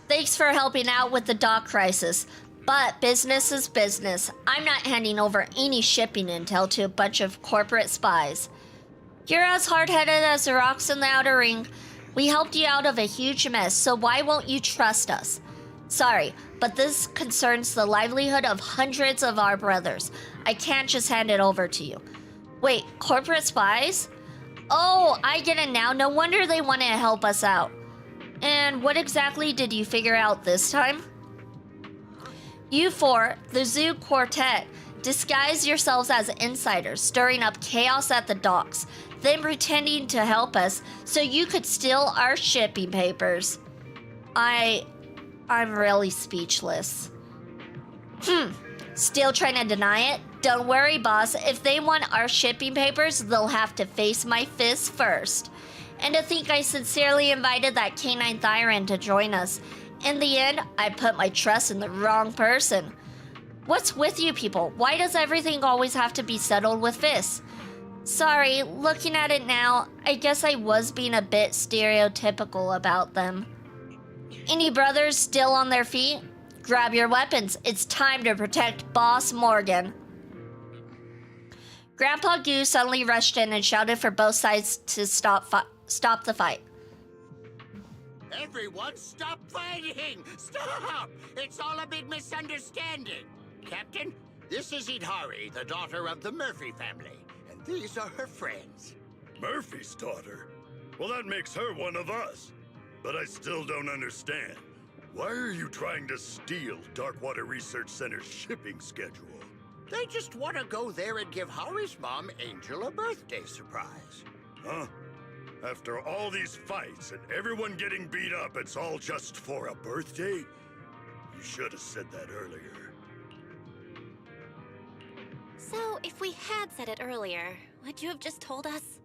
Thanks for helping out with the dock crisis, but business is business. I'm not handing over any shipping intel to a bunch of corporate spies. You're as hard-headed as the rocks in the outer ring. We helped you out of a huge mess, so why won't you trust us? Sorry, but this concerns the livelihood of hundreds of our brothers. I can't just hand it over to you. Wait, corporate spies? Oh, I get it now. No wonder they want to help us out. And what exactly did you figure out this time? You four, the Zoo Quartet, disguise yourselves as insiders, stirring up chaos at the docks, then pretending to help us so you could steal our shipping papers. I'm really speechless. Still trying to deny it? Don't worry, boss. If they want our shipping papers, they'll have to face my fists first. And to think I sincerely invited that canine Thyran to join us. In the end, I put my trust in the wrong person. What's with you people? Why does everything always have to be settled with fists? Sorry, looking at it now, I guess I was being a bit stereotypical about them. Any brothers still on their feet? Grab your weapons. It's time to protect Boss Morgan. Grandpa Goo suddenly rushed in and shouted for both sides to stop the fight. Everyone stop fighting! Stop! It's all a big misunderstanding. Captain, this is Yidhari, the daughter of the Murphy family. And these are her friends. Murphy's daughter? Well, that makes her one of us. But I still don't understand. Why are you trying to steal Darkwater Research Center's shipping schedule? They just want to go there and give Hari's mom, Angel, a birthday surprise. Huh? After all these fights and everyone getting beat up, it's all just for a birthday? You should have said that earlier. So, if we had said it earlier, would you have just told us?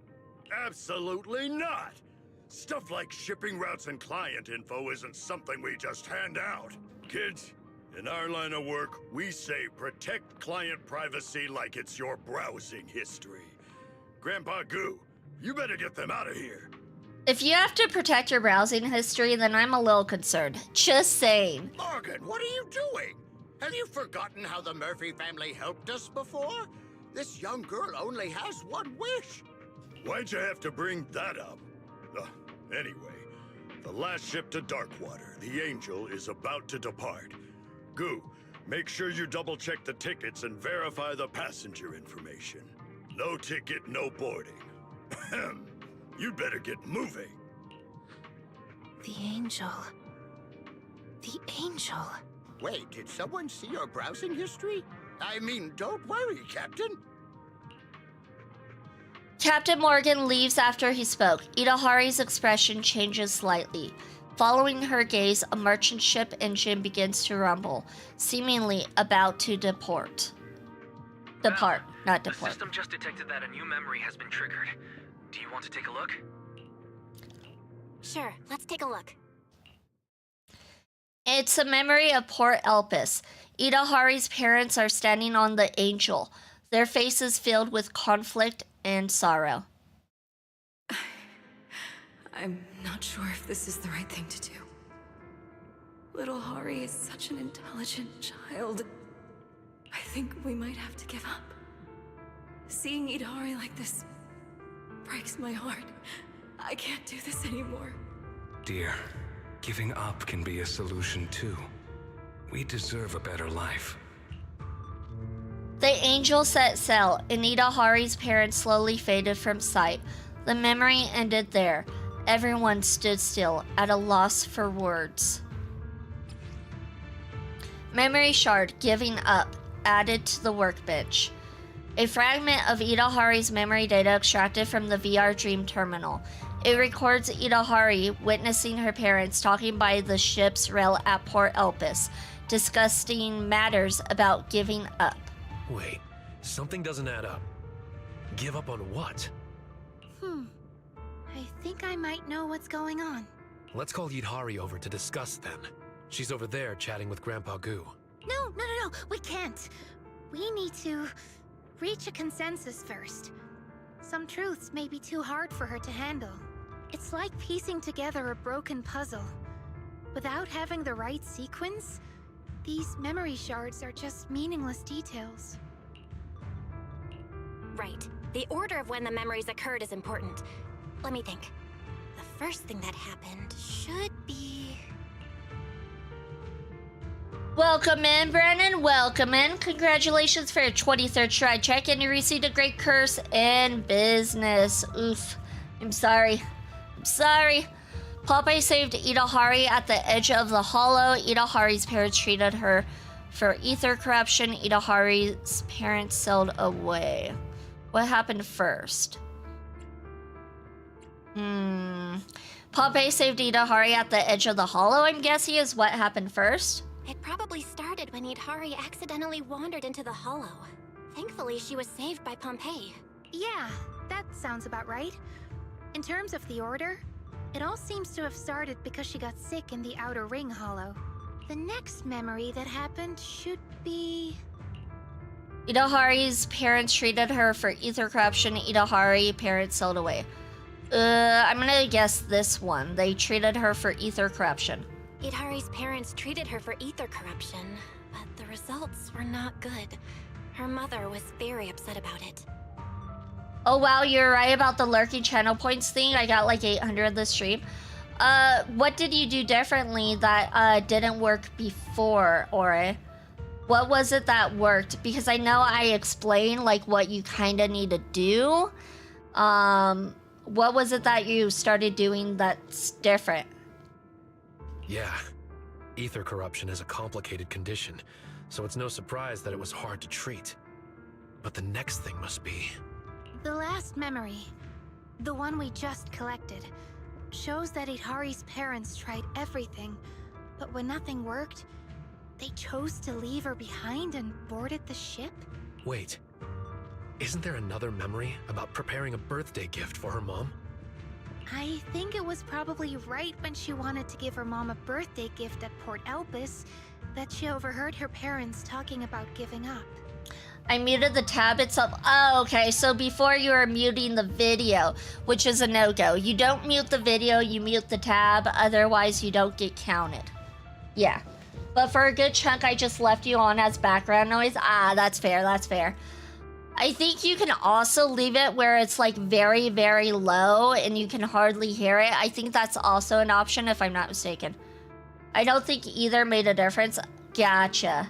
Absolutely not! Stuff like shipping routes and client info isn't something we just hand out. Kids, in our line of work, we say protect client privacy like it's your browsing history. Grandpa Goo, you better get them out of here. If you have to protect your browsing history, then I'm a little concerned. Just saying. Morgan, what are you doing? Have you forgotten how the Murphy family helped us before? This young girl only has one wish. Why'd you have to bring that up? Anyway, the last ship to Darkwater, the Angel, is about to depart. Goo, make sure you double-check the tickets and verify the passenger information. No ticket, no boarding. You'd better get moving. The Angel. The Angel. Wait, did someone see your browsing history? I mean, don't worry, Captain. Captain Morgan leaves after he spoke. Yidhari's expression changes slightly. Following her gaze, a merchant ship engine begins to rumble, seemingly about to depart. Not The deport. system just detected that a new memory has been triggered. Do you want to take a look? Sure, let's take a look. It's a memory of Port Elpis. Yidhari's parents are standing on the Angel, their faces filled with conflict and sorrow. I'm not sure if this is the right thing to do. Little Hari is such an intelligent child. I think we might have to give up. Seeing Yidhari like this breaks my heart. I can't do this anymore. Dear, giving up can be a solution too. We deserve a better life. The Angel set sail, and Yidhari's parents slowly faded from sight. The memory ended there. Everyone stood still, at a loss for words. Memory shard, giving up, added to the workbench. A fragment of Yidhari's memory data extracted from the VR Dream terminal. It records Yidhari witnessing her parents talking by the ship's rail at Port Elpis, discussing matters about giving up. Wait, something doesn't add up. Give up on what? I think I might know what's going on. Let's call Yidhari over to discuss then. She's over there chatting with Grandpa Goo. No, we can't. We need to reach a consensus first. Some truths may be too hard for her to handle. It's like piecing together a broken puzzle. Without having the right sequence, these memory shards are just meaningless details. Right. The order of when the memories occurred is important. Let me think. The first thing that happened should be... Welcome in, Brennan. Welcome in. Congratulations for your 23rd try check, and you received a great curse in business. Oof. I'm sorry. Popeye saved Yidhari at the edge of the hollow. Yidhari's parents treated her for ether corruption. Yidhari's parents sailed away. What happened first? Popeye saved Yidhari at the edge of the hollow, I'm guessing, is what happened first. It probably started when Yidhari accidentally wandered into the hollow. Thankfully, she was saved by Pompeii. Yeah, that sounds about right. In terms of the order, it all seems to have started because she got sick in the Outer Ring hollow. The next memory that happened should be... Yidhari's parents treated her for ether corruption. Yidhari parents sailed away. I'm gonna guess this one. They treated her for ether corruption. Yidhari's parents treated her for ether corruption, but the results were not good. Her mother was very upset about it. Oh wow, you're right about the lurking channel points thing. I got like 800 this stream. What did you do differently that didn't work before, Ore? What was it that worked? Because I know I explained like what you kind of need to do. What was it that you started doing that's different? Yeah, ether corruption is a complicated condition, so it's no surprise that it was hard to treat. But the next thing must be... The last memory, the one we just collected, shows that Yidhari's parents tried everything, but when nothing worked, they chose to leave her behind and boarded the ship? Wait, isn't there another memory about preparing a birthday gift for her mom? I think it was probably right when she wanted to give her mom a birthday gift at Port Elpis that she overheard her parents talking about giving up. I muted the tab itself. Oh, okay. So before you were muting the video, which is a no-go. You don't mute the video, you mute the tab. Otherwise, you don't get counted. Yeah. But for a good chunk, I just left you on as background noise. Ah, that's fair. That's fair. I think you can also leave it where it's like very, very low and you can hardly hear it. I think that's also an option if I'm not mistaken. I don't think either made a difference. Gotcha.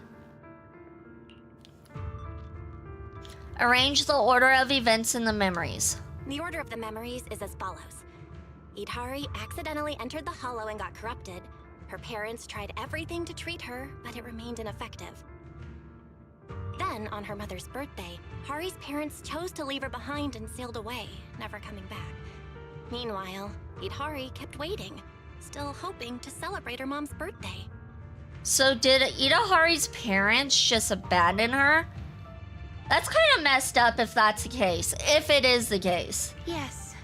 Arrange the order of events in the memories. The order of the memories is as follows. Yidhari accidentally entered the hollow and got corrupted. Her parents tried everything to treat her, but it remained ineffective. Then, on her mother's birthday, Hari's parents chose to leave her behind and sailed away, never coming back. Meanwhile, Yidhari kept waiting, still hoping to celebrate her mom's birthday. So did Yidhari's parents just abandon her? That's kind of messed up if that's the case, if it is the case. Yes.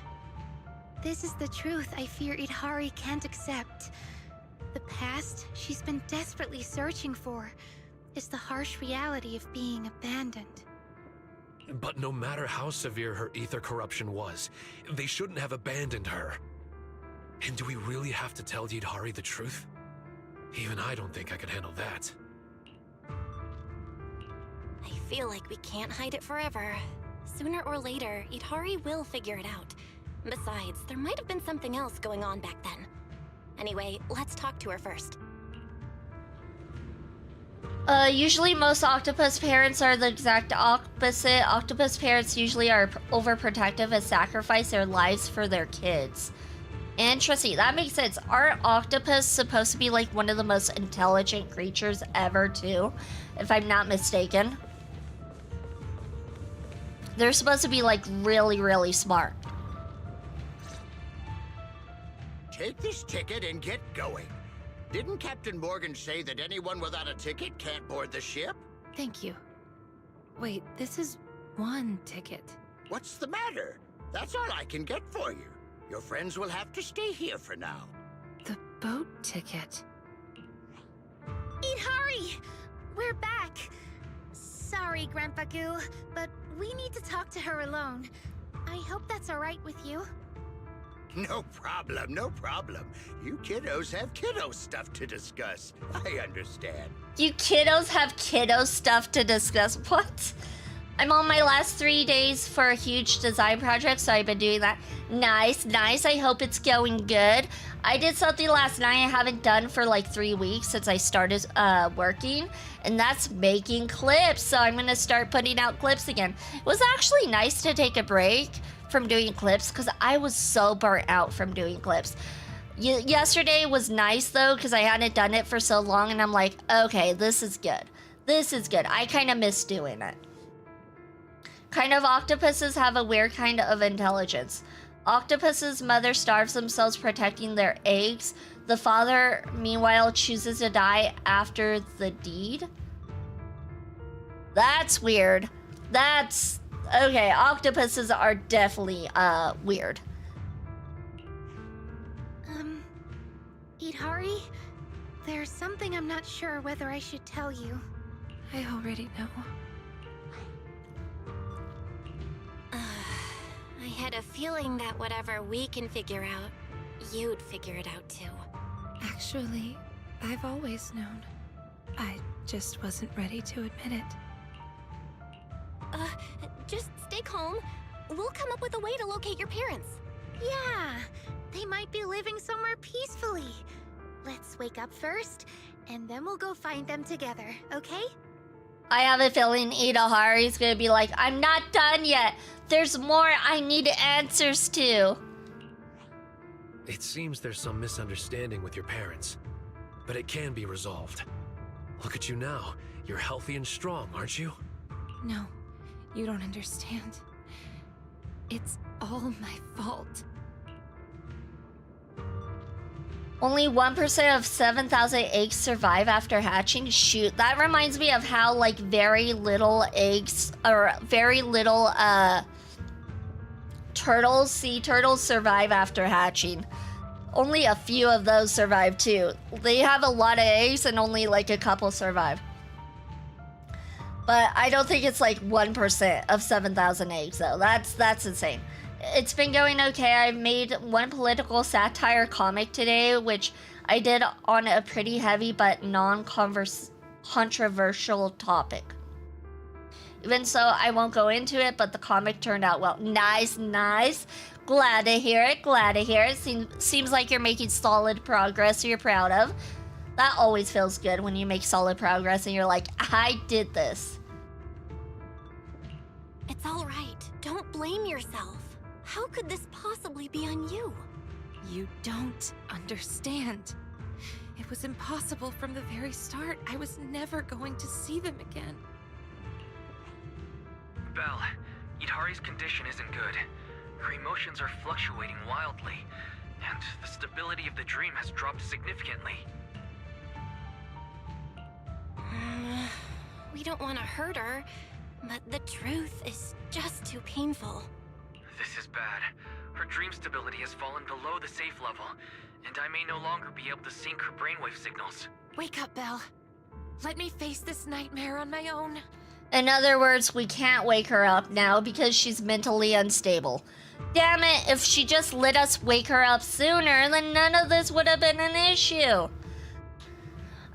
This is the truth I fear Yidhari can't accept. The past she's been desperately searching for is the harsh reality of being abandoned. But no matter how severe her ether corruption was, they shouldn't have abandoned her. And do we really have to tell Yidhari the truth? Even I don't think I could handle that. I feel like we can't hide it forever. Sooner or later, Yidhari will figure it out. Besides, there might have been something else going on back then. Anyway, let's talk to her first. Usually most octopus parents are the exact opposite. Octopus parents usually are overprotective and sacrifice their lives for their kids. Interesting, that makes sense. Aren't octopus supposed to be like one of the most intelligent creatures ever too? If I'm not mistaken. They're supposed to be like really, really smart. Take this ticket and get going. Didn't Captain Morgan say that anyone without a ticket can't board the ship? Thank you. Wait, this is one ticket. What's the matter? That's all I can get for you. Your friends will have to stay here for now. The boat ticket. Yidhari! We're back! Sorry, Grandpa Goo, but we need to talk to her alone. I hope that's alright with you. No problem, no problem. You kiddos have kiddo stuff to discuss. I understand. You kiddos have kiddo stuff to discuss. What? I'm on my last 3 days for a huge design project, so I've been doing that. Nice, nice. I hope it's going good. I did something last night I haven't done for like 3 weeks since I started working, and that's making clips. So I'm gonna start putting out clips again. It was actually nice to take a break from doing clips because I was so burnt out from doing clips. Yesterday was nice though because I hadn't done it for so long, and I'm like, okay, this is good. This is good. I kind of miss doing it. Kind of octopuses have a weird kind of intelligence. Octopuses' mother starves themselves protecting their eggs. The father, meanwhile, chooses to die after the deed. That's weird. That's... okay, octopuses are definitely, weird. Yidhari? There's something I'm not sure whether I should tell you. I already know. I had a feeling that whatever we can figure out, you'd figure it out too. Actually, I've always known. I just wasn't ready to admit it. Just stay calm. We'll come up with a way to locate your parents. Yeah, they might be living somewhere peacefully. Let's wake up first, and then we'll go find them together, okay? I have a feeling Yidhari's gonna be like, I'm not done yet. There's more I need answers to. It seems there's some misunderstanding with your parents, but it can be resolved. Look at you now. You're healthy and strong, aren't you? No, you don't understand. It's all my fault. Only 1% of 7,000 eggs survive after hatching? Shoot, that reminds me of how, like, very little eggs, or very little, sea turtles survive after hatching. Only a few of those survive, too. They have a lot of eggs and only, like, a couple survive. But I don't think it's, like, 1% of 7,000 eggs, though. That's insane. It's been going okay. I made one political satire comic today, which I did on a pretty heavy but non-controversial topic. Even so, I won't go into it, but the comic turned out well. Nice, nice. Glad to hear it, glad to hear it. Seems like you're making solid progress you're proud of. That always feels good when you make solid progress and you're like, I did this. It's all right. Don't blame yourself. How could this possibly be on you? You don't understand. It was impossible from the very start. I was never going to see them again. Belle, Yidhari's condition isn't good. Her emotions are fluctuating wildly, and the stability of the dream has dropped significantly. We don't want to hurt her, but the truth is just too painful. This is bad. Her dream stability has fallen below the safe level, and I may no longer be able to sync her brainwave signals. Wake up, Belle. Let me face this nightmare on my own. In other words, we can't wake her up now because she's mentally unstable. Damn it, if she just let us wake her up sooner, then none of this would have been an issue.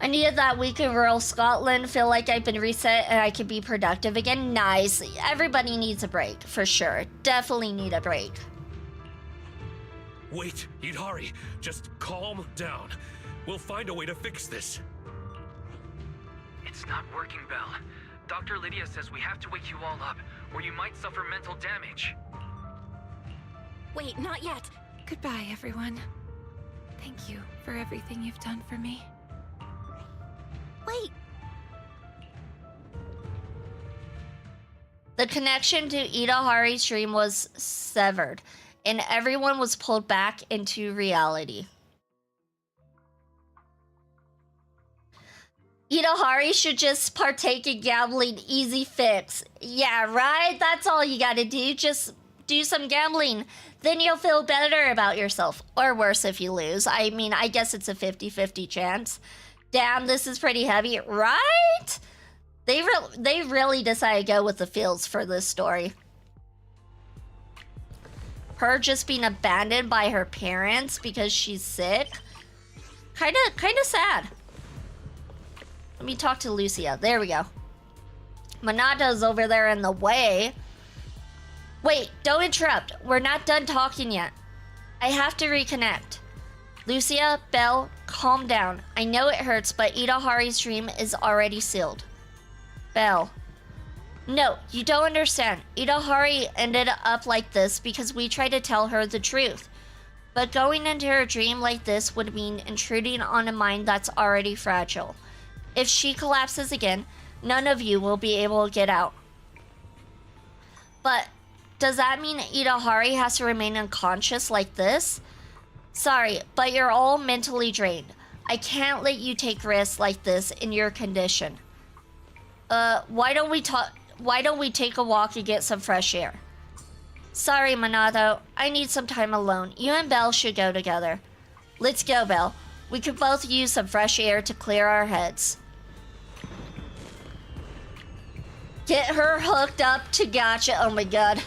I needed that week in rural Scotland, feel like I've been reset and I can be productive again. Nice. Everybody needs a break, for sure. Definitely need a break. Wait, Yidhari, just calm down. We'll find a way to fix this. It's not working, Belle. Dr. Lydia says we have to wake you all up, or you might suffer mental damage. Wait, not yet. Goodbye, everyone. Thank you for everything you've done for me. Wait, The connection to Yidhari's dream was severed, and everyone was pulled back into reality. Yidhari should just partake in gambling, easy fix. Yeah, right? That's all you gotta do. Just do some gambling. Then you'll feel better about yourself. Or worse if you lose. I mean, I guess it's a 50-50 chance. Damn, this is pretty heavy, right? They really decided to go with the feels for this story. Her just being abandoned by her parents because she's sick. Kinda sad. Let me talk to Lucia. There we go. Manato's over there in the way. Wait, don't interrupt. We're not done talking yet. I have to reconnect. Lucia, Belle, calm down. I know it hurts, but Yidhari's dream is already sealed. Belle. No, you don't understand. Yidhari ended up like this because we tried to tell her the truth. But going into her dream like this would mean intruding on a mind that's already fragile. If she collapses again, none of you will be able to get out. But does that mean Yidhari has to remain unconscious like this? Sorry, but you're all mentally drained. I can't let you take risks like this in your condition. Why don't we take a walk and get some fresh air? Sorry, Minato. I need some time alone. You and Belle should go together. Let's go, Belle. We could both use some fresh air to clear our heads. Get her hooked up to Gacha. Oh my god.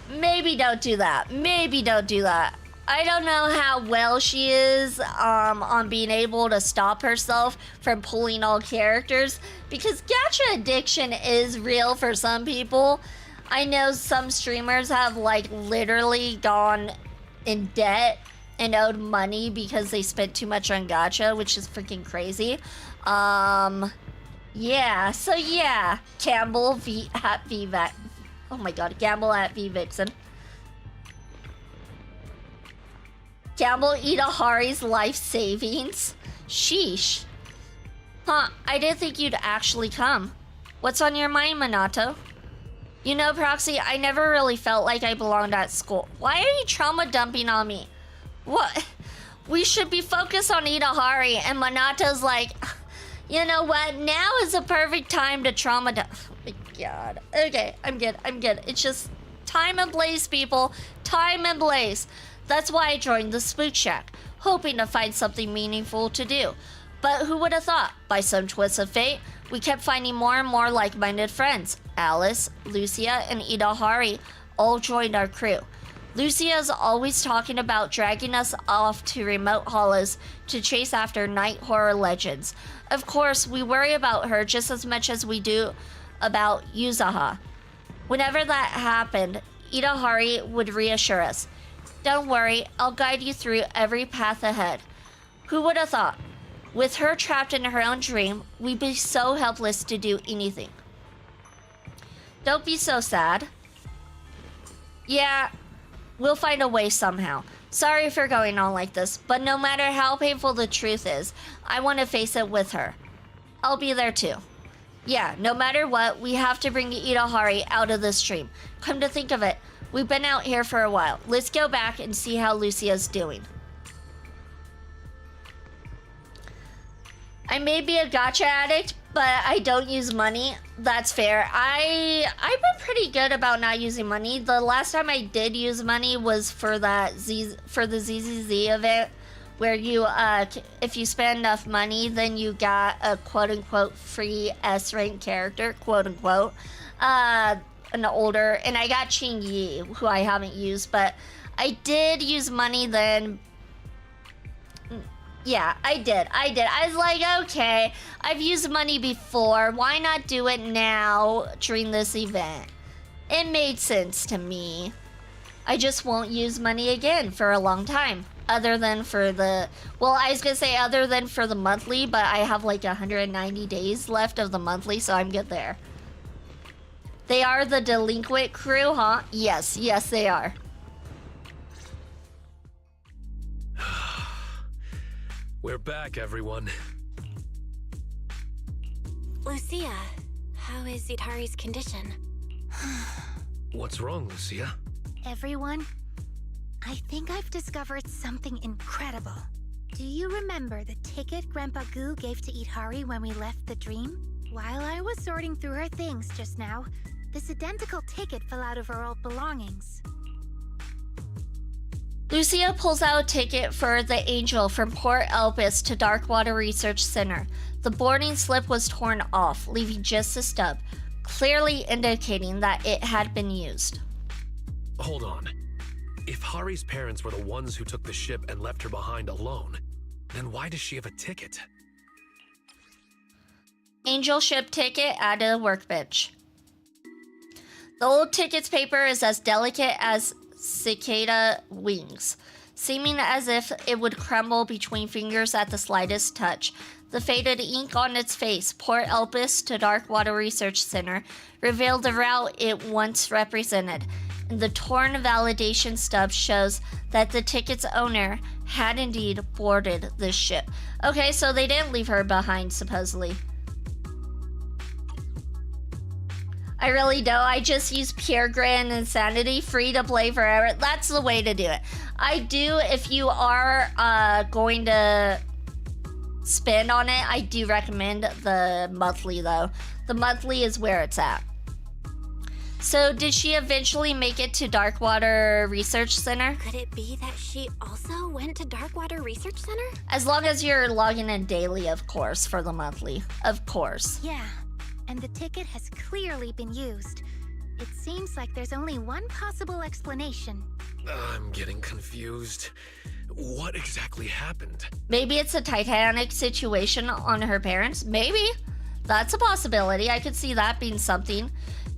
Maybe don't do that. Maybe don't do that. I don't know how well she is on being able to stop herself from pulling all characters, because gacha addiction is real for some people. I know some streamers have like literally gone in debt and owed money because they spent too much on gacha, which is freaking crazy. Yeah, so yeah, Campbell at VVac. Oh my god, Gamble at VVixen. Gamble Yidhari's life savings? Sheesh. Huh, I didn't think you'd actually come. What's on your mind, Minato? You know, Proxy, I never really felt like I belonged at school. Why are you trauma dumping on me? What? We should be focused on Yidhari, and Minato's like, you know what? Now is the perfect time to trauma dump. Oh my god. Okay, I'm good. It's just time and place, people. Time and place. That's why I joined the Spook Shack, hoping to find something meaningful to do. But who would have thought? By some twist of fate, we kept finding more and more like-minded friends. Alice, Lucia, and Yidhari all joined our crew. Lucia is always talking about dragging us off to remote hollows to chase after night horror legends. Of course, we worry about her just as much as we do about Yuzaha. Whenever that happened, Yidhari would reassure us. Don't worry, I'll guide you through every path ahead. Who would have thought? With her trapped in her own dream, we'd be so helpless to do anything. Don't be so sad. Yeah, we'll find a way somehow. Sorry for going on like this, but no matter how painful the truth is, I want to face it with her. I'll be there too. Yeah, no matter what, we have to bring Yidhari out of this dream. Come to think of it, we've been out here for a while. Let's go back and see how Lucia's doing. I may be a gacha addict, but I don't use money. That's fair. I've been pretty good about not using money. The last time I did use money was for the ZZZ event, where you if you spend enough money, then you got a quote unquote free S rank character, quote unquote. An older, and I got Ching Yi, who I haven't used, but I did use money then. Yeah, I did. I was like, okay, I've used money before. Why not do it now during this event? It made sense to me. I just won't use money again for a long time. Other than for the... Well, I was gonna say other than for the monthly, but I have like 190 days left of the monthly, so I'm good there. They are the delinquent crew, huh? Yes, they are. We're back, everyone. Lucia, how is Yidhari's condition? What's wrong, Lucia? Everyone, I think I've discovered something incredible. Do you remember the ticket Grandpa Goo gave to Yidhari when we left the dream? While I was sorting through her things just now, this identical ticket fell out of her old belongings. Lucia pulls out a ticket for the Angel from Port Elpis to Darkwater Research Center. The boarding slip was torn off, leaving just a stub, clearly indicating that it had been used. Hold on. If Hari's parents were the ones who took the ship and left her behind alone, then why does she have a ticket? Angel ship ticket added a workbench. The old ticket's paper is as delicate as cicada wings, seeming as if it would crumble between fingers at the slightest touch. The faded ink on its face, Port Elpis to Darkwater Research Center, revealed the route it once represented. And the torn validation stub shows that the ticket's owner had indeed boarded the ship. Okay, so they didn't leave her behind, supposedly. I really don't. I just use pure grand insanity, free to play forever. That's the way to do it. I do, if you are going to spend on it, I do recommend the monthly though. The monthly is where it's at. So did she eventually make it to Darkwater Research Center? Could it be that she also went to Darkwater Research Center? As long as you're logging in daily, of course, for the monthly. Of course. Yeah. And the ticket has clearly been used. It seems like there's only one possible explanation. I'm getting confused. What exactly happened? Maybe it's a Titanic situation on her parents. Maybe. That's a possibility. I could see that being something.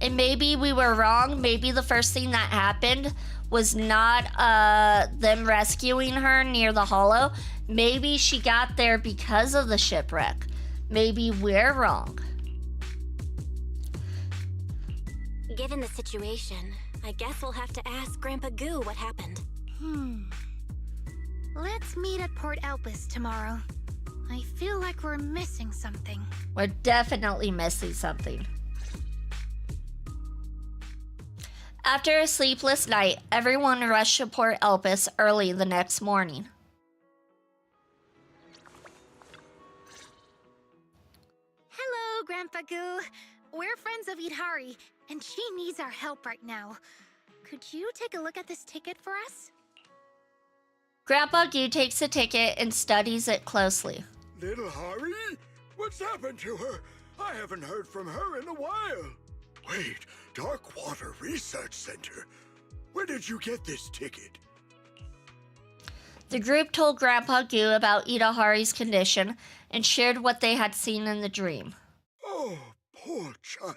And maybe we were wrong. Maybe the first thing that happened was not them rescuing her near the hollow. Maybe she got there because of the shipwreck. Maybe we're wrong. Given the situation, I guess we'll have to ask Grandpa Goo what happened. Let's meet at Port Elpis tomorrow. I feel like we're missing something. We're definitely missing something. After a sleepless night, everyone rushed to Port Elpis early the next morning. Hello, Grandpa Goo. We're friends of Yidhari, and she needs our help right now. Could you take a look at this ticket for us? Grandpa Goo takes the ticket and studies it closely. Little Hari? What's happened to her? I haven't heard from her in a while. Wait, Darkwater Research Center? Where did you get this ticket? The group told Grandpa Goo about Yidhari's condition and shared what they had seen in the dream. Oh, poor child.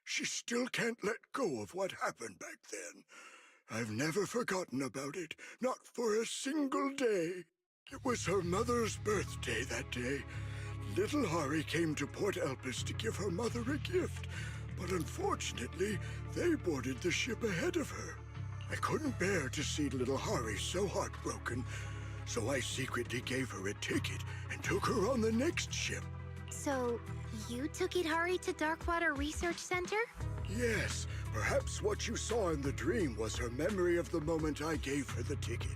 She still can't let go of what happened back then. I've never forgotten about it, not for a single day. It was her mother's birthday that day. Little Hari came to Port Elpis to give her mother a gift, but unfortunately, they boarded the ship ahead of her. I couldn't bear to see little Hari so heartbroken, so I secretly gave her a ticket and took her on the next ship. So, you took Yidhari to Darkwater Research Center? Yes, perhaps what you saw in the dream was her memory of the moment I gave her the ticket.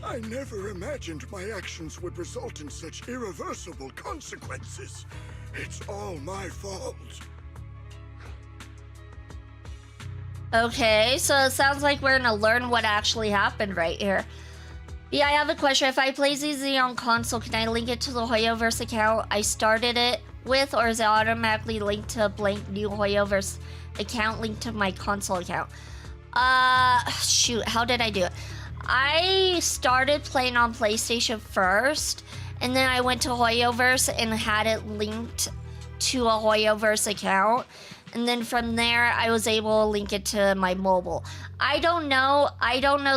I never imagined my actions would result in such irreversible consequences. It's all my fault. Okay, so it sounds like we're gonna learn what actually happened right here. Yeah, I have a question. If I play ZZ on console, can I link it to the Hoyoverse account I started it with, or is it automatically linked to a blank new Hoyoverse account linked to my console account? Shoot, how did I do it? I started playing on PlayStation first, and then I went to Hoyoverse and had it linked to a Hoyoverse account. And then from there, I was able to link it to my mobile. I don't know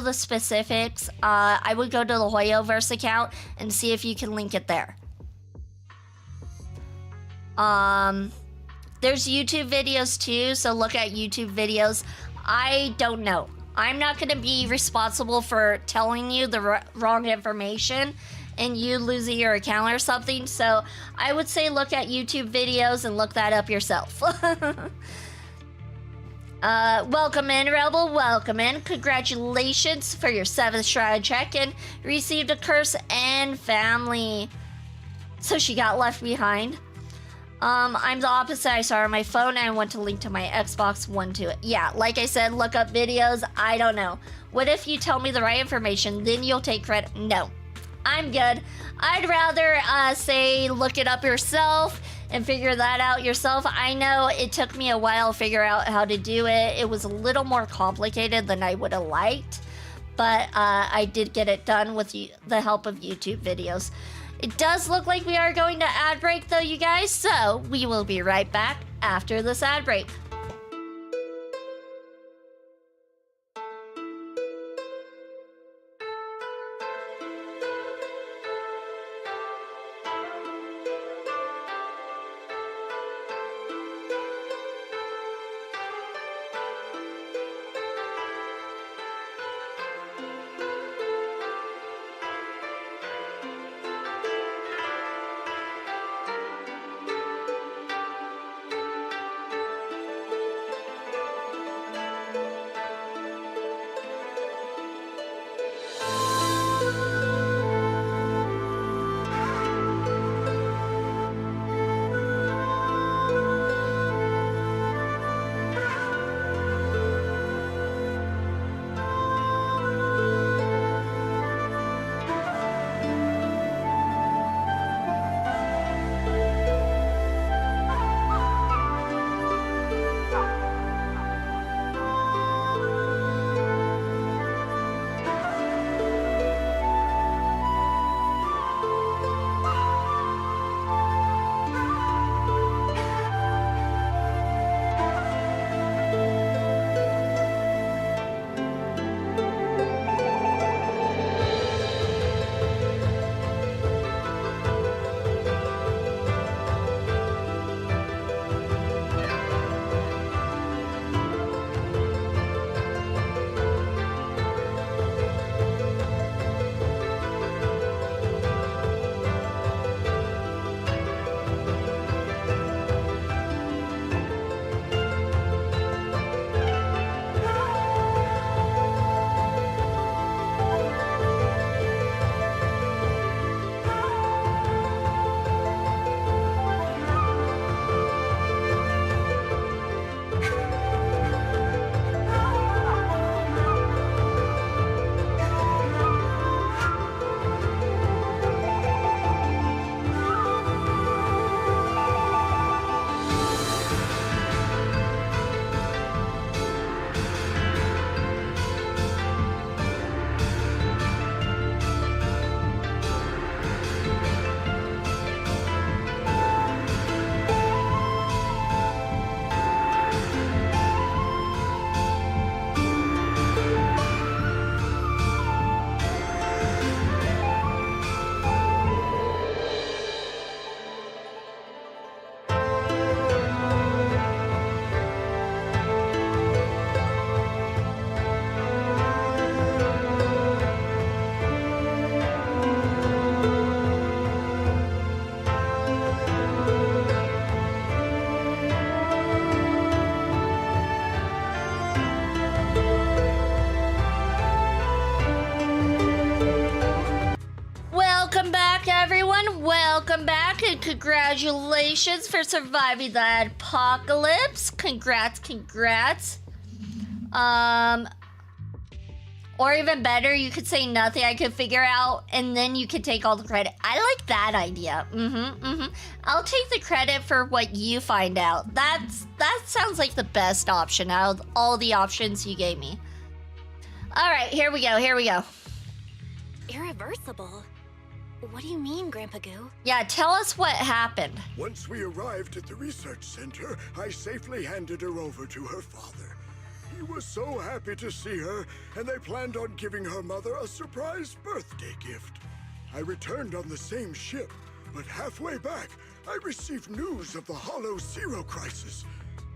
the specifics. I would go to the Hoyoverse account and see if you can link it there. There's YouTube videos too, so look at YouTube videos. I don't know. I'm not going to be responsible for telling you the wrong information and you losing your account or something. So I would say look at YouTube videos and look that up yourself. Welcome in, Rebel. Welcome in. Congratulations for your 7th Shroud check-in. Received a curse and family. So she got left behind. I'm the opposite. I saw her on my phone and I went to link to my Xbox One to it. Yeah, like I said, look up videos. I don't know. What if you tell me the right information, then you'll take credit? No. I'm good. I'd rather say look it up yourself and figure that out yourself. I know it took me a while to figure out how to do it. It was a little more complicated than I would have liked, but I did get it done with the help of YouTube videos. It does look like we are going to ad break though, you guys, so we will be right back after this ad break. congratulations for surviving the apocalypse. Congrats. Or even better, you could say nothing I could figure out, and then you could take all the credit. I like that idea. I'll take the credit for what you find out. That sounds like the best option out of all the options you gave me. All right, here we go. Irreversible? What do you mean, Grandpa Goo? Yeah, tell us what happened. Once we arrived at the research center, I safely handed her over to her father. He was so happy to see her, and they planned on giving her mother a surprise birthday gift. I returned on the same ship, but halfway back, I received news of the Hollow Zero crisis.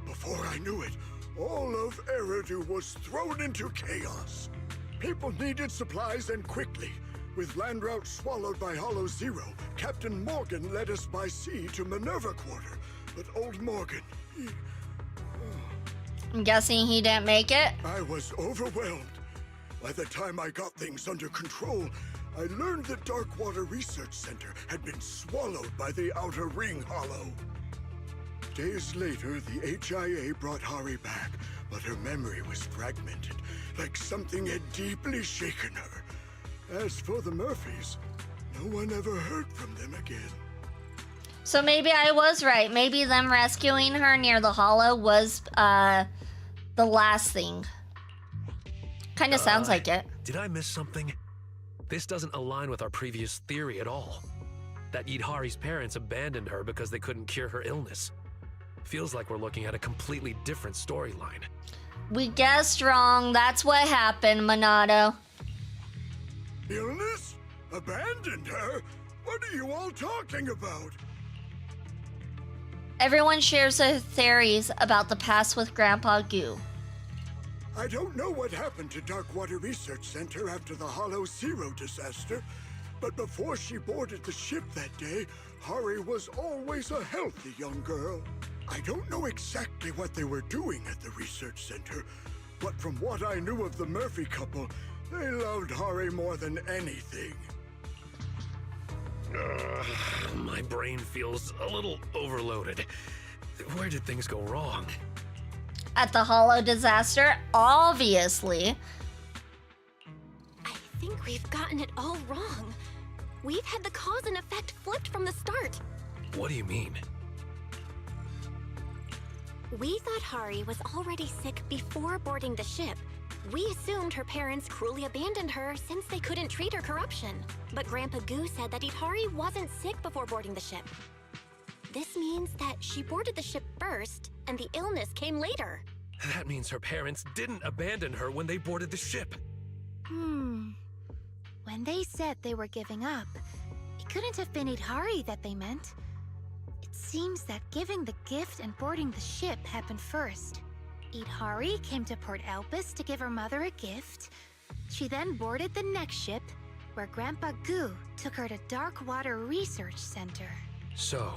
Before I knew it, all of Eridu was thrown into chaos. People needed supplies and quickly. With land routes swallowed by Hollow Zero, Captain Morgan led us by sea to Minerva Quarter. But old Morgan, I'm guessing he didn't make it? I was overwhelmed. By the time I got things under control, I learned the Darkwater Research Center had been swallowed by the Outer Ring Hollow. Days later, the HIA brought Hari back, but her memory was fragmented, like something had deeply shaken her. As for the Murphys, no one ever heard from them again. So maybe I was right. Maybe them rescuing her near the hollow was the last thing. Kind of sounds like it. Did I miss something? This doesn't align with our previous theory at all. That Yidhari's parents abandoned her because they couldn't cure her illness. Feels like we're looking at a completely different storyline. We guessed wrong. That's what happened, Monado. Illness? Abandoned her? What are you all talking about? Everyone shares their theories about the past with Grandpa Goo. I don't know what happened to Darkwater Research Center after the Hollow Zero disaster, but before she boarded the ship that day, Hari was always a healthy young girl. I don't know exactly what they were doing at the research center, but from what I knew of the Murphy couple, they loved Hari more than anything. My brain feels a little overloaded. Where did things go wrong? At the hollow disaster, obviously. I think we've gotten it all wrong. We've had the cause and effect flipped from the start. What do you mean? We thought Hari was already sick before boarding the ship. We assumed her parents cruelly abandoned her since they couldn't treat her corruption. But Grandpa Goo said that Yidhari wasn't sick before boarding the ship. This means that she boarded the ship first, and the illness came later. That means her parents didn't abandon her when they boarded the ship. When they said they were giving up, it couldn't have been Yidhari that they meant. It seems that giving the gift and boarding the ship happened first. Yidhari came to Port Elpis to give her mother a gift. She then boarded the next ship, where Grandpa Goo took her to Darkwater Research Center. So,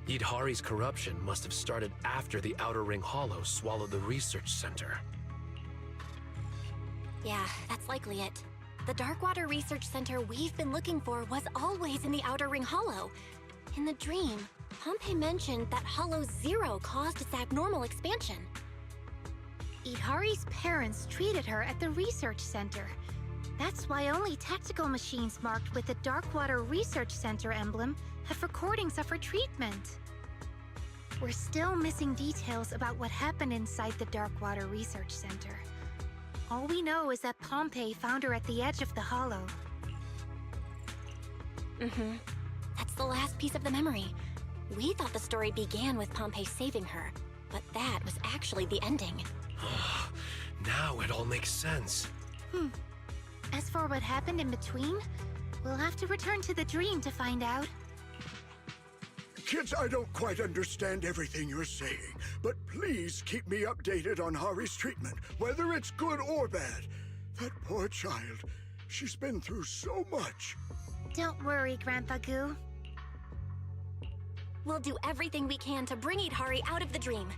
Yidhari's corruption must have started after the Outer Ring Hollow swallowed the research center. Yeah, that's likely it. The Darkwater Research Center we've been looking for was always in the Outer Ring Hollow. In the dream, Pompey mentioned that Hollow Zero caused its abnormal expansion. Yidhari's parents treated her at the research center. That's why only tactical machines marked with the Darkwater Research Center emblem have recordings of her treatment. We're still missing details about what happened inside the Darkwater Research Center. All we know is that Pompey found her at the edge of the hollow. That's the last piece of the memory. We thought the story began with Pompey saving her, but that was actually the ending. Now it all makes sense. As for what happened in between, we'll have to return to the dream to find out. Kids, I don't quite understand everything you're saying, but please keep me updated on Hari's treatment, whether it's good or bad. That poor child, she's been through so much. Don't worry, Grandpa Goo. We'll do everything we can to bring Yidhari out of the dream.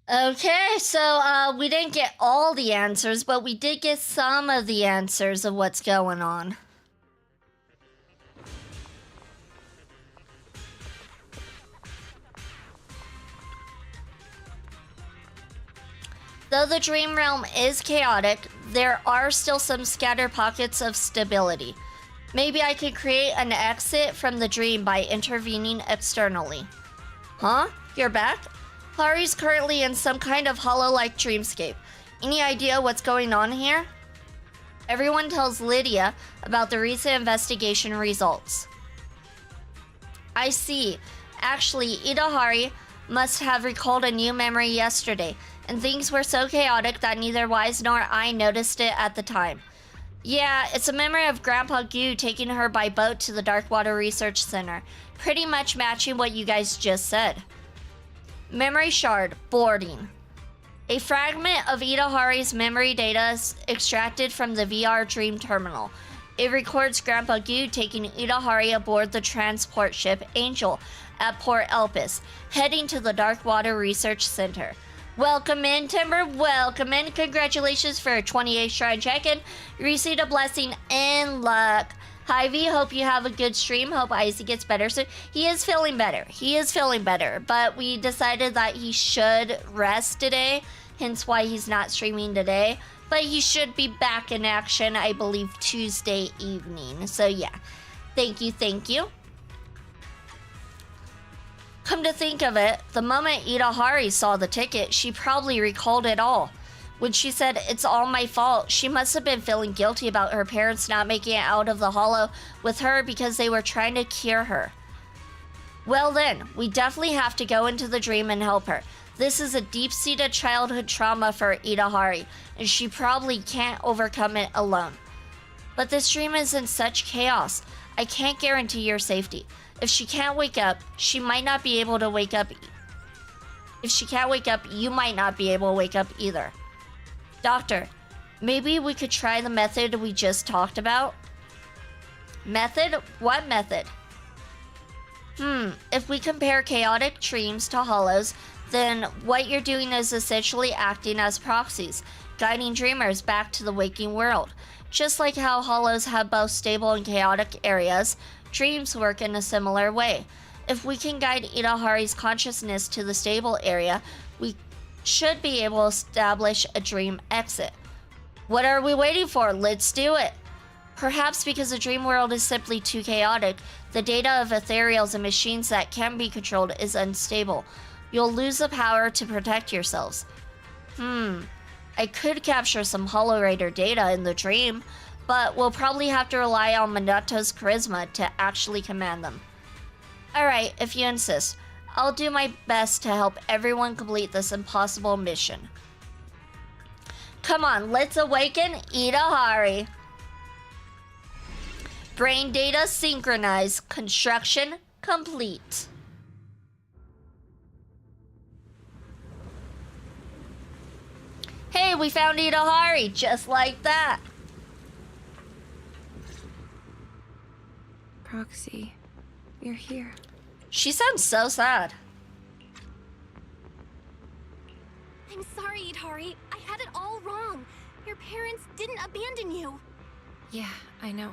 Okay, so we didn't get all the answers, but we did get some of the answers of what's going on. Though the dream realm is chaotic, there are still some scattered pockets of stability. Maybe I could create an exit from the dream by intervening externally. Huh? You're back? Hari's currently in some kind of hollow-like dreamscape. Any idea what's going on here? Everyone tells Lydia about the recent investigation results. I see. Actually, Yidhari must have recalled a new memory yesterday, and things were so chaotic that neither Wise nor I noticed it at the time. Yeah, it's a memory of Grandpa Goo taking her by boat to the Darkwater Research Center, pretty much matching what you guys just said. Memory shard, boarding. A fragment of Yidhari's memory data is extracted from the VR Dream Terminal. It records Grandpa Goo taking Yidhari aboard the transport ship Angel at Port Elpis, heading to the Darkwater Research Center. Welcome in, Timber. Welcome in. Congratulations for a 28 shrine check-in. You received a blessing and luck. Hy-Vee, hope you have a good stream. Hope Icy gets better soon. He is feeling better. But we decided that he should rest today, hence why he's not streaming today. But he should be back in action, I believe, Tuesday evening. So yeah, thank you. Come to think of it, the moment Yidhari saw the ticket, she probably recalled it all. When she said, "It's all my fault," she must have been feeling guilty about her parents not making it out of the hollow with her because they were trying to cure her. Well then, we definitely have to go into the dream and help her. This is a deep-seated childhood trauma for Yidhari, and she probably can't overcome it alone. But this dream is in such chaos, I can't guarantee your safety. If she can't wake up, she might not be able to wake up. If she can't wake up, you might not be able to wake up either. Doctor, maybe we could try the method we just talked about? Method? What method? If we compare chaotic dreams to hollows, then what you're doing is essentially acting as proxies, guiding dreamers back to the waking world. Just like how hollows have both stable and chaotic areas, dreams work in a similar way. If we can guide Yidhari's consciousness to the stable area, we should be able to establish a dream exit. What are we waiting for? Let's do it! Perhaps because the dream world is simply too chaotic, the data of ethereals and machines that can be controlled is unstable. You'll lose the power to protect yourselves. I could capture some Hollow Raider data in the dream, but we'll probably have to rely on Minato's charisma to actually command them. Alright, if you insist. I'll do my best to help everyone complete this impossible mission. Come on, let's awaken Yidhari. Brain data synchronized. Construction complete. Hey, we found Yidhari, just like that. Proxy, you're here. She sounds so sad. I'm sorry, Yidhari. I had it all wrong. Your parents didn't abandon you. Yeah, I know.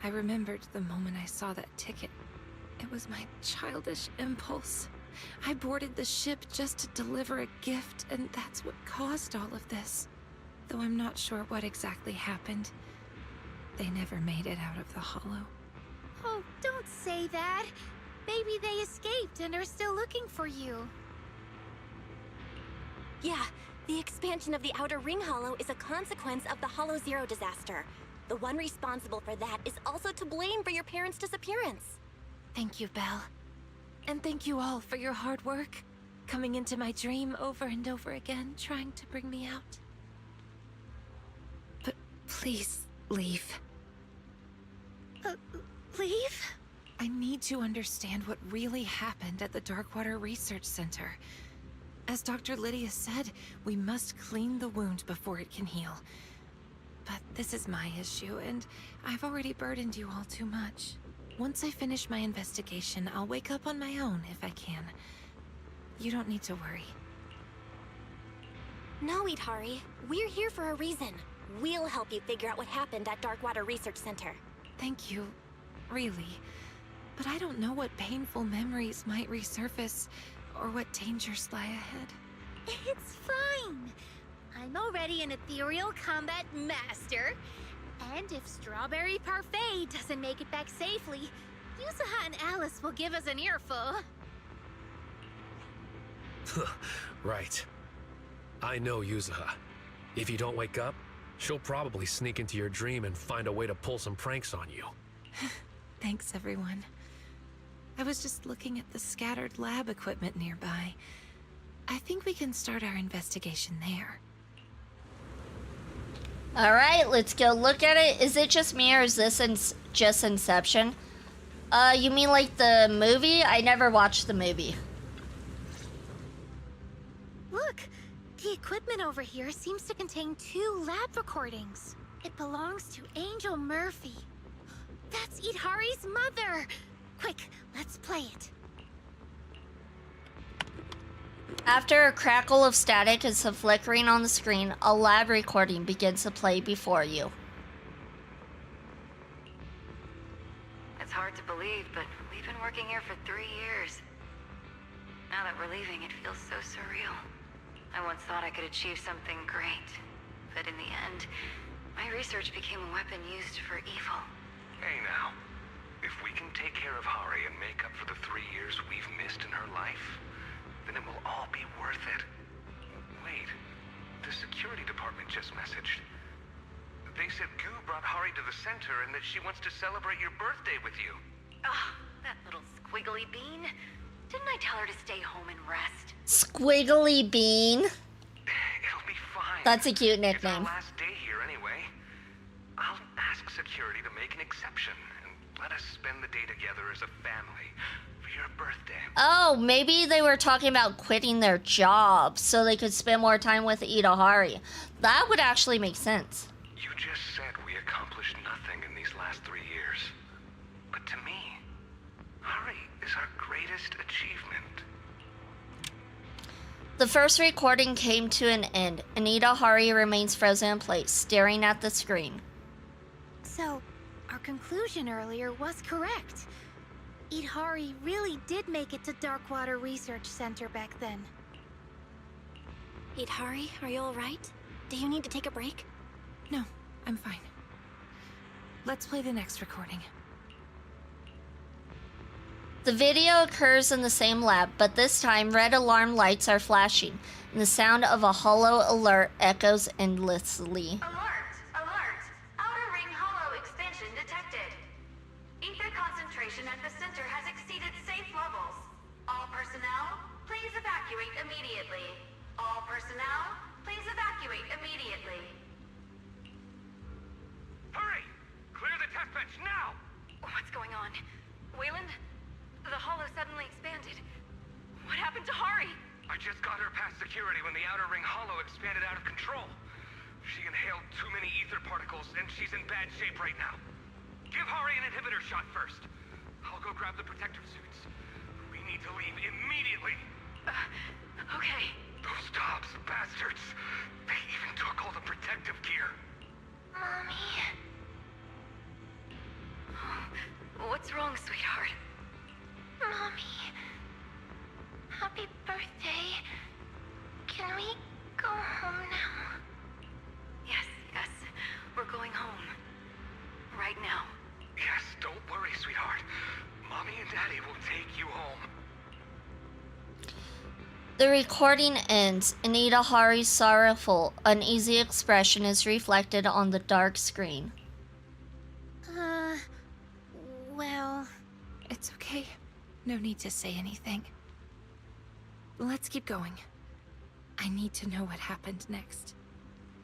I remembered the moment I saw that ticket. It was my childish impulse. I boarded the ship just to deliver a gift, and that's what caused all of this. Though I'm not sure what exactly happened. They never made it out of the hollow. Oh, don't say that. Maybe they escaped and are still looking for you. Yeah, the expansion of the Outer Ring Hollow is a consequence of the Hollow Zero disaster. The one responsible for that is also to blame for your parents' disappearance. Thank you, Belle. And thank you all for your hard work. Coming into my dream over and over again, trying to bring me out. But please, leave. Leave? I need to understand what really happened at the Darkwater Research Center. As Dr. Lydia said, we must clean the wound before it can heal. But this is my issue, and I've already burdened you all too much. Once I finish my investigation, I'll wake up on my own if I can. You don't need to worry. No, Yidhari. We're here for a reason. We'll help you figure out what happened at Darkwater Research Center. Thank you. Really. But I don't know what painful memories might resurface, or what dangers lie ahead. It's fine. I'm already an ethereal combat master. And if Strawberry Parfait doesn't make it back safely, Yusaha and Alice will give us an earful. Right. I know Yuzaha. If you don't wake up, she'll probably sneak into your dream and find a way to pull some pranks on you. Thanks, everyone. I was just looking at the scattered lab equipment nearby. I think we can start our investigation there. Alright, let's go look at it. Is it just me or is this just Inception? You mean like the movie? I never watched the movie. Look, the equipment over here seems to contain 2 lab recordings. It belongs to Angel Murphy. That's Yidhari's mother. Quick, let's play it. After a crackle of static and some flickering on the screen, a lab recording begins to play before you. It's hard to believe, but we've been working here for 3 years. Now that we're leaving, it feels so surreal. I once thought I could achieve something great, but in the end, my research became a weapon used for evil. Hey now, if we can take care of Hari and make up for the 3 years we've missed in her life, then it will all be worth it. Wait, the security department just messaged. They said Goo brought Hari to the center and that she wants to celebrate your birthday with you. Ah, that little squiggly bean. Didn't I tell her to stay home and rest? Squiggly Bean. It'll be fine. That's a cute It's our nickname. last day here anyway. I'll ask security to make an exception and let us spend the day together as a family for your birthday. Oh, maybe they were talking about quitting their job so they could spend more time with Yidhari. That would actually make sense. You just said we accomplished nothing in these last 3 years. But to me, Hari is our greatest achievement. The first recording came to an end, and Yidhari remains frozen in place, staring at the screen. So, our conclusion earlier was correct. Yidhari really did make it to Darkwater Research Center back then. Yidhari, are you alright? Do you need to take a break? No, I'm fine. Let's play the next recording. The video occurs in the same lab, but this time red alarm lights are flashing, and the sound of a hollow alert echoes endlessly. Alert! Alert! Outer ring hollow expansion detected. Ether concentration at the center has exceeded safe levels. All personnel, please evacuate immediately. All personnel, please evacuate immediately. Hurry! Clear the test bench now! What's going on? Wayland? The hollow suddenly expanded. What happened to Hari? I just got her past security when the outer ring hollow expanded out of control. She inhaled too many ether particles, and she's in bad shape right now. Give Hari an inhibitor shot first. I'll go grab the protective suits. We need to leave immediately. Okay. Those Dobbs bastards. They even took all the protective gear. Mommy. What's wrong, sweetheart? Mommy. Happy birthday. Can we go home now? Yes, yes. We're going home. Right now. Yes, don't worry, sweetheart. Mommy and Daddy will take you home. The recording ends, and Yidhari's sorrowful, uneasy expression is reflected on the dark screen. Well... It's okay. No need to say anything. Let's keep going. I need to know what happened next.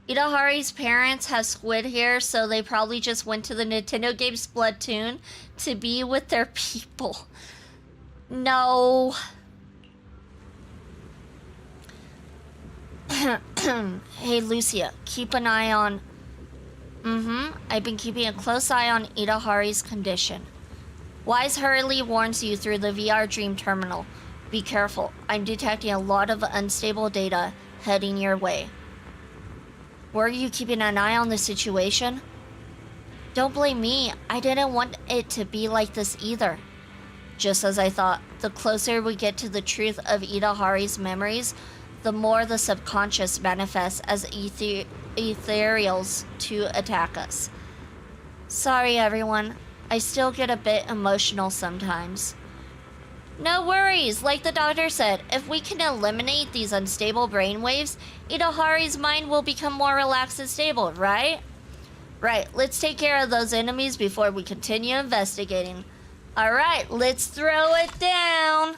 Yidhari's parents have squid hair, so they probably just went to the Nintendo game Splatoon to be with their people. No. Hey, Lucia, keep an eye on... I've been keeping a close eye on Yidhari's condition. Wise hurriedly warns you through the VR Dream Terminal. Be careful, I'm detecting a lot of unstable data heading your way. Were you keeping an eye on the situation? Don't blame me, I didn't want it to be like this either. Just as I thought, the closer we get to the truth of Yidhari's memories, the more the subconscious manifests as ethereals to attack us. Sorry, everyone. I still get a bit emotional sometimes. No worries, like the doctor said, if we can eliminate these unstable brainwaves, Yidhari's mind will become more relaxed and stable, right? Right, let's take care of those enemies before we continue investigating. Alright, let's throw it down!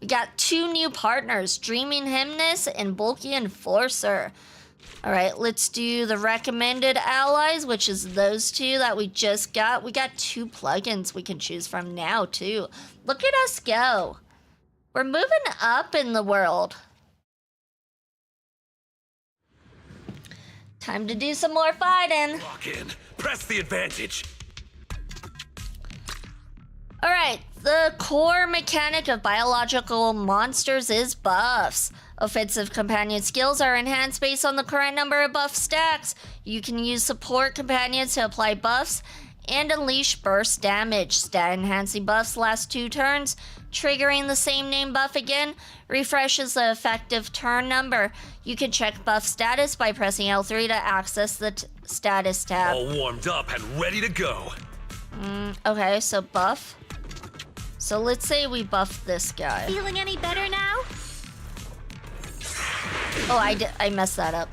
We got 2 new partners, Dreaming Hymness and Bulky Enforcer. Alright, let's do the recommended allies, which is those 2 that we just got. We got 2 plugins we can choose from now, too. Look at us go. We're moving up in the world. Time to do some more fighting. Lock in. Press the advantage. Alright, the core mechanic of biological monsters is buffs. Offensive companion skills are enhanced based on the current number of buff stacks. You can use support companions to apply buffs and unleash burst damage. Stat enhancing buffs last 2 turns. Triggering the same name buff again refreshes the effective turn number. You can check buff status by pressing L3 to access the status tab. All warmed up and ready to go. Okay, so buff. So let's say we buff this guy. Feeling any better now? Oh, I messed that up.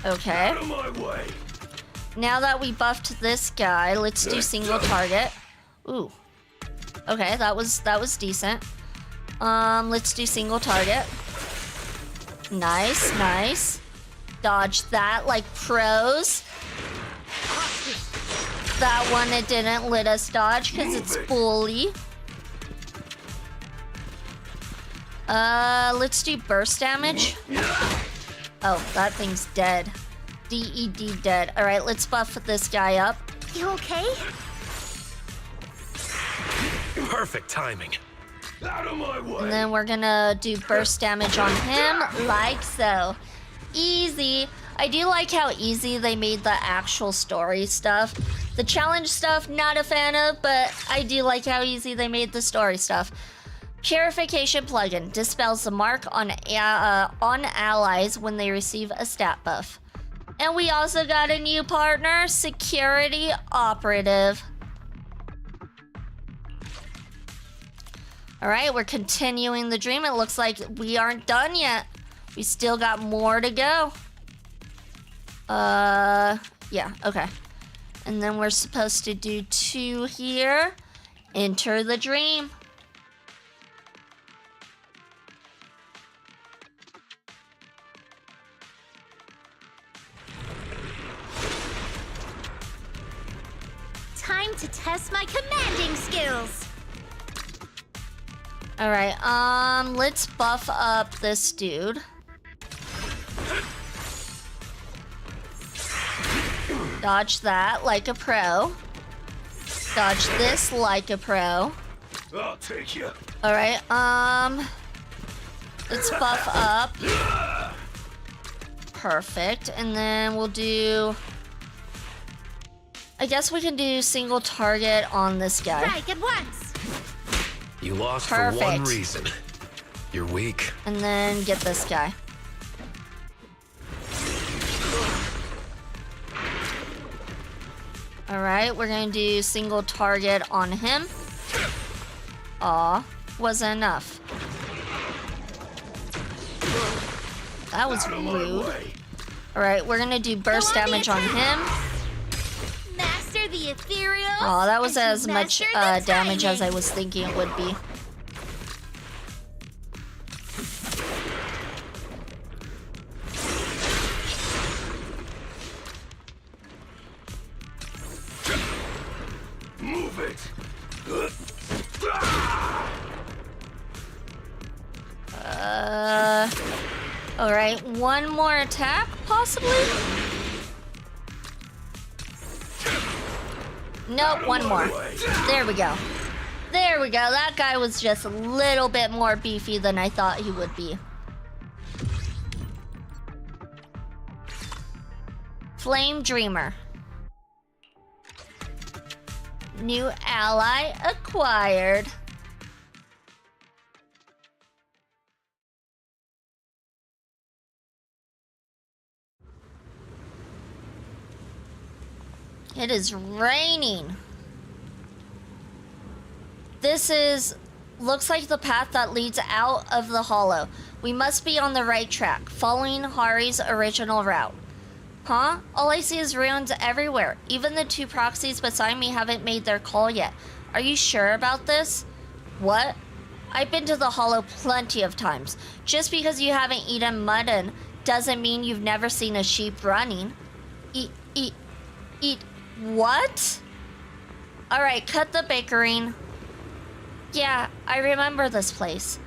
Okay. Out of my way. Now that we buffed this guy, let's do single target. Ooh. Okay, that was decent. Let's do single target. Nice, nice. Dodge that like pros. That one it didn't let us dodge because it's bully. Let's do burst damage. Oh, that thing's dead. DED dead. Alright, let's buff this guy up. You okay? Perfect timing. Out of my way. And then we're gonna do burst damage on him, like so. Easy. I do like how easy they made the actual story stuff. The challenge stuff, not a fan of, but I do like how easy they made the story stuff. Purification plugin dispels the mark on allies when they receive a stat buff. And we also got a new partner, Security Operative. Alright, we're continuing the dream. It looks like we aren't done yet. We still got more to go. Yeah, okay. And then we're supposed to do 2 here. Enter the dream. Time to test my commanding skills. Alright, let's buff up this dude. Dodge that like a pro. Dodge this like a pro. I'll take you. Alright, let's buff up. Perfect. And then we'll do... I guess we can do single target on this guy. Strike at once. You lost Perfect. for one reason. You're weak. And then get this guy. Alright, we're gonna do single target on him. Aw, wasn't enough. That was rude. Alright, we're gonna do burst damage on him. Master the ethereal. Oh, that was as much damage as I was thinking it would be. Move it. Alright, one more attack, possibly? Nope, one more. There we go. There we go. That guy was just a little bit more beefy than I thought he would be. Flame Dreamer. New ally acquired. It is raining. Looks like the path that leads out of the hollow. We must be on the right track, following Hari's original route. Huh? All I see is ruins everywhere. Even the two proxies beside me haven't made their call yet. Are you sure about this? What? I've been to the hollow plenty of times. Just because you haven't eaten mutton doesn't mean you've never seen a sheep running. Eat what? Alright, cut the bickering. Yeah, I remember this place.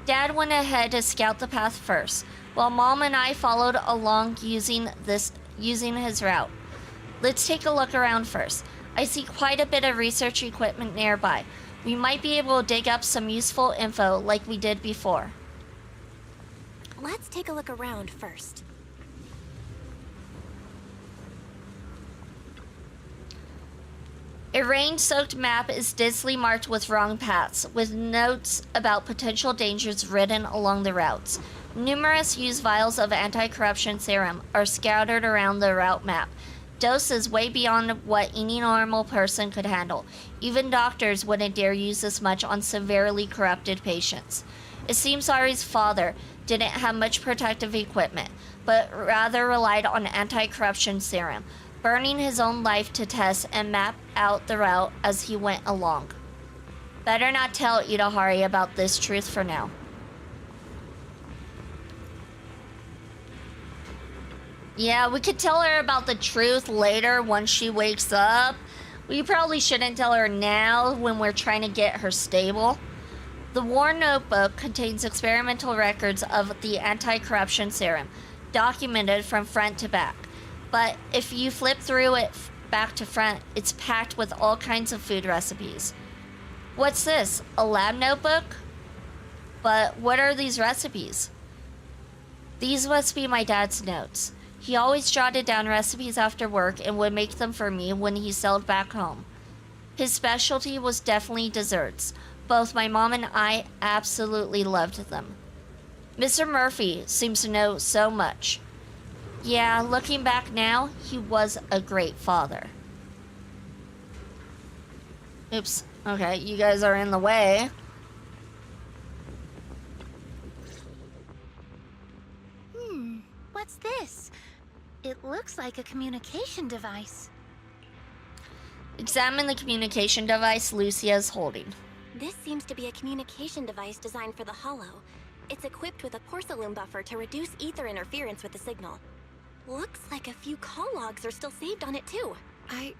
Dad went ahead to scout the path first, while Mom and I followed along using his route. Let's take a look around first. I see quite a bit of research equipment nearby. We might be able to dig up some useful info like we did before. Let's take a look around first. A rain-soaked map is densely marked with wrong paths, with notes about potential dangers written along the routes. Numerous used vials of anti-corruption serum are scattered around the route map. Doses way beyond what any normal person could handle. Even doctors wouldn't dare use this much on severely corrupted patients. It seems Ari's father didn't have much protective equipment, but rather relied on anti-corruption serum, burning his own life to test and map out the route as he went along. Better not tell Yidhari about this truth for now. Yeah, we could tell her about the truth later once she wakes up. We probably shouldn't tell her now when we're trying to get her stable. The War Notebook contains experimental records of the anti-corruption serum, documented from front to back. But if you flip through it back to front, it's packed with all kinds of food recipes. What's this? A lab notebook? But what are these recipes? These must be my dad's notes. He always jotted down recipes after work and would make them for me when he sailed back home. His specialty was definitely desserts. Both my mom and I absolutely loved them. Mr. Murphy seems to know so much. Yeah, looking back now, he was a great father. Oops. Okay, you guys are in the way. What's this? It looks like a communication device. Examine the communication device Lucia is holding. This seems to be a communication device designed for the Hollow. It's equipped with a porcelain buffer to reduce ether interference with the signal. Looks like a few call logs are still saved on it too. I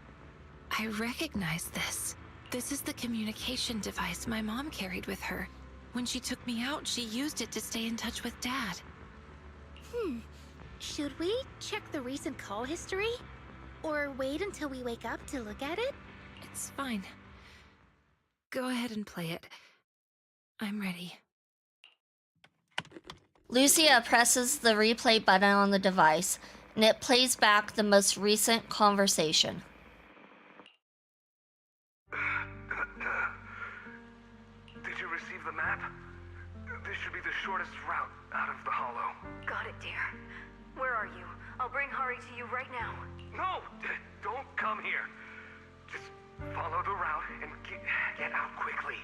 recognize this. This is the communication device my mom carried with her. When she took me out, she used it to stay in touch with Dad. Should we check the recent call history? Or wait until we wake up to look at it? It's fine. Go ahead and play it. I'm ready. Lucia presses the replay button on the device, and it plays back the most recent conversation. Did you receive the map? This should be the shortest route out of the hollow. Got it, dear. Where are you? I'll bring Hari to you right now. No! Don't come here. Just follow the route and get out quickly.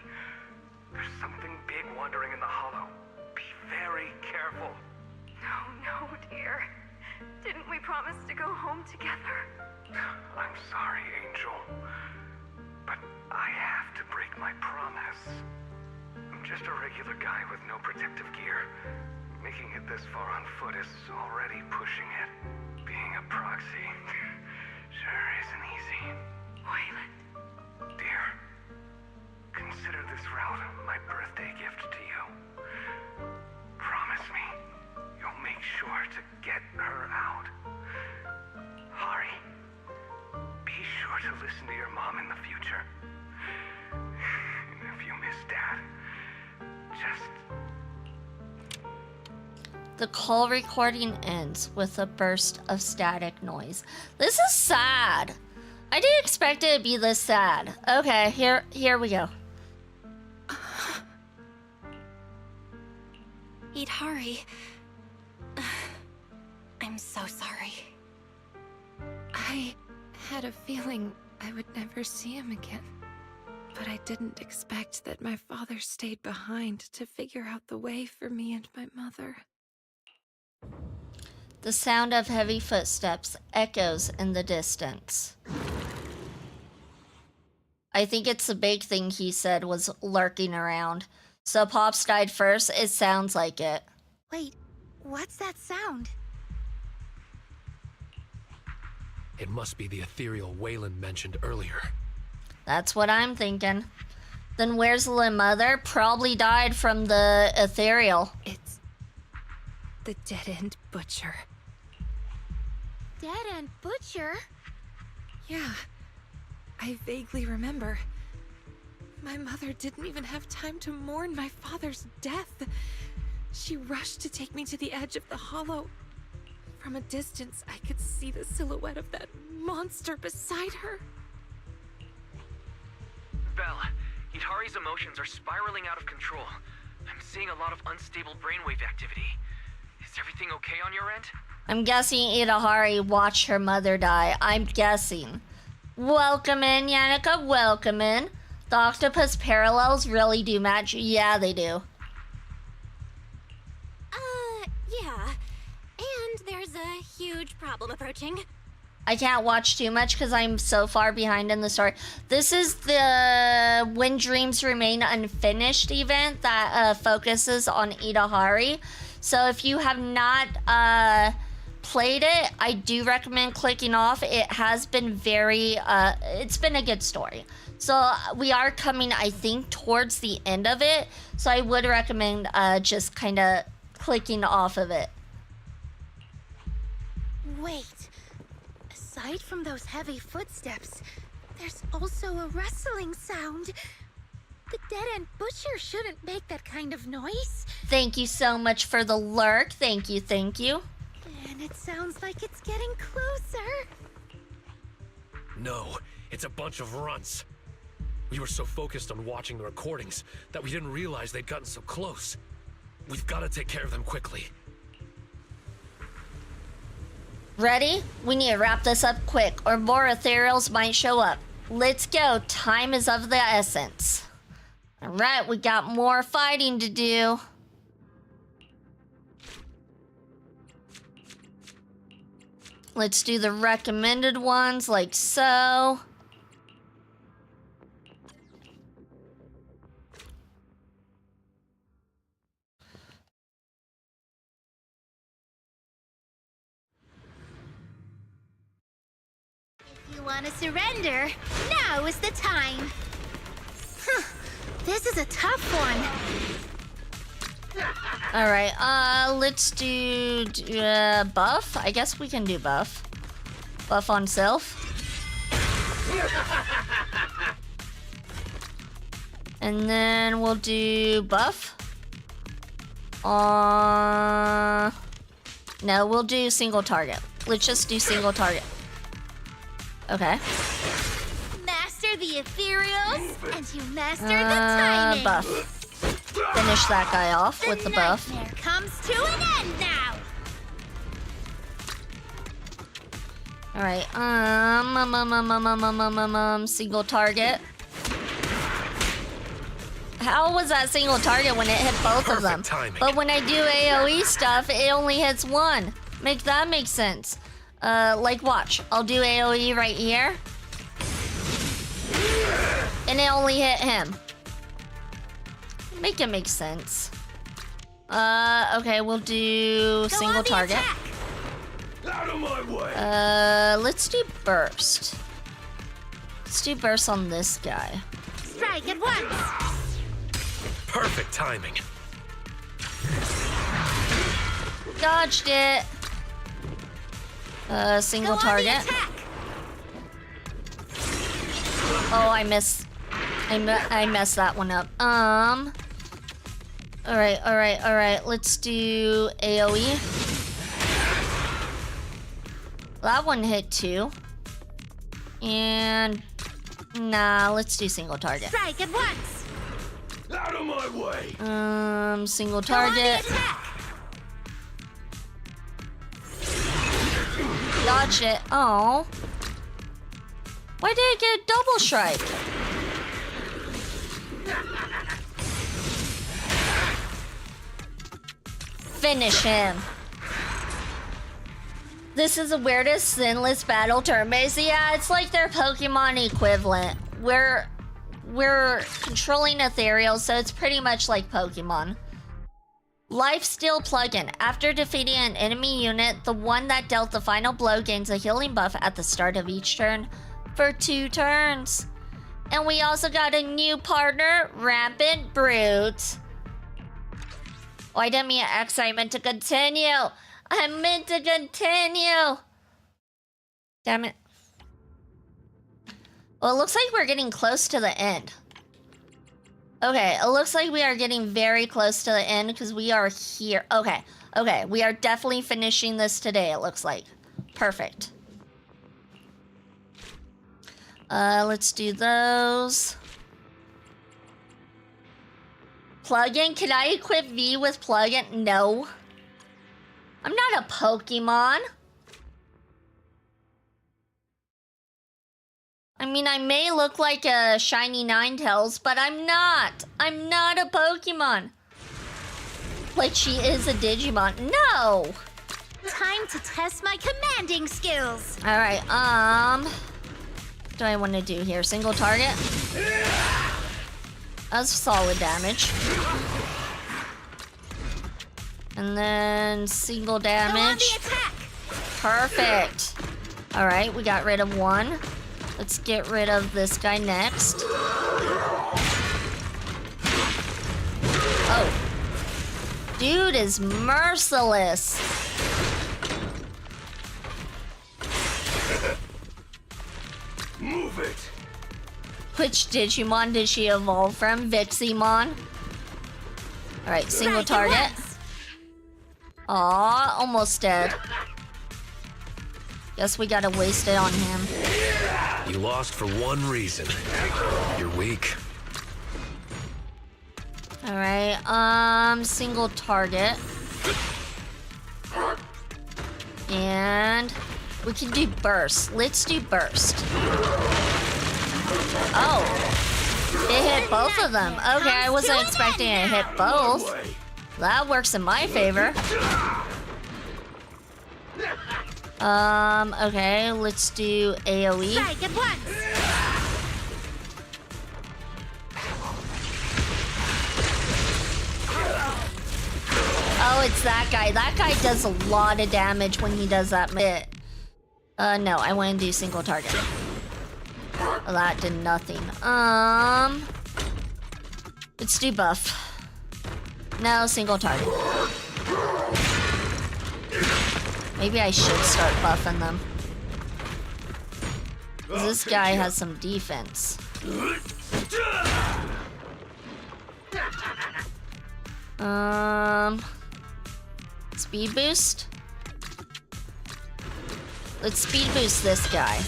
There's something big wandering in the hollow. Be very careful. No, dear. Didn't we promise to go home together? I'm sorry, Angel. But I have to break my promise. I'm just a regular guy with no protective gear. Making it this far on foot is already pushing it. Being a proxy sure isn't easy. Violet. Dear, consider this route my birthday gift to you. Promise me you'll make sure to get her out. Hari, be sure to listen to your mom in the future. And if you miss Dad, just... The call recording ends with a burst of static noise. This is sad. I didn't expect it to be this sad. Okay, here we go. Yidhari. I'm so sorry. I had a feeling I would never see him again. But I didn't expect that my father stayed behind to figure out the way for me and my mother. The sound of heavy footsteps echoes in the distance. I think it's the big thing he said was lurking around. So Pops died first, it sounds like it. Wait, what's that sound? It must be the ethereal Wayland mentioned earlier. That's what I'm thinking. Then where's the mother? Probably died from the ethereal. It's the dead-end butcher. Dead-end butcher? Yeah, I vaguely remember. My mother didn't even have time to mourn my father's death. She rushed to take me to the edge of the hollow. From a distance, I could see the silhouette of that monster beside her. Belle, Yidhari's emotions are spiraling out of control. I'm seeing a lot of unstable brainwave activity. Is everything okay on your end? I'm guessing Yidhari watched her mother die. I'm guessing. Welcome in, Yannicka. Welcome in. The octopus parallels really do match. Yeah, they do. Yeah. And there's a huge problem approaching. I can't watch too much because I'm so far behind in the story. This is the When Dreams Remain Unfinished event that focuses on Yidhari. So if you have not played it, I do recommend clicking off. It has been very, it's been a good story. So we are coming, I think, towards the end of it. So I would recommend just kind of clicking off of it. Wait. Aside from those heavy footsteps, there's also a rustling sound. The dead-end butcher shouldn't make that kind of noise. Thank you so much for the lurk. Thank you, thank you. And it sounds like it's getting closer. No, it's a bunch of runts. We were so focused on watching the recordings that we didn't realize they'd gotten so close. We've got to take care of them quickly. Ready? We need to wrap this up quick, or more ethereals might show up. Let's go. Time is of the essence. Alright, we got more fighting to do. Let's do the recommended ones, like so. If you want to surrender, now is the time. This is a tough one. Alright, let's do buff. I guess we can do buff. Buff on self. And then we'll do buff. No, we'll do single target. Let's just do single target. Okay. Master the ethereals, and you master the timing. Buff. Finish that guy off with the buff. Nightmare comes to an end now. Alright, single target. How was that single target when it hit both of them? Timing. But when I do AoE stuff, it only hits one. Make that make sense. Like watch, I'll do AoE right here. And it only hit him. Make it make sense. Okay, we'll do single target. Out of my way! Let's do burst. Let's do burst on this guy. Strike at once. Perfect timing. Dodged it. Single target. Oh, I missed. I messed that one up. Alright. Let's do AoE. That one hit too. And nah, let's do single target. Strike at once. Out of my way. Single target. Dodge it. Oh. Why did I get a double strike? Finish him. This is the weirdest sinless battle turn-based. Yeah, it's like their Pokemon equivalent. We're controlling ethereal, so it's pretty much like Pokemon. Lifesteal plugin. After defeating an enemy unit, the one that dealt the final blow gains a healing buff at the start of each turn for 2 turns. And we also got a new partner, Rampant Brute. Oh, I didn't mean X, I meant to continue. I meant to continue. Damn it. Well, it looks like we're getting close to the end. Okay, it looks like we are getting very close to the end because we are here. Okay, we are definitely finishing this today, it looks like. Perfect. Let's do those. Plugin? Can I equip V with plugin? No. I'm not a Pokemon. I mean, I may look like a shiny Ninetales, but I'm not. I'm not a Pokemon. Like she is a Digimon. No! Time to test my commanding skills. Alright, what do I want to do here? Single target? That's solid damage. And then single damage. Perfect. Alright, we got rid of one. Let's get rid of this guy next. Oh. Dude is merciless. Move it. Which Digimon did she evolve from? Viximon? Alright, single target. Aw, almost dead. Guess we gotta waste it on him. You lost for one reason. You're weak. Alright, single target. And we can do burst. Let's do burst. Oh, it hit both of them. Okay, I wasn't expecting it to hit both. That works in my favor. Okay, let's do AoE. Strike at once. Oh, it's that guy. That guy does a lot of damage when he does that bit. No, I want to do single target. Well, that did nothing. Let's do buff. No, single target. Maybe I should start buffing them. 'Cause this guy has some defense. Speed boost? Let's speed boost this guy.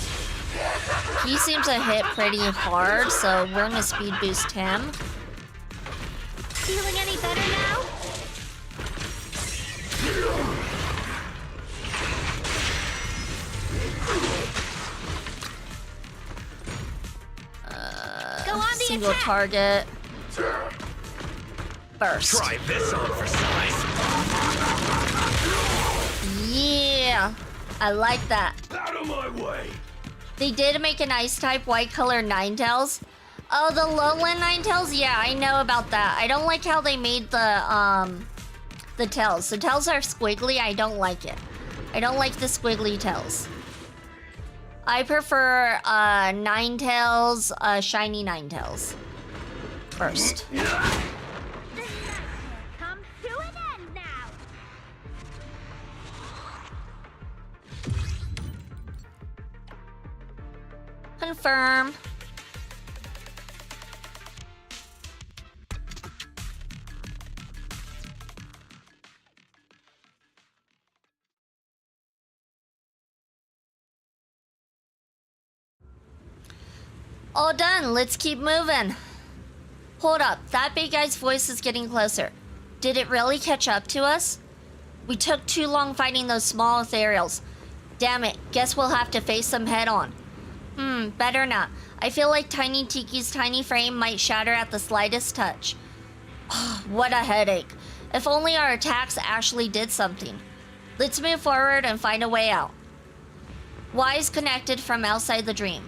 He seems to hit pretty hard, so we're gonna speed boost him. Feeling any better now? Go on the Single attack. target. Burst. Try this on for size. Yeah, I like that. Out of my way. They did make an ice type white color Ninetales. Oh, the lowland Ninetales? Yeah, I know about that. I don't like how they made the tails. The tails are squiggly. I don't like it. I don't like the squiggly tails. I prefer Ninetales, shiny Ninetales. First. Come to an end now. Confirm. All done. Let's keep moving. Hold up. That big guy's voice is getting closer. Did it really catch up to us? We took too long fighting those small ethereals. Damn it. Guess we'll have to face them head on. Better not. I feel like Tiny Tiki's tiny frame might shatter at the slightest touch. What a headache. If only our attacks actually did something. Let's move forward and find a way out. Wise connected from outside the dream.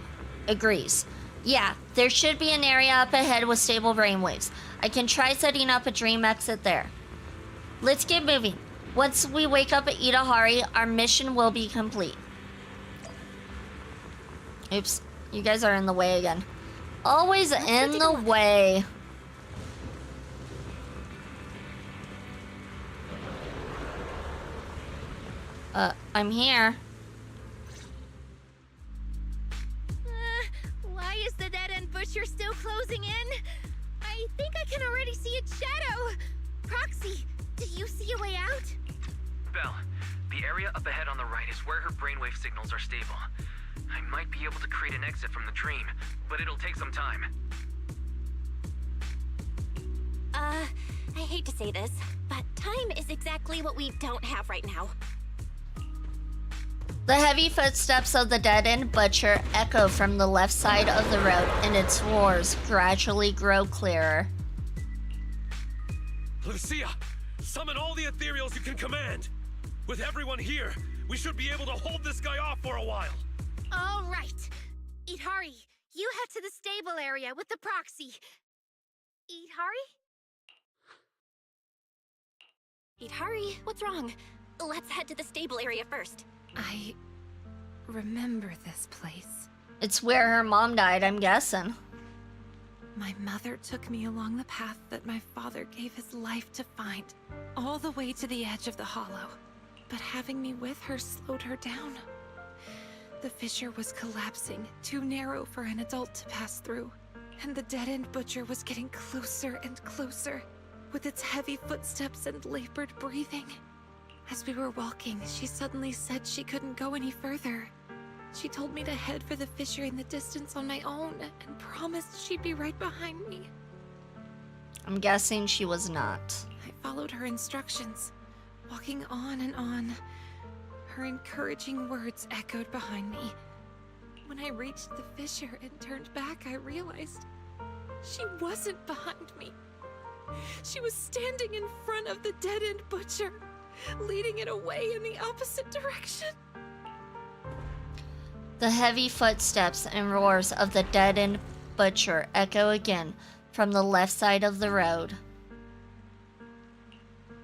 Agrees. Yeah, there should be an area up ahead with stable brainwaves. I can try setting up a dream exit there. Let's get moving. Once we wake up at Yidhari, our mission will be complete. Oops, you guys are in the way again. Always in the way. I'm here. Why is the dead-end butcher still closing in? I think I can already see its shadow. Proxy, do you see a way out? Belle, the area up ahead on the right is where her brainwave signals are stable. I might be able to create an exit from the dream, but it'll take some time. I hate to say this, but time is exactly what we don't have right now. The heavy footsteps of the dead-end butcher echo from the left side of the road, and its roars gradually grow clearer. Lucia, summon all the ethereals you can command. With everyone here, we should be able to hold this guy off for a while. All right. Yidhari, you head to the stable area with the proxy. Yidhari? Yidhari, what's wrong? Let's head to the stable area first. I remember this place. It's where her mom died, I'm guessing. My mother took me along the path that my father gave his life to find, all the way to the edge of the hollow. But having me with her slowed her down. The fissure was collapsing, too narrow for an adult to pass through. And the dead-end butcher was getting closer and closer, with its heavy footsteps and labored breathing. As we were walking, she suddenly said she couldn't go any further. She told me to head for the fissure in the distance on my own, and promised she'd be right behind me. I'm guessing she was not. I followed her instructions, walking on and on. Her encouraging words echoed behind me. When I reached the fissure and turned back, I realized she wasn't behind me. She was standing in front of the dead-end butcher, leading it away in the opposite direction. The heavy footsteps and roars of the dead-end butcher echo again from the left side of the road.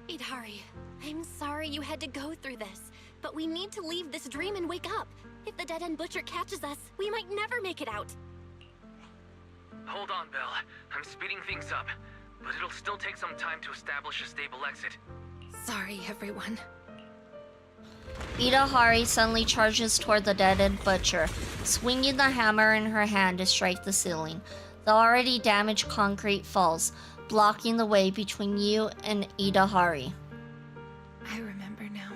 Yidhari, I'm sorry you had to go through this, but we need to leave this dream and wake up. If the dead-end butcher catches us, we might never make it out. Hold on, Belle. I'm speeding things up, but it'll still take some time to establish a stable exit. Sorry, everyone. Yidhari suddenly charges toward the dead-end butcher, swinging the hammer in her hand to strike the ceiling. The already damaged concrete falls, blocking the way between you and Yidhari. I remember now.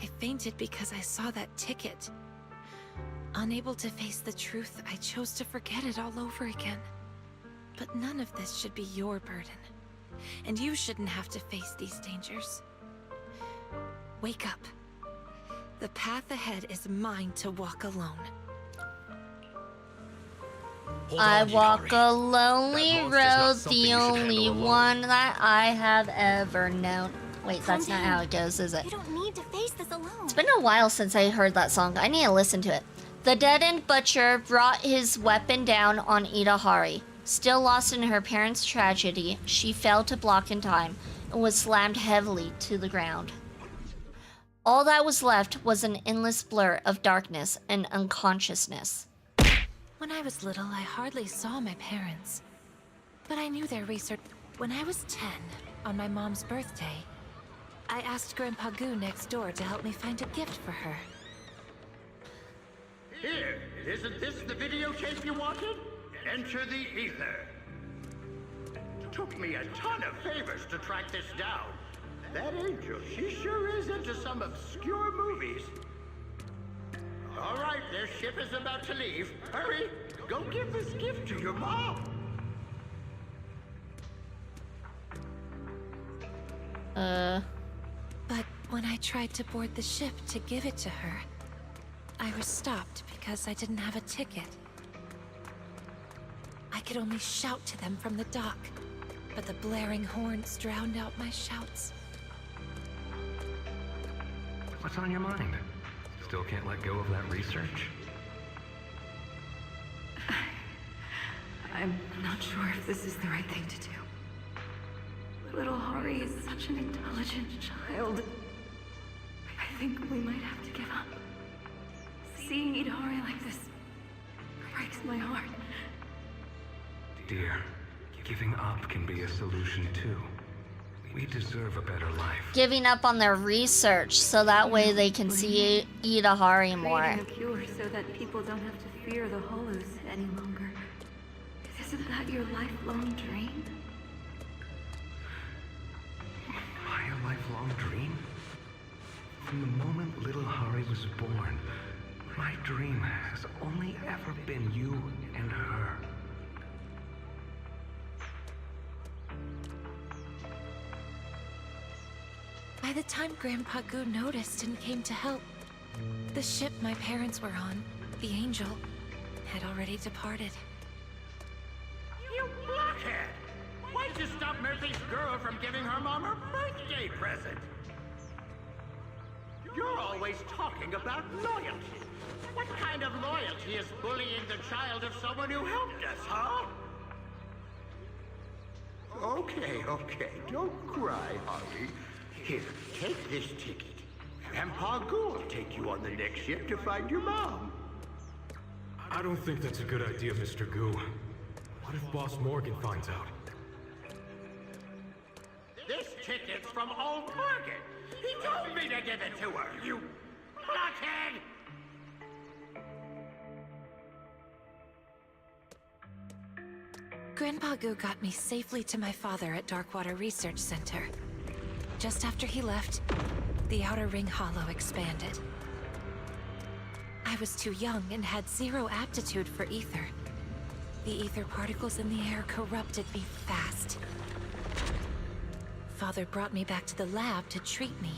I fainted because I saw that ticket. Unable to face the truth, I chose to forget it all over again. But none of this should be your burden. And you shouldn't have to face these dangers. Wake up. The path ahead is mine to walk alone. I walk a lonely road, the only one that I have ever known. Wait, that's not how it goes, is it? You don't need to face this alone. It's been a while since I heard that song. I need to listen to it. The dead-end butcher brought his weapon down on Yidhari. Still lost in her parents' tragedy, she failed to block in time and was slammed heavily to the ground. All that was left was an endless blur of darkness and unconsciousness. When I was little, I hardly saw my parents. But I knew their research. When I was 10, on my mom's birthday, I asked Grandpa Goo next door to help me find a gift for her. Here, isn't this the videotape you wanted? Enter the ether. Took me a ton of favors to track this down. That angel, she sure is into some obscure movies. All right, their ship is about to leave. Hurry, Go give this gift to your mom. But when I tried to board the ship to give it to her, I was stopped because I didn't have a ticket. I could only shout to them from the dock, but the blaring horns drowned out my shouts. What's on your mind? Still can't let go of that research? I'm not sure if this is the right thing to do. Little Hari is such an intelligent child. I think we might have to give up. Seeing Yidhari like this breaks my heart. Dear, giving up can be a solution too. We deserve a better life. Giving up on their research so that way they can see Yidhari more. Creating a cure so that people don't have to fear the hollows any longer. Isn't that your lifelong dream? My lifelong dream? From the moment little Hari was born, my dream has only ever been you and her. By the time Grandpa Goo noticed and came to help, the ship my parents were on, the Angel, had already departed. You blockhead! Why'd you stop Murphy's girl from giving her mom her birthday present? You're always talking about loyalty. What kind of loyalty is bullying the child of someone who helped us, huh? Okay, don't cry, Hari. Here, take this ticket. Grandpa Goo will take you on the next ship to find your mom. I don't think that's a good idea, Mr. Goo. What if Boss Morgan finds out? This ticket's from old Morgan. He told me to give it to her, you blockhead! Grandpa Goo got me safely to my father at Darkwater Research Center. Just after he left, the Outer Ring Hollow expanded. I was too young and had zero aptitude for ether. The ether particles in the air corrupted me fast. Father brought me back to the lab to treat me.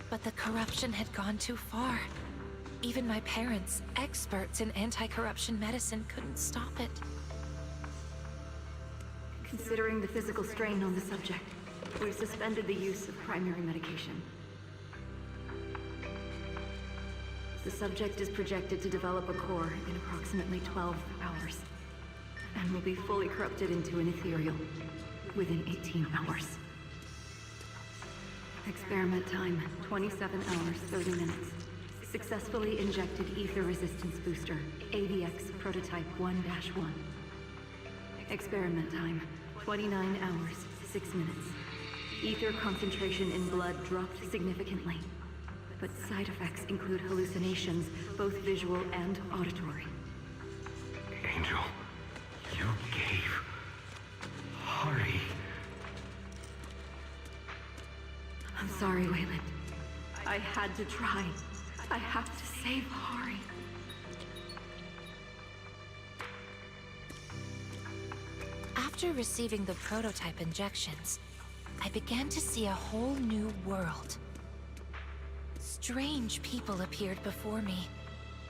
But the corruption had gone too far. Even my parents, experts in anti-corruption medicine, couldn't stop it. Considering the physical strain on the subject, we've suspended the use of primary medication. The subject is projected to develop a core in approximately 12 hours, and will be fully corrupted into an ethereal within 18 hours. Experiment time, 27 hours, 30 minutes. Successfully injected ether resistance booster, AVX prototype 1-1. Experiment time, 29 hours, 6 minutes. Ether concentration in blood dropped significantly, but side effects include hallucinations, both visual and auditory. Angel, you gave Hari. I'm sorry, Wayland. I had to try. I have to save Hari. After receiving the prototype injections, I began to see a whole new world. Strange people appeared before me,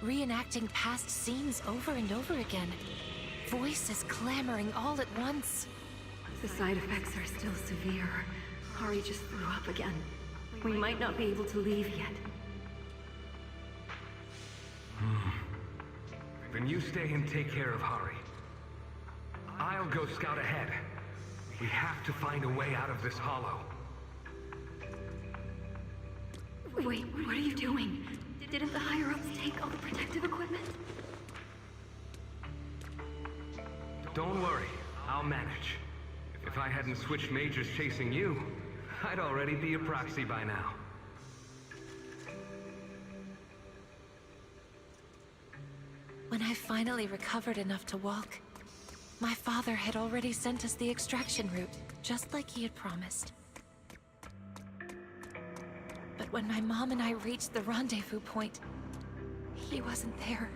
reenacting past scenes over and over again. Voices clamoring all at once. The side effects are still severe. Hari just threw up again. We might not be able to leave yet. Then you stay and take care of Hari. I'll go scout ahead. We have to find a way out of this hollow. Wait, what are you doing? Didn't the higher-ups take all the protective equipment? Don't worry, I'll manage. If I hadn't switched majors chasing you, I'd already be a proxy by now. When I finally recovered enough to walk, my father had already sent us the extraction route, just like he had promised. But when my mom and I reached the rendezvous point, he wasn't there.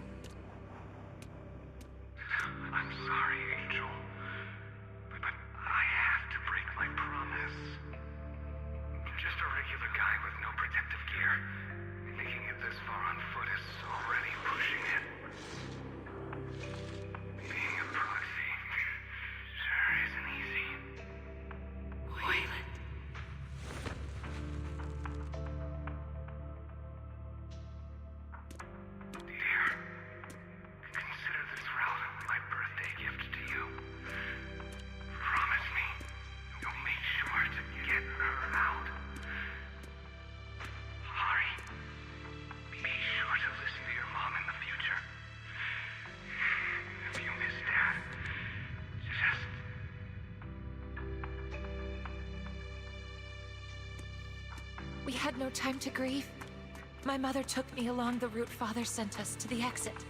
we had no time to grieve. My mother took me along the route Father sent us to the exit.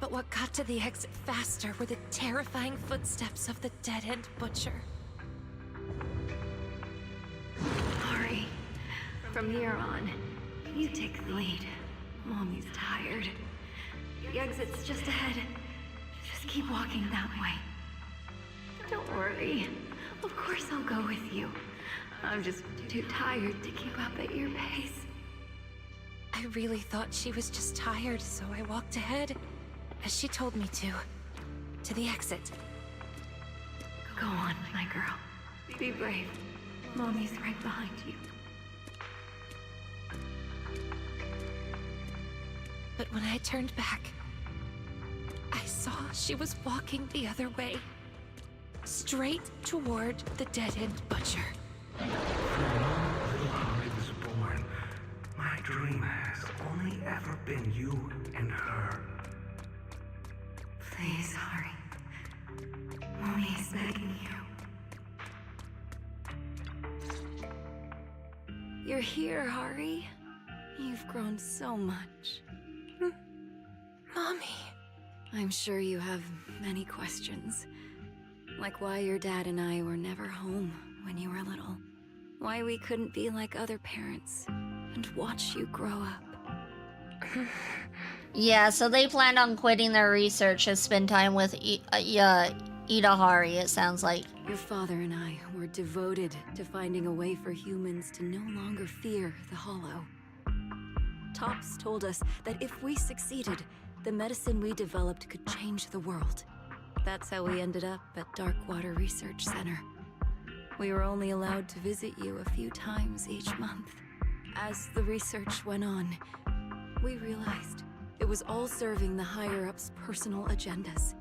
But what got to the exit faster were the terrifying footsteps of the dead-end butcher. Ari, from here on, you take the lead. Mommy's tired. The exit's just ahead. Just keep walking that way. Don't worry. Of course I'll go with you. I'm just too tired to keep up at your pace. I really thought she was just tired, so I walked ahead, as she told me to the exit. Go on, my girl. Be brave. Mommy's right behind you. But when I turned back, I saw she was walking the other way, straight toward the dead-end butcher. From the moment little Holly was born, my dream has only ever been you and her. Please, Hari. Mommy's begging you. You're here, Hari. You've grown so much. Mommy. I'm sure you have many questions. Like why your dad and I were never home when you were little. Why we couldn't be like other parents and watch you grow up. Yeah, so they planned on quitting their research to spend time with Yidhari, it sounds like. Your father and I were devoted to finding a way for humans to no longer fear the Hollow. Tops told us that if we succeeded, the medicine we developed could change the world. That's how we ended up at Darkwater Research Center. We were only allowed to visit you a few times each month. As the research went on, we realized it was all serving the higher-ups' personal agendas.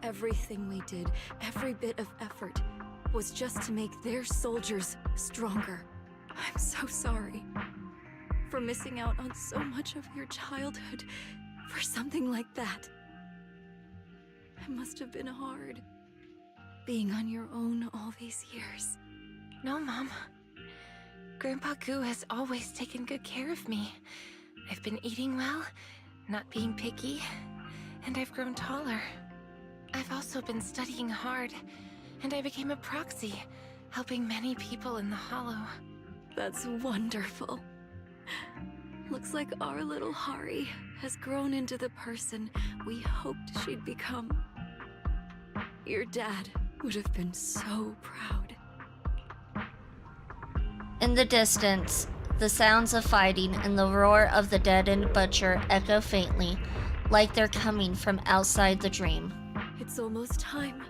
Everything we did, every bit of effort, was just to make their soldiers stronger. I'm so sorry for missing out on so much of your childhood for something like that. It must have been hard, being on your own all these years. No, Mom. Grandpa Goo has always taken good care of me. I've been eating well, not being picky, and I've grown taller. I've also been studying hard, and I became a proxy, helping many people in the Hollow. That's wonderful. Looks like our little Hari has grown into the person we hoped she'd become. Your dad would have been so proud. In the distance, the sounds of fighting and the roar of the dead-end butcher echo faintly, like they're coming from outside the dream. It's almost time.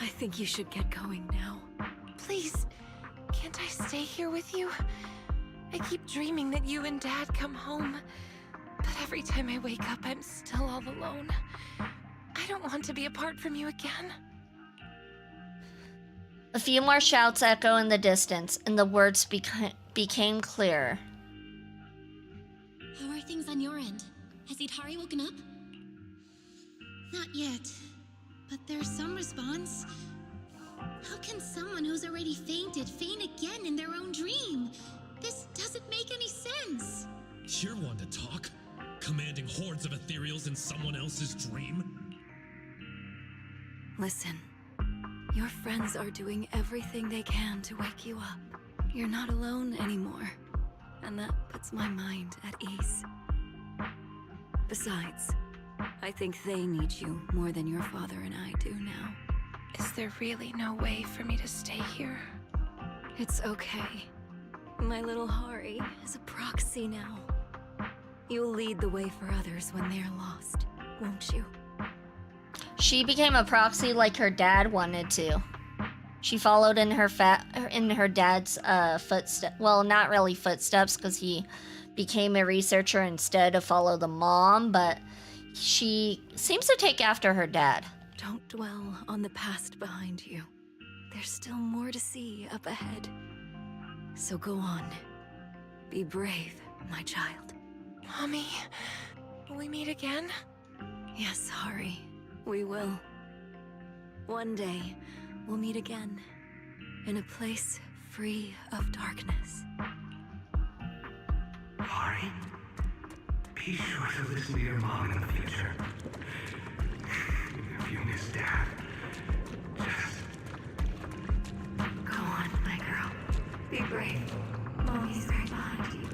I think you should get going now. Please, can't I stay here with you? I keep dreaming that you and Dad come home, but every time I wake up, I'm still all alone. I don't want to be apart from you again. A few more shouts echo in the distance, and the words became clearer. How are things on your end? Has Yidhari woken up? Not yet, but there's some response. How can someone who's already fainted faint again in their own dream? This doesn't make any sense. You're one to talk, commanding hordes of ethereals in someone else's dream. Listen, your friends are doing everything they can to wake you up. You're not alone anymore, and that puts my mind at ease. Besides, I think they need you more than your father and I do now. Is there really no way for me to stay here? It's okay. My little Hari is a proxy now. You'll lead the way for others when they're lost, won't you? She became a proxy like her dad wanted to. She followed in her dad's footsteps. Well, not really footsteps, because he became a researcher instead to follow the mom, but she seems to take after her dad. Don't dwell on the past behind you. There's still more to see up ahead. So go on. Be brave, my child. Mommy, will we meet again? Yes, Hari, we will. One day, we'll meet again. In a place free of darkness. Hari, be sure to listen to your mom in the future. If you miss Dad, just... Go on, my girl. Be brave. Mommy's right behind you.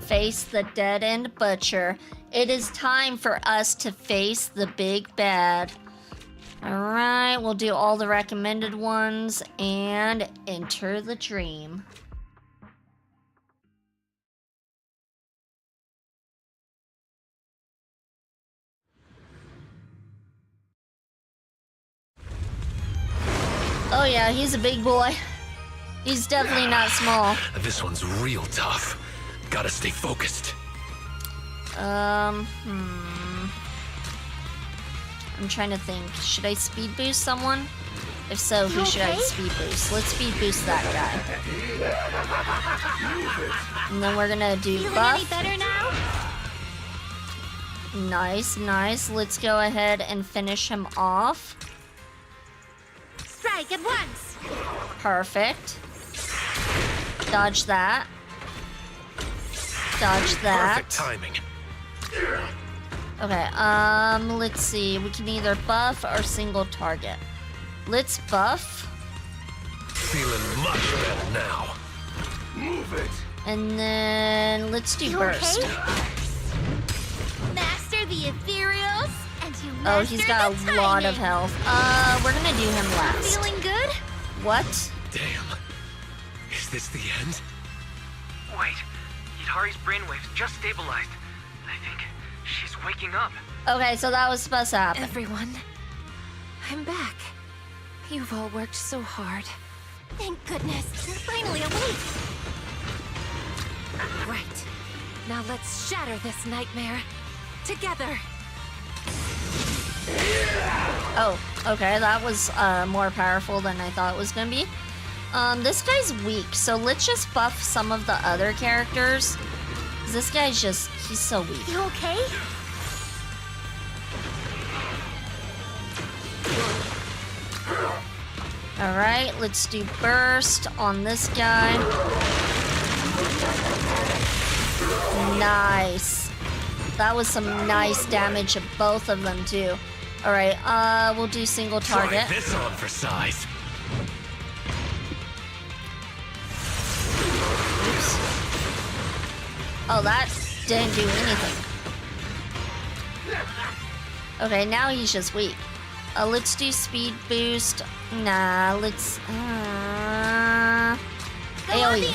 Face the dead-end butcher. It is time for us to face the big bad. Alright, we'll do all the recommended ones and enter the dream. Oh yeah, he's a big boy. He's definitely not small. This one's real tough. Gotta stay focused. I'm trying to think. Should I speed boost someone? If so, who should I speed boost? Let's speed boost that guy. And then we're gonna do buff. Any better now? Nice, nice. Let's go ahead and finish him off. Strike at once. Perfect. Dodge that. Dodge that. Perfect timing. Okay, let's see. We can either buff or single target. Let's buff. Feeling much better now. Move it. And then let's do burst. Okay? Master the ethereals, and you Oh, he's got a lot of health. We're gonna do him last. Feeling good? What? Damn. Is this the end? Wait, Yidhari's brainwaves just stabilized. I think she's waking up. Okay, so that was supposed to happen. Everyone, I'm back. You've all worked so hard. Thank goodness, you're finally awake. Right. Now let's shatter this nightmare. Together. Oh, okay, that was more powerful than I thought it was gonna be. This guy's weak, so let's just buff some of the other characters. 'Cause this guy's just, he's so weak. You okay? Alright, let's do burst on this guy. Nice. That was some nice damage of both of them too. Alright, we'll do single target. Try this on for size. Oops. Oh, that didn't do anything. Okay, now he's just weak. Let's do speed boost. Nah, let's AoE.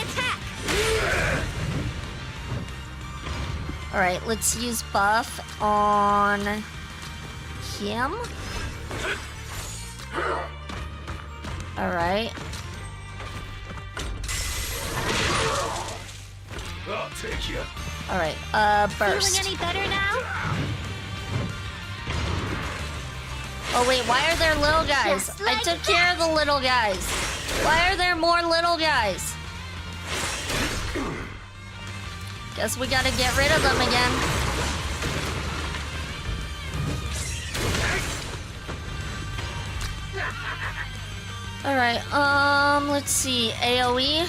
Alright, let's use buff on him. Alright. I'll take you. Alright, burst. Feeling any better now? Oh wait, why are there little guys? Just I like took care of the little guys. Why are there more little guys? Guess we gotta get rid of them again. Alright, let's see. AoE.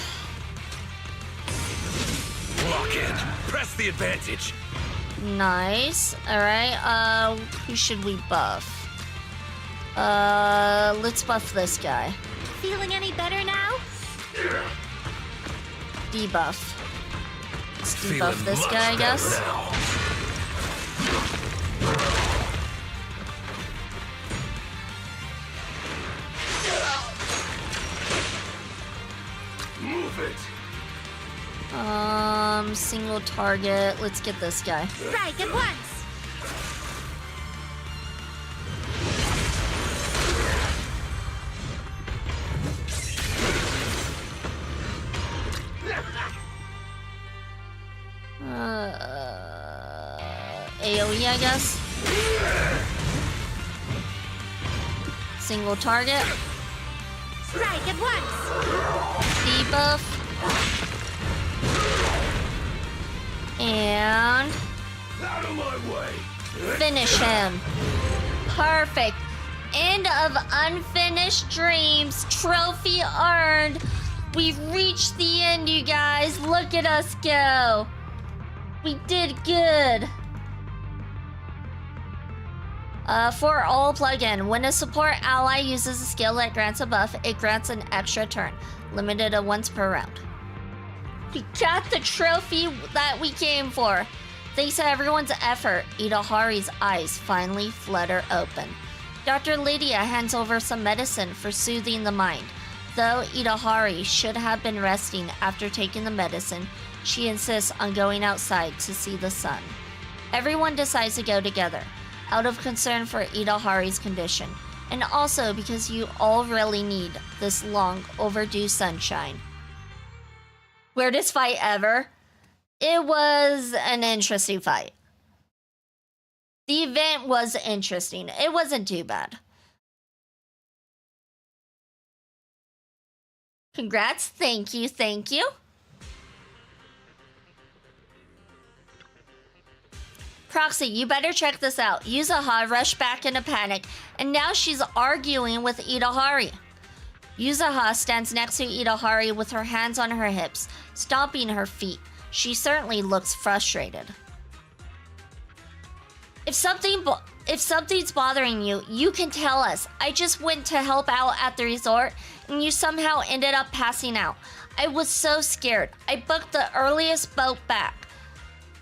Lock in. Press the advantage. Nice. Alright, who should we buff? Let's buff this guy. Feeling any better now? Debuff. Let's Feeling debuff this much guy, I better guess. now. Move it. Single target. Let's get this guy. Strike at once. AoE, I guess. Single target. Strike at once. Debuff. And Out of my way. finish him. Perfect. End of Unfinished Dreams. Trophy earned. We've reached the end, you guys. Look at us go. We did good. For all plug-in, when a support ally uses a skill that grants a buff, it grants an extra turn, limited to once per round. We got the trophy that we came for. Thanks to everyone's effort, Yidhari's eyes finally flutter open. Dr. Lydia hands over some medicine for soothing the mind. Though Yidhari should have been resting after taking the medicine, she insists on going outside to see the sun. Everyone decides to go together, out of concern for Yidhari's condition, and also because you all really need this long overdue sunshine. Weirdest fight ever? It was an interesting fight. The event was interesting. It wasn't too bad. Congrats. Thank you. Thank you. Proxy, you better check this out. Yuzaha rushed back in a panic, and now she's arguing with Yidhari. Yuzaha stands next to Yidhari with her hands on her hips, stomping her feet. She certainly looks frustrated. If something's bothering you, you can tell us. I just went to help out at the resort, and you somehow ended up passing out. I was so scared. I booked the earliest boat back.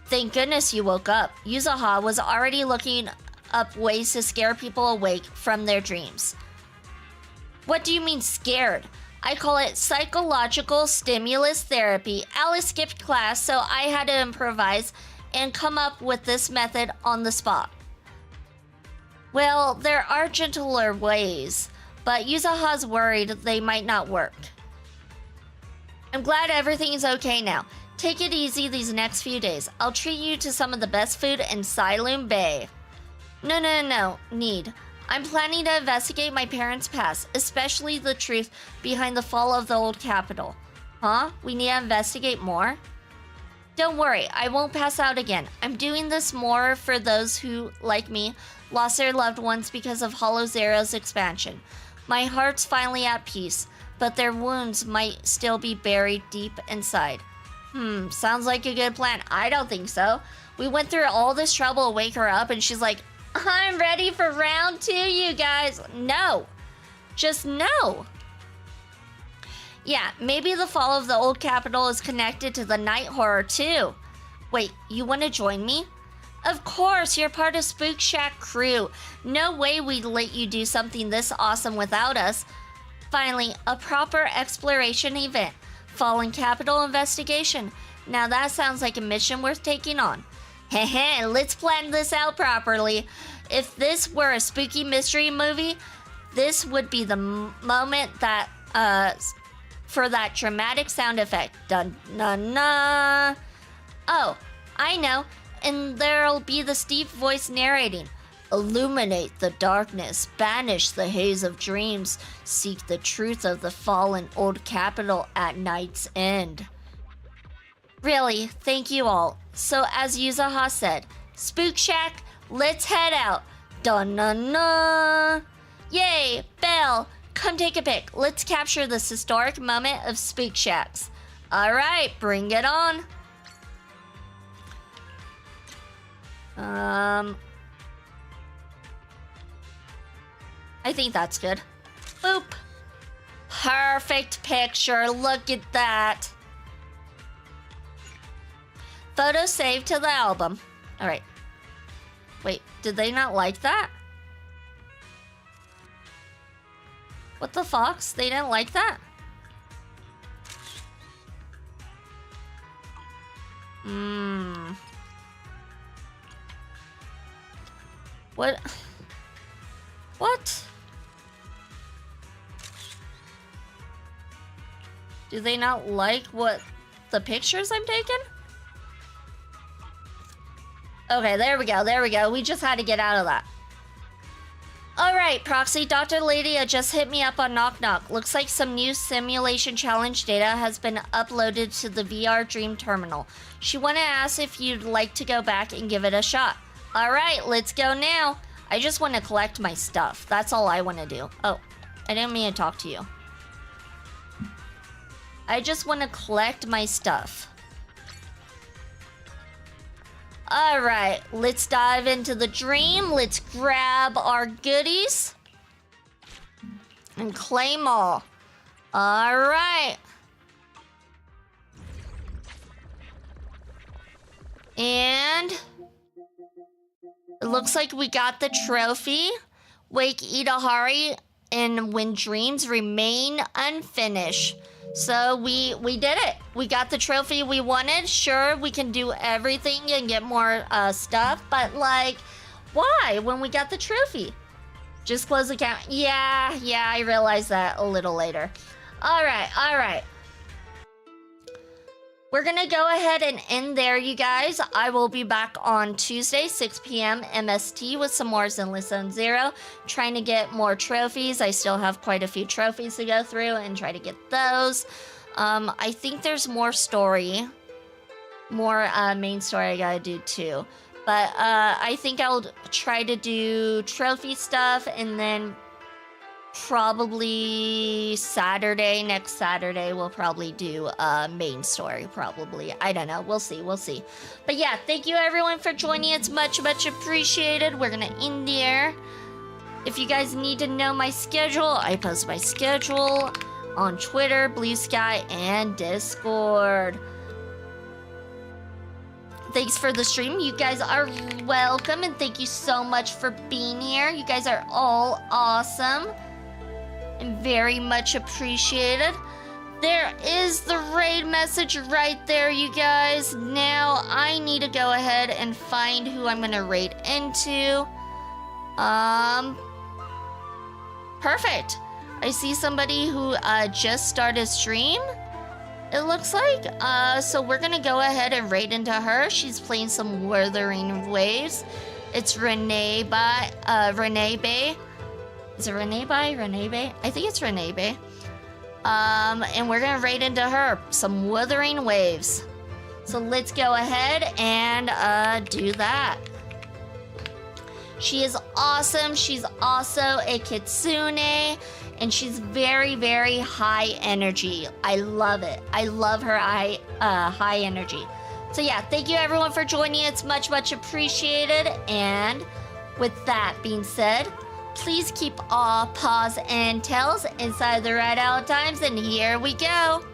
Thank goodness you woke up. Yuzaha was already looking up ways to scare people awake from their dreams. What do you mean scared? I call it psychological stimulus therapy. Alice skipped class, so I had to improvise and come up with this method on the spot. Well, there are gentler ways, but Yuzaha's worried they might not work. I'm glad everything's okay now. Take it easy these next few days. I'll treat you to some of the best food in Siloon Bay. No, need. I'm planning to investigate my parents' past, especially the truth behind the fall of the old capital. Huh? We need to investigate more? Don't worry, I won't pass out again. I'm doing this more for those who, like me, lost their loved ones because of Hollow Zero's expansion. My heart's finally at peace, but their wounds might still be buried deep inside. Sounds like a good plan. I don't think so. We went through all this trouble to wake her up, and she's like, I'm ready for round 2, you guys. No. Just no. Yeah, maybe the fall of the old capital is connected to the night horror too. Wait, you want to join me? Of course, you're part of Spook Shack crew. No way we'd let you do something this awesome without us. Finally, a proper exploration event. Fallen Capital investigation. Now that sounds like a mission worth taking on. Heh, let's plan this out properly. If this were a spooky mystery movie, this would be the moment that, for that dramatic sound effect. Dun dun dun. Oh, I know. And there'll be the Steve voice narrating. Illuminate the darkness, banish the haze of dreams, seek the truth of the fallen old capital at night's end. Really, thank you all. So as Yuzaha said, Spook Shack, let's head out. Dun dun dun. Yay, Belle, come take a pic. Let's capture this historic moment of Spook Shacks. All right, bring it on. I think that's good. Boop. Perfect picture. Look at that. Photo saved to the album. All right. Wait, did they not like that? What the fox? They didn't like that? What? What? Do they not like what the pictures I'm taking? Okay, there we go. We just had to get out of that. Alright, Proxy, Dr. Lydia just hit me up on Knock Knock. Looks like some new simulation challenge data has been uploaded to the VR Dream Terminal. She wanted to ask if you'd like to go back and give it a shot. Alright, let's go now. I just want to collect my stuff. That's all I want to do. Oh, I didn't mean to talk to you. I just want to collect my stuff. Alright, let's dive into the dream. Let's grab our goodies. And claim all. Alright. And it looks like we got the trophy. Wake Yidhari and when dreams remain unfinished. So we did it. We got the trophy we wanted. Sure, we can do everything and get more stuff, but like, why when we got the trophy? Just close the account. Yeah, I realized that a little later. All right. We're gonna go ahead and end there, you guys. I will be back on Tuesday, 6 p.m. MST with some more Zenless Zone Zero. Trying to get more trophies. I still have quite a few trophies to go through and try to get those. I think there's more story. More main story I gotta do too. But I think I'll try to do trophy stuff and then probably next Saturday, we'll probably do main story, probably. I don't know. We'll see. But yeah, thank you everyone for joining. It's much appreciated. We're gonna end there. If you guys need to know my schedule, I post my schedule on Twitter, Blue Sky, and Discord. Thanks for the stream. You guys are welcome, and thank you so much for being here. You guys are all awesome and very much appreciated. There is the raid message right there, you guys. Now I need to go ahead and find who I'm gonna raid into. Perfect. I see somebody who just started stream, it looks like. So we're gonna go ahead and raid into her. She's playing some Wuthering Waves. It's Renee Bay. Is it Renee Bay? I think it's Renee Bay. And we're gonna raid into her. Some Wuthering Waves. So let's go ahead and do that. She is awesome. She's also a kitsune, and she's very high energy. I love it. I love her high energy. So yeah, thank you everyone for joining. It's much appreciated. And with that being said, please keep all paws and tails inside the Red Out Times, and here we go.